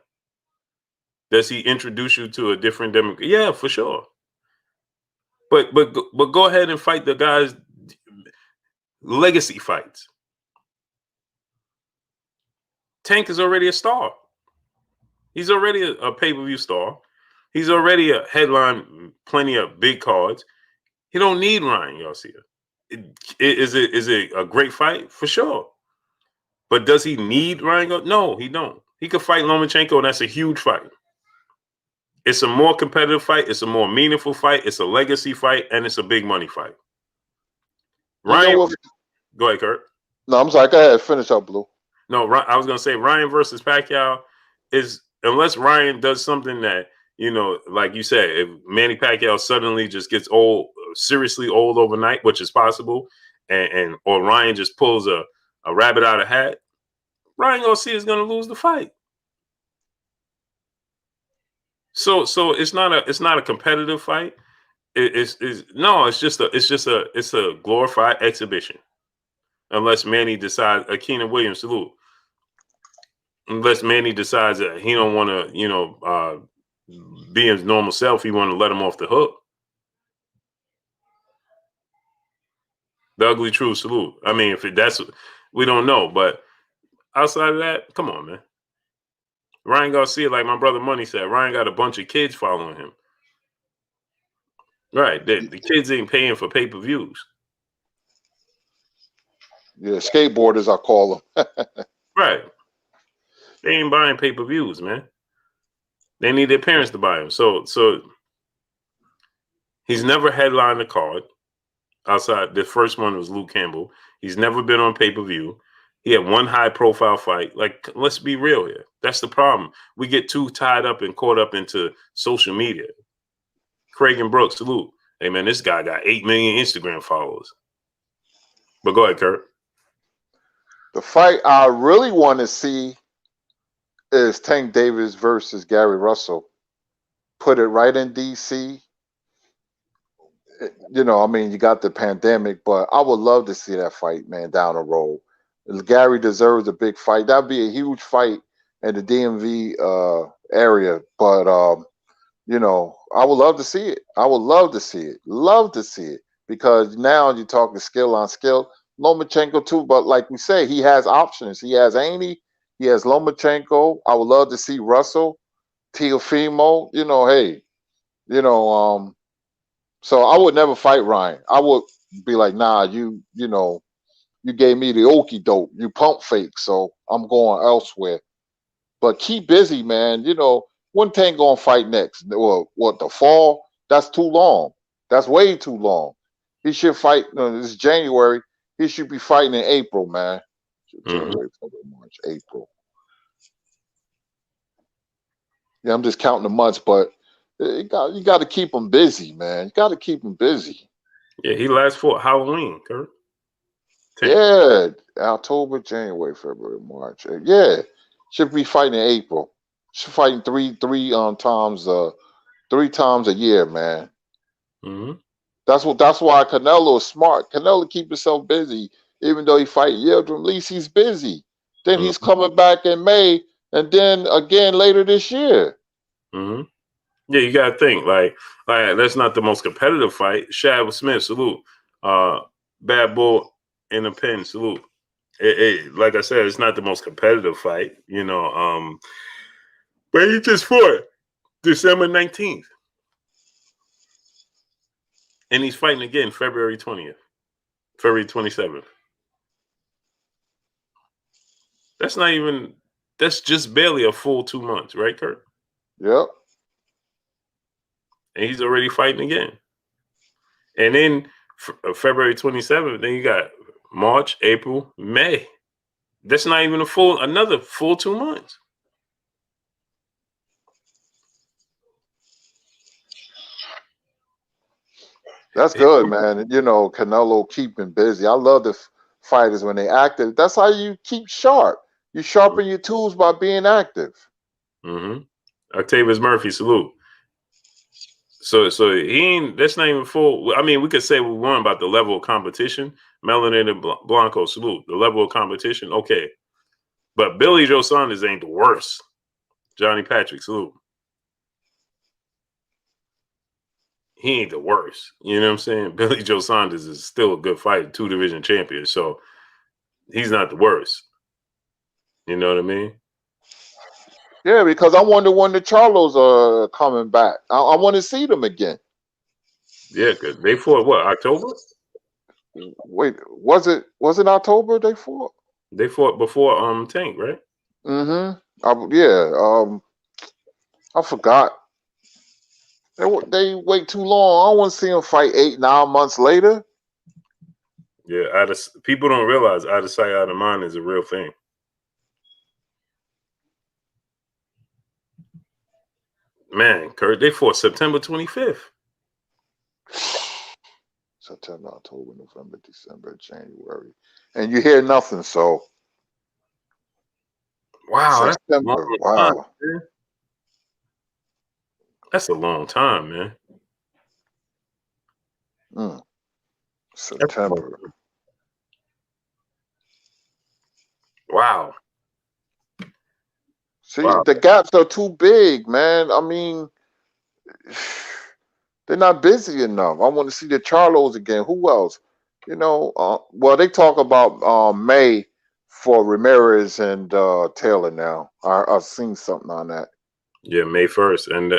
Does he introduce you to a different demographic? Yeah, for sure. But go ahead and fight the guys' legacy fights. Tank is already a star. He's already a pay-per-view star. He's already a headline, plenty of big cards. He don't need Ryan Garcia. Is it a great fight? For sure. But does he need Ryan Garcia? No, he don't. He could fight Lomachenko, and that's a huge fight. It's a more competitive fight. It's a more meaningful fight. It's a legacy fight, and it's a big money fight. Ryan, go ahead, Kurt.
No, I'm sorry. Go ahead. Finish up, Blue.
No, I was going to say Ryan versus Pacquiao is, unless Ryan does something that, like you said, if Manny Pacquiao suddenly just gets old, seriously old overnight, which is possible, or Ryan just pulls a rabbit out of a hat, Ryan Garcia is going to lose the fight. So it's not a competitive fight. It's just a glorified exhibition. Unless Manny decides, Keenan Williams, salute. Unless Manny decides that he don't want to, be his normal self, he want to let him off the hook. The ugly truth, salute. I mean, we don't know, but outside of that, come on, man. Ryan Garcia, like my brother Money said, Ryan got a bunch of kids following him. Right, the kids ain't paying for pay-per-views.
Yeah, skateboarders, I call them.
Right. They ain't buying pay-per-views, man. They need their parents to buy them. So he's never headlined a card outside. The first one was Luke Campbell. He's never been on pay-per-view. He had one high-profile fight. Like, let's be real here. That's the problem. We get too tied up and caught up into social media. Craig and Brooks, salute. Hey, man, this guy got 8 million Instagram followers. But go ahead, Kurt.
The fight I really want to see is Tank Davis versus Gary Russell. Put it right in D.C. I mean, you got the pandemic, but I would love to see that fight, man, down the road. Gary deserves a big fight. That'd be a huge fight in the DMV area. But, I would love to see it. I would love to see it. Love to see it. Because now you're talking skill on skill. Lomachenko, too. But like we say, he has options. He has Haney. He has Lomachenko. I would love to see Russell, Teofimo. So I would never fight Ryan. I would be like, nah, you gave me the okie doke. You pump fake, so I'm going elsewhere. But keep busy, man. When Tank gonna fight next? Well, what, the fall? That's too long. That's way too long. He should fight. This is January. He should be fighting in April, man. January, February, March, April. Yeah, I'm just counting the months, but you got to keep him busy, man. You got to keep him busy.
Yeah, he last fought Halloween, Kurt.
Yeah, October, January, February, March. Yeah, should be fighting in April. She's fighting three times a year, man.
Mm-hmm.
That's why Canelo is smart. Canelo keep himself busy, even though he fight Yildirim. At least he's busy. Then he's
Mm-hmm.
coming back in May, and then again later this year.
Mm-hmm. Yeah, you gotta think like that's not the most competitive fight. Shad Smith, salute. Bad Bull in the pen, salute. Like I said, it's not the most competitive fight, you know. But he just fought December 19th. And he's fighting again February 20th, February 27th. That's just barely a full 2 months, right, Kurt?
Yep.
And he's already fighting again. And then February 27th, then you got March, April, May. That's not even another full 2 months.
That's good, man. You know, Canelo keeping busy. I love the fighters when they active. That's how you keep sharp. You sharpen your tools by being active.
Mm-hmm. Octavius Murphy, salute. So he ain't. That's not even full. I mean, we could say we won about the level of competition. Melanin and Blanco, salute. The level of competition, okay. But Billy Joe Saunders ain't the worst. Johnny Patrick, salute. He ain't the worst. You know what I'm saying? Billy Joe Saunders is still a good fighter, 2-division champion. So he's not the worst. You know what I mean?
Yeah, because I wonder when the Charlos are coming back. I want to see them again.
Yeah, because they fought what, October?
Wait, was it October they fought?
They fought before Tank, right?
Mm-hmm. Yeah. I forgot. They wait too long. I don't want to see them fight 8-9 months later.
Yeah, people don't realize out of sight, out of mind is a real thing. Man, Kurt, they fought September 25th.
September, October, November, December, January, and you hear nothing. So
Wow,
September. Wow.
That's a long time, man.
September.
Wow.
See, the gaps are too big, man. I mean, they're not busy enough. I want to see the Charlos again. Who else? You know, well, they talk about May for Ramirez and Taylor now. I've seen something on that.
Yeah, May 1st. And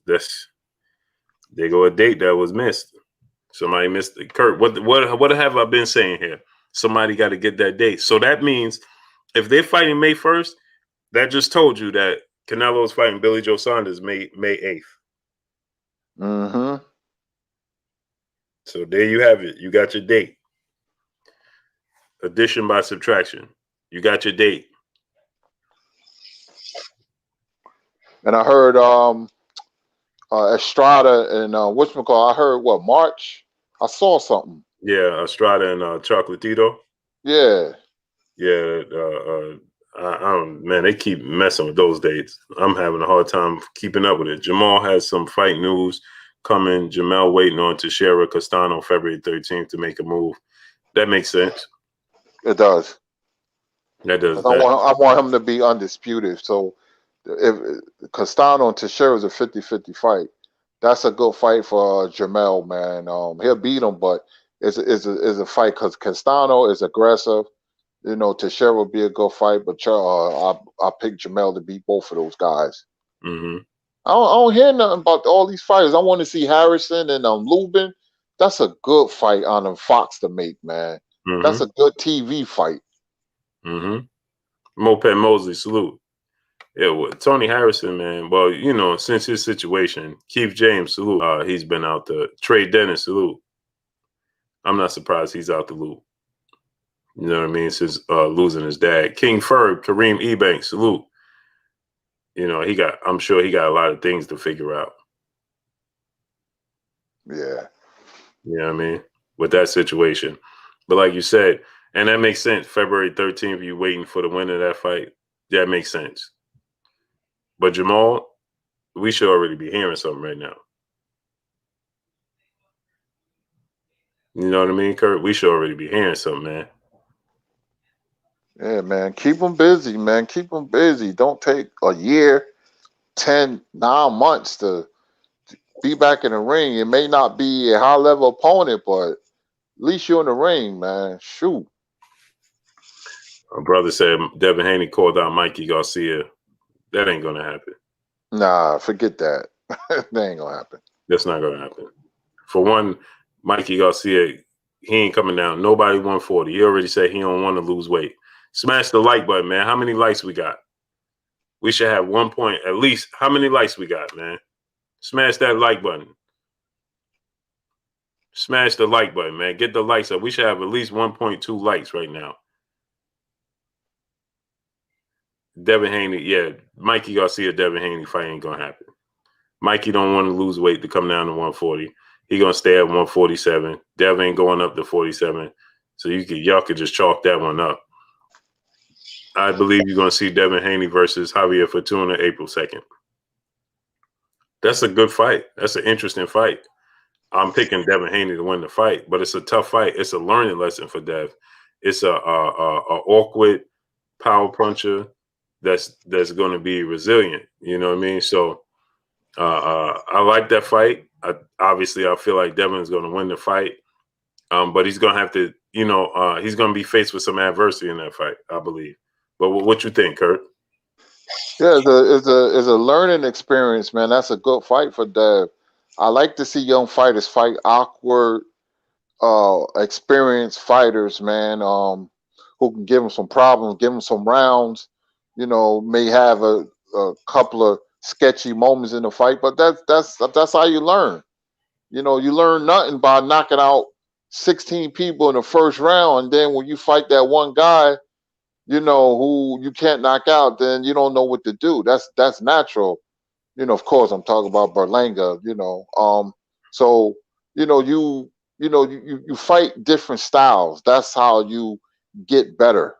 that's they go a date that was missed. Somebody missed it. Kurt, what have I been saying here? Somebody got to get that date. So that means if they're fighting May 1st, that just told you that Canelo is fighting Billy Joe Saunders May 8th.
Mm-hmm.
So there you have it. You got your date. Addition by subtraction. You got your date.
And I heard Estrada and whatchamacallit, I heard March. I saw something.
Yeah, Estrada and Chocolatito.
Yeah.
Yeah, I don't, man, they keep messing with those dates. I'm having a hard time keeping up with it. Jamal has some fight news coming. Jamel waiting on Teixeira Castano February 13th to make a move. That makes sense.
It does.
That does.
I want him to be undisputed. So if Castano and Teixeira is a 50-50 fight, that's a good fight for Jamel, man. He'll beat him, but it's a fight because Castano is aggressive. You know, Teixeira will be a good fight, but I pick Jamel to beat both of those guys.
Mm-hmm.
I don't hear nothing about all these fighters. I want to see Harrison and Lubin. That's a good fight on Fox to make, man.
Mm-hmm.
That's a good TV fight.
Mm-hmm. Moped Mosley, salute. Yeah, well, Tony Harrison, man. Well, you know, since his situation, Keith James, salute. He's been out the Trey Dennis, salute. I'm not surprised he's out the loop. You know what I mean? Since losing his dad. King Ferg, Kareem Ebanks, salute. You know, I'm sure he got a lot of things to figure out.
Yeah.
You know what I mean? With that situation. But like you said, and that makes sense. February 13th, you waiting for the win of that fight. That makes sense. But Jamal, we should already be hearing something right now. You know what I mean, Kurt? We should already be hearing something, man.
Yeah, man. Keep them busy, man. Keep them busy. Don't take a year, 9 months to be back in the ring. It may not be a high level opponent, but at least you're in the ring, man. Shoot.
My brother said Devin Haney called out Mikey Garcia. That ain't gonna happen.
Nah, forget that. That ain't gonna happen.
That's not gonna happen. For one, Mikey Garcia, he ain't coming down. Nobody 140. He already said he don't want to lose weight. Smash the like button, man. How many likes we got? We should have 1 point at least. How many likes we got, man? Smash that like button. Smash the like button, man. Get the likes up. We should have at least 1.2 likes right now. Devin Haney, yeah. Mikey Garcia, Devin Haney fight ain't gonna happen. Mikey don't want to lose weight to come down to 140. He gonna stay at 147. Devin ain't going up to 47. So y'all could just chalk that one up. I believe you're gonna see Devin Haney versus Javier Fortuna April 2nd. That's a good fight. That's an interesting fight. I'm picking Devin Haney to win the fight, but it's a tough fight. It's a learning lesson for Dev. It's a awkward power puncher that's going to be resilient. You know what I mean? So I like that fight. Obviously, I feel like Devin's going to win the fight, but he's going to have to, he's going to be faced with some adversity in that fight, I believe. But what you think, Kurt?
Yeah, it's a learning experience, man. That's a good fight for Dev. I like to see young fighters fight awkward, experienced fighters, man. Who can give them some problems, give them some rounds. May have a couple of sketchy moments in the fight, but that's how you learn. You learn nothing by knocking out 16 people in the first round, and then when you fight that one guy, who you can't knock out, then you don't know what to do. That's natural. Of course, I'm talking about Berlanga. So you fight different styles. That's how you get better.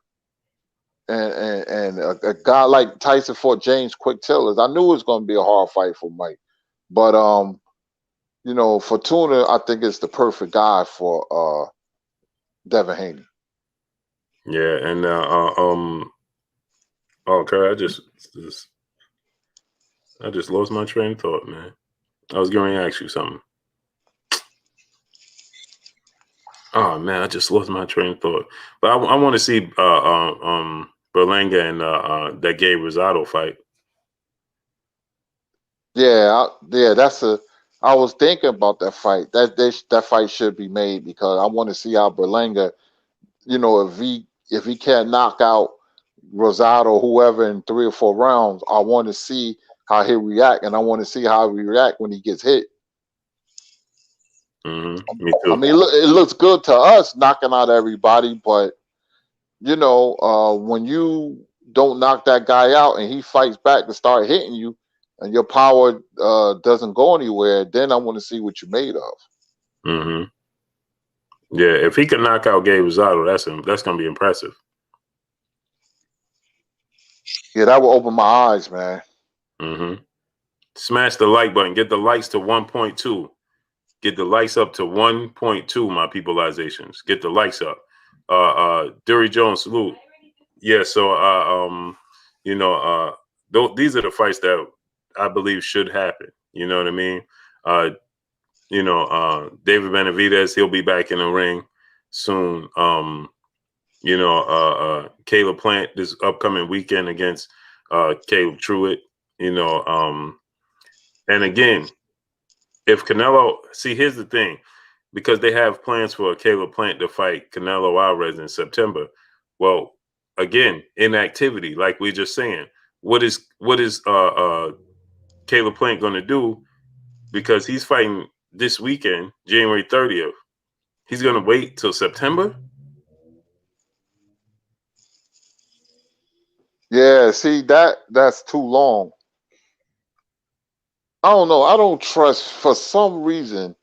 And a guy like Tyson fought James Quick Tillers. I knew it was going to be a hard fight for Mike, but Fortuna, I think is the perfect guy for Devin Haney.
Yeah, and okay, I just lost my train of thought, man. I was going to ask you something. Oh man, I just lost my train of thought. But I want to see Berlanga and that Gabe Rosado fight.
Yeah, I was thinking about that fight. That fight should be made because I want to see how Berlanga, if he can't knock out Rosado or whoever in 3 or 4 rounds, I want to see how he react, and I want to see how he react when he gets hit.
Mm-hmm. Me too.
I mean, it looks good to us knocking out everybody, but when you don't knock that guy out and he fights back to start hitting you, and your power doesn't go anywhere, then I want to see what you're made of.
Mm-hmm. Yeah, if he can knock out Gabe Rosado, that's going to be impressive.
Yeah, that will open my eyes, man.
Mm-hmm. Smash the like button. Get the likes to 1.2. Get the likes up to 1.2, my peopleizations. Get the likes up. Dury Jones, salute. Yeah, so these are the fights that I believe should happen. You know what I mean? David Benavidez, he'll be back in the ring soon. Caleb Plant this upcoming weekend against Caleb Truitt. And again, if Canelo, see, here's the thing, because they have plans for Caleb Plant to fight Canelo Alvarez in September. Well, again, inactivity, like we're just saying, what is Caleb Plant going to do? Because he's fighting this weekend, January 30th. He's going to wait till September.
Yeah, see that's too long. I don't know. I don't trust for some reason.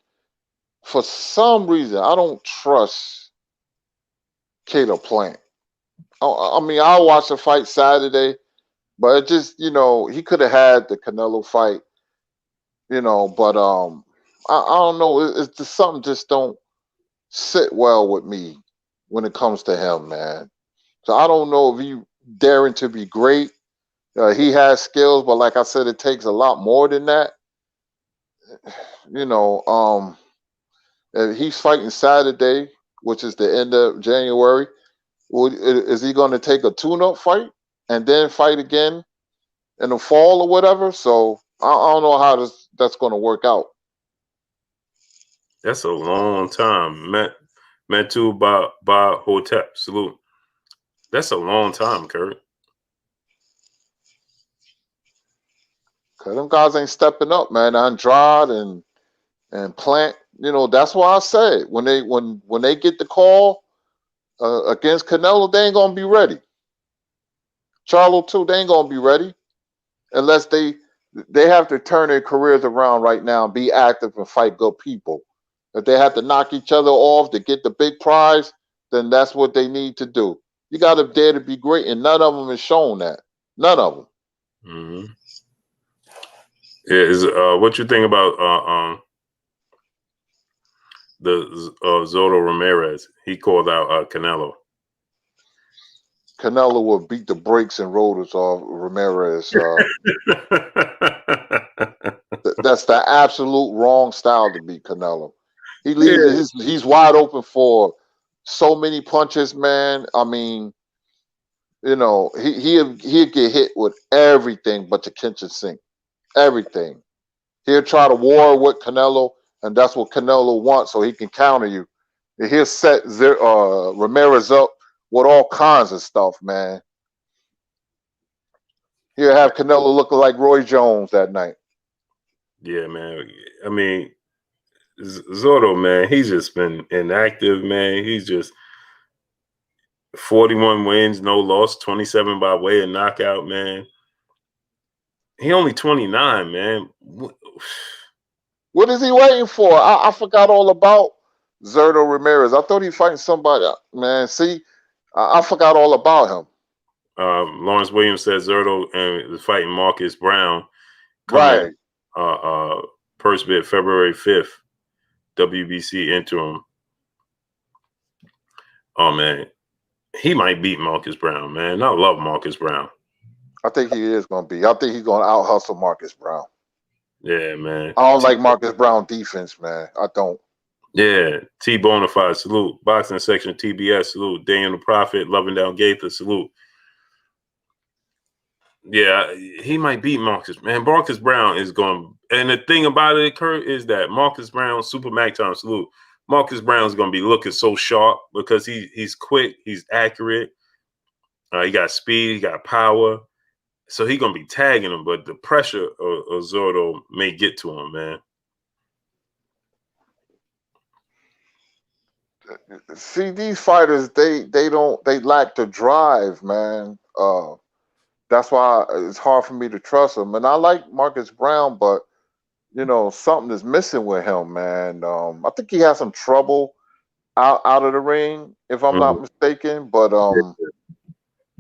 For some reason, I don't trust Caleb Plant. I mean, I'll watch the fight Saturday. But it just, he could have had the Canelo fight, but I don't know. It's just something just don't sit well with me when it comes to him, man. So I don't know if he daring to be great. He has skills, but like I said, it takes a lot more than that. You know, he's fighting Saturday, which is the end of January. Is he going to take a tune-up fight and then fight again in the fall or whatever? So I don't know how that's going to work out.
That's a long time. Metu Ba Hotep. Salute. That's a long time, Kurt.
Cause them guys ain't stepping up, man. Andrade and Plant. That's why I said when they get the call against Canelo, they ain't gonna be ready. Charlo too, they ain't gonna be ready unless they have to turn their careers around right now and be active and fight good people. If they have to knock each other off to get the big prize, then that's what they need to do. You got to dare to be great, and none of them has shown that. None of them.
Mm-hmm. Yeah, what you think about the Zurdo Ramirez? He called out Canelo.
Canelo will beat the brakes and rotors off Ramirez. That's the absolute wrong style to beat Canelo. He leaves. He's wide open for so many punches, man. I mean, he'll get hit with everything but the kitchen sink. Everything. He'll try to war with Canelo, and that's what Canelo wants, so he can counter you. And he'll set Ramirez up with all kinds of stuff, man. He'll have Canelo looking like Roy Jones that night.
Yeah, man. I mean, Zurdo, man, he's just been inactive, man. He's just 41 wins, no loss, 27 by way of knockout, man. He only 29, man.
What is he waiting for? I forgot all about Zurdo Ramirez. I thought he fighting somebody. Man, see, I forgot all about him.
Lawrence Williams says Zurdo is fighting Marcus Brown.
Right.
Purse bid February 5th. WBC interim. Oh, man. He might beat Marcus Brown, man. I love Marcus Brown.
I think he is going to be. I think he's going to out-hustle Marcus Brown.
Yeah, man.
I don't like Marcus Brown defense, man. I don't.
Yeah. T Bonafide, salute. Boxing section TBS, salute. Daniel the Prophet, Loving Down Gaither, salute. Yeah, he might beat Marcus. Man, Marcus Brown is going. And the thing about it, Kurt, is that Marcus Brown, Super Mac time, salute. Marcus Brown's going to be looking so sharp because he's quick, he's accurate. He got speed, he got power. So he's going to be tagging him, but the pressure of Zurdo may get to him, man.
See, these fighters, they lack the drive, man. That's why it's hard for me to trust them. And I like Marcus Brown, but something is missing with him, man. I think he has some trouble out of the ring, if I'm not mistaken. But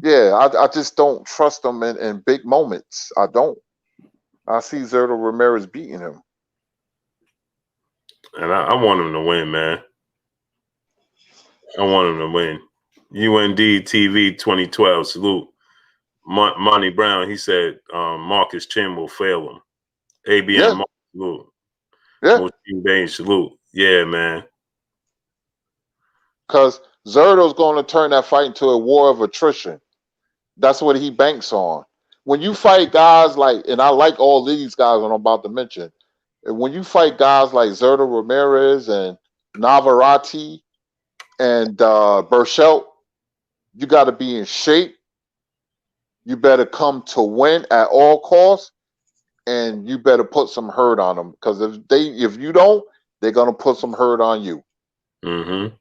yeah, I just don't trust him in big moments. I don't. I see Zurdo Ramirez beating him.
And I want him to win, man. I want him to win. UND TV 2012, salute. Monty Brown, he said Marcus Chin will fail him. ABM, salute.
Yeah.
Moshin Bain, salute. Yeah, man.
Because Zurdo's going to turn that fight into a war of attrition. That's what he banks on. When you fight guys like, and I like all these guys I'm about to mention, when you fight guys like Zurdo Ramirez and Navarrete and Burchelt, you got to be in shape. You better come to win at all costs, and you better put some hurt on them, because if you don't, they're gonna put some hurt on you.
Mm-hmm.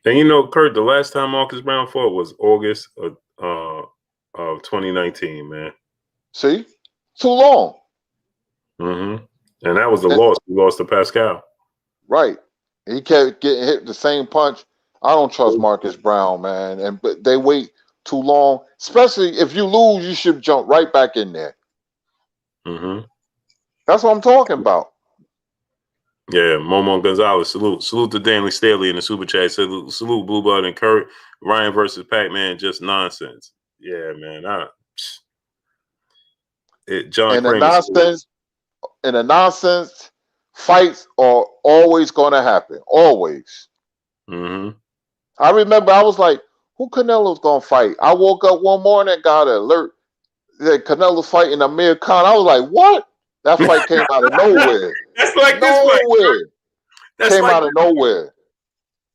And Kurt, the last time Marcus Brown fought was August of 2019, man.
See, too long.
Mm-hmm. And that was a loss. He lost to Pacquiao.
Right. He kept getting hit the same punch. I don't trust Marcus Brown, man. But they wait too long. Especially if you lose, you should jump right back in there.
Mm-hmm.
That's what I'm talking about.
Yeah, Momo Gonzalez, salute. Salute to Danley Staley in the super chat. Salute Blue Blood and Kurt. Ryan versus Pac-Man, just nonsense. Yeah, man. John
And the
Kramer, salute.
nonsense fights are always going to happen. Always.
Mm-hmm.
I remember I was like, who Canelo's going to fight? I woke up one morning and got an alert that Canelo's fighting Amir Khan. I was like, what? That fight came out of nowhere.
That's like this fight.
Nowhere. Came out of nowhere.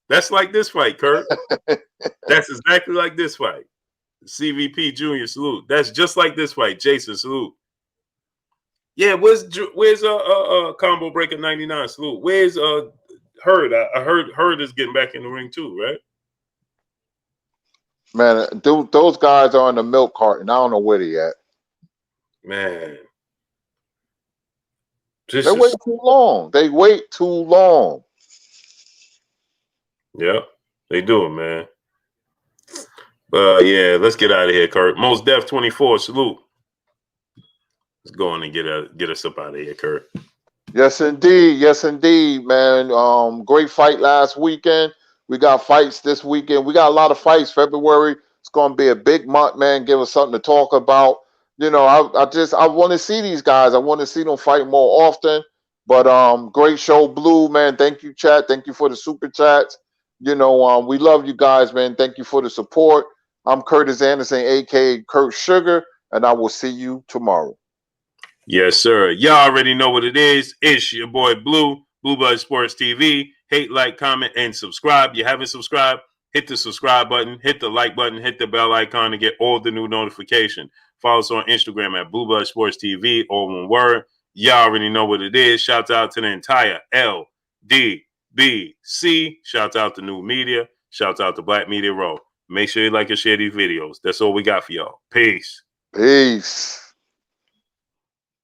That's like this fight, Kurt. That's exactly like this fight. CVP Junior, salute. That's just like this fight. Jason, salute. Yeah, where's Combo Breaker 99, salute. Where's Hurd? I heard Hurd is getting back in the ring too, right?
Man, those guys are in the milk carton. I don't know where they at.
Man.
They wait too long. They wait too long.
Yeah, they do it, man. Yeah, let's get out of here, Kurt. Most Def 24, salute. Let's go on and get us up out of here, Kurt.
Yes, indeed, man. Great fight last weekend. We got fights this weekend. We got a lot of fights. February, it's going to be a big month, man. Give us something to talk about. You know, I want to see these guys. I want to see them fight more often. But great show, Blue, man. Thank you, chat. Thank you for the super chats. You know, we love you guys, man. Thank you for the support. I'm Curtis Anderson, aka Kurt Sugar, and I will see you tomorrow.
Yes, sir. Y'all already know what it is. It's your boy Blue Blood Sports TV. Hate, like, comment, and subscribe. You haven't subscribed? Hit the subscribe button, hit the like button, hit the bell icon to get all the new notification. Follow us on Instagram at Blue Blood Sports TV, all one word. Y'all already know what it is. Shout out to the entire LDBC. Shout out to New Media. Shout out to Black Media Row. Make sure you like and share these videos. That's all we got for y'all. Peace.
Peace.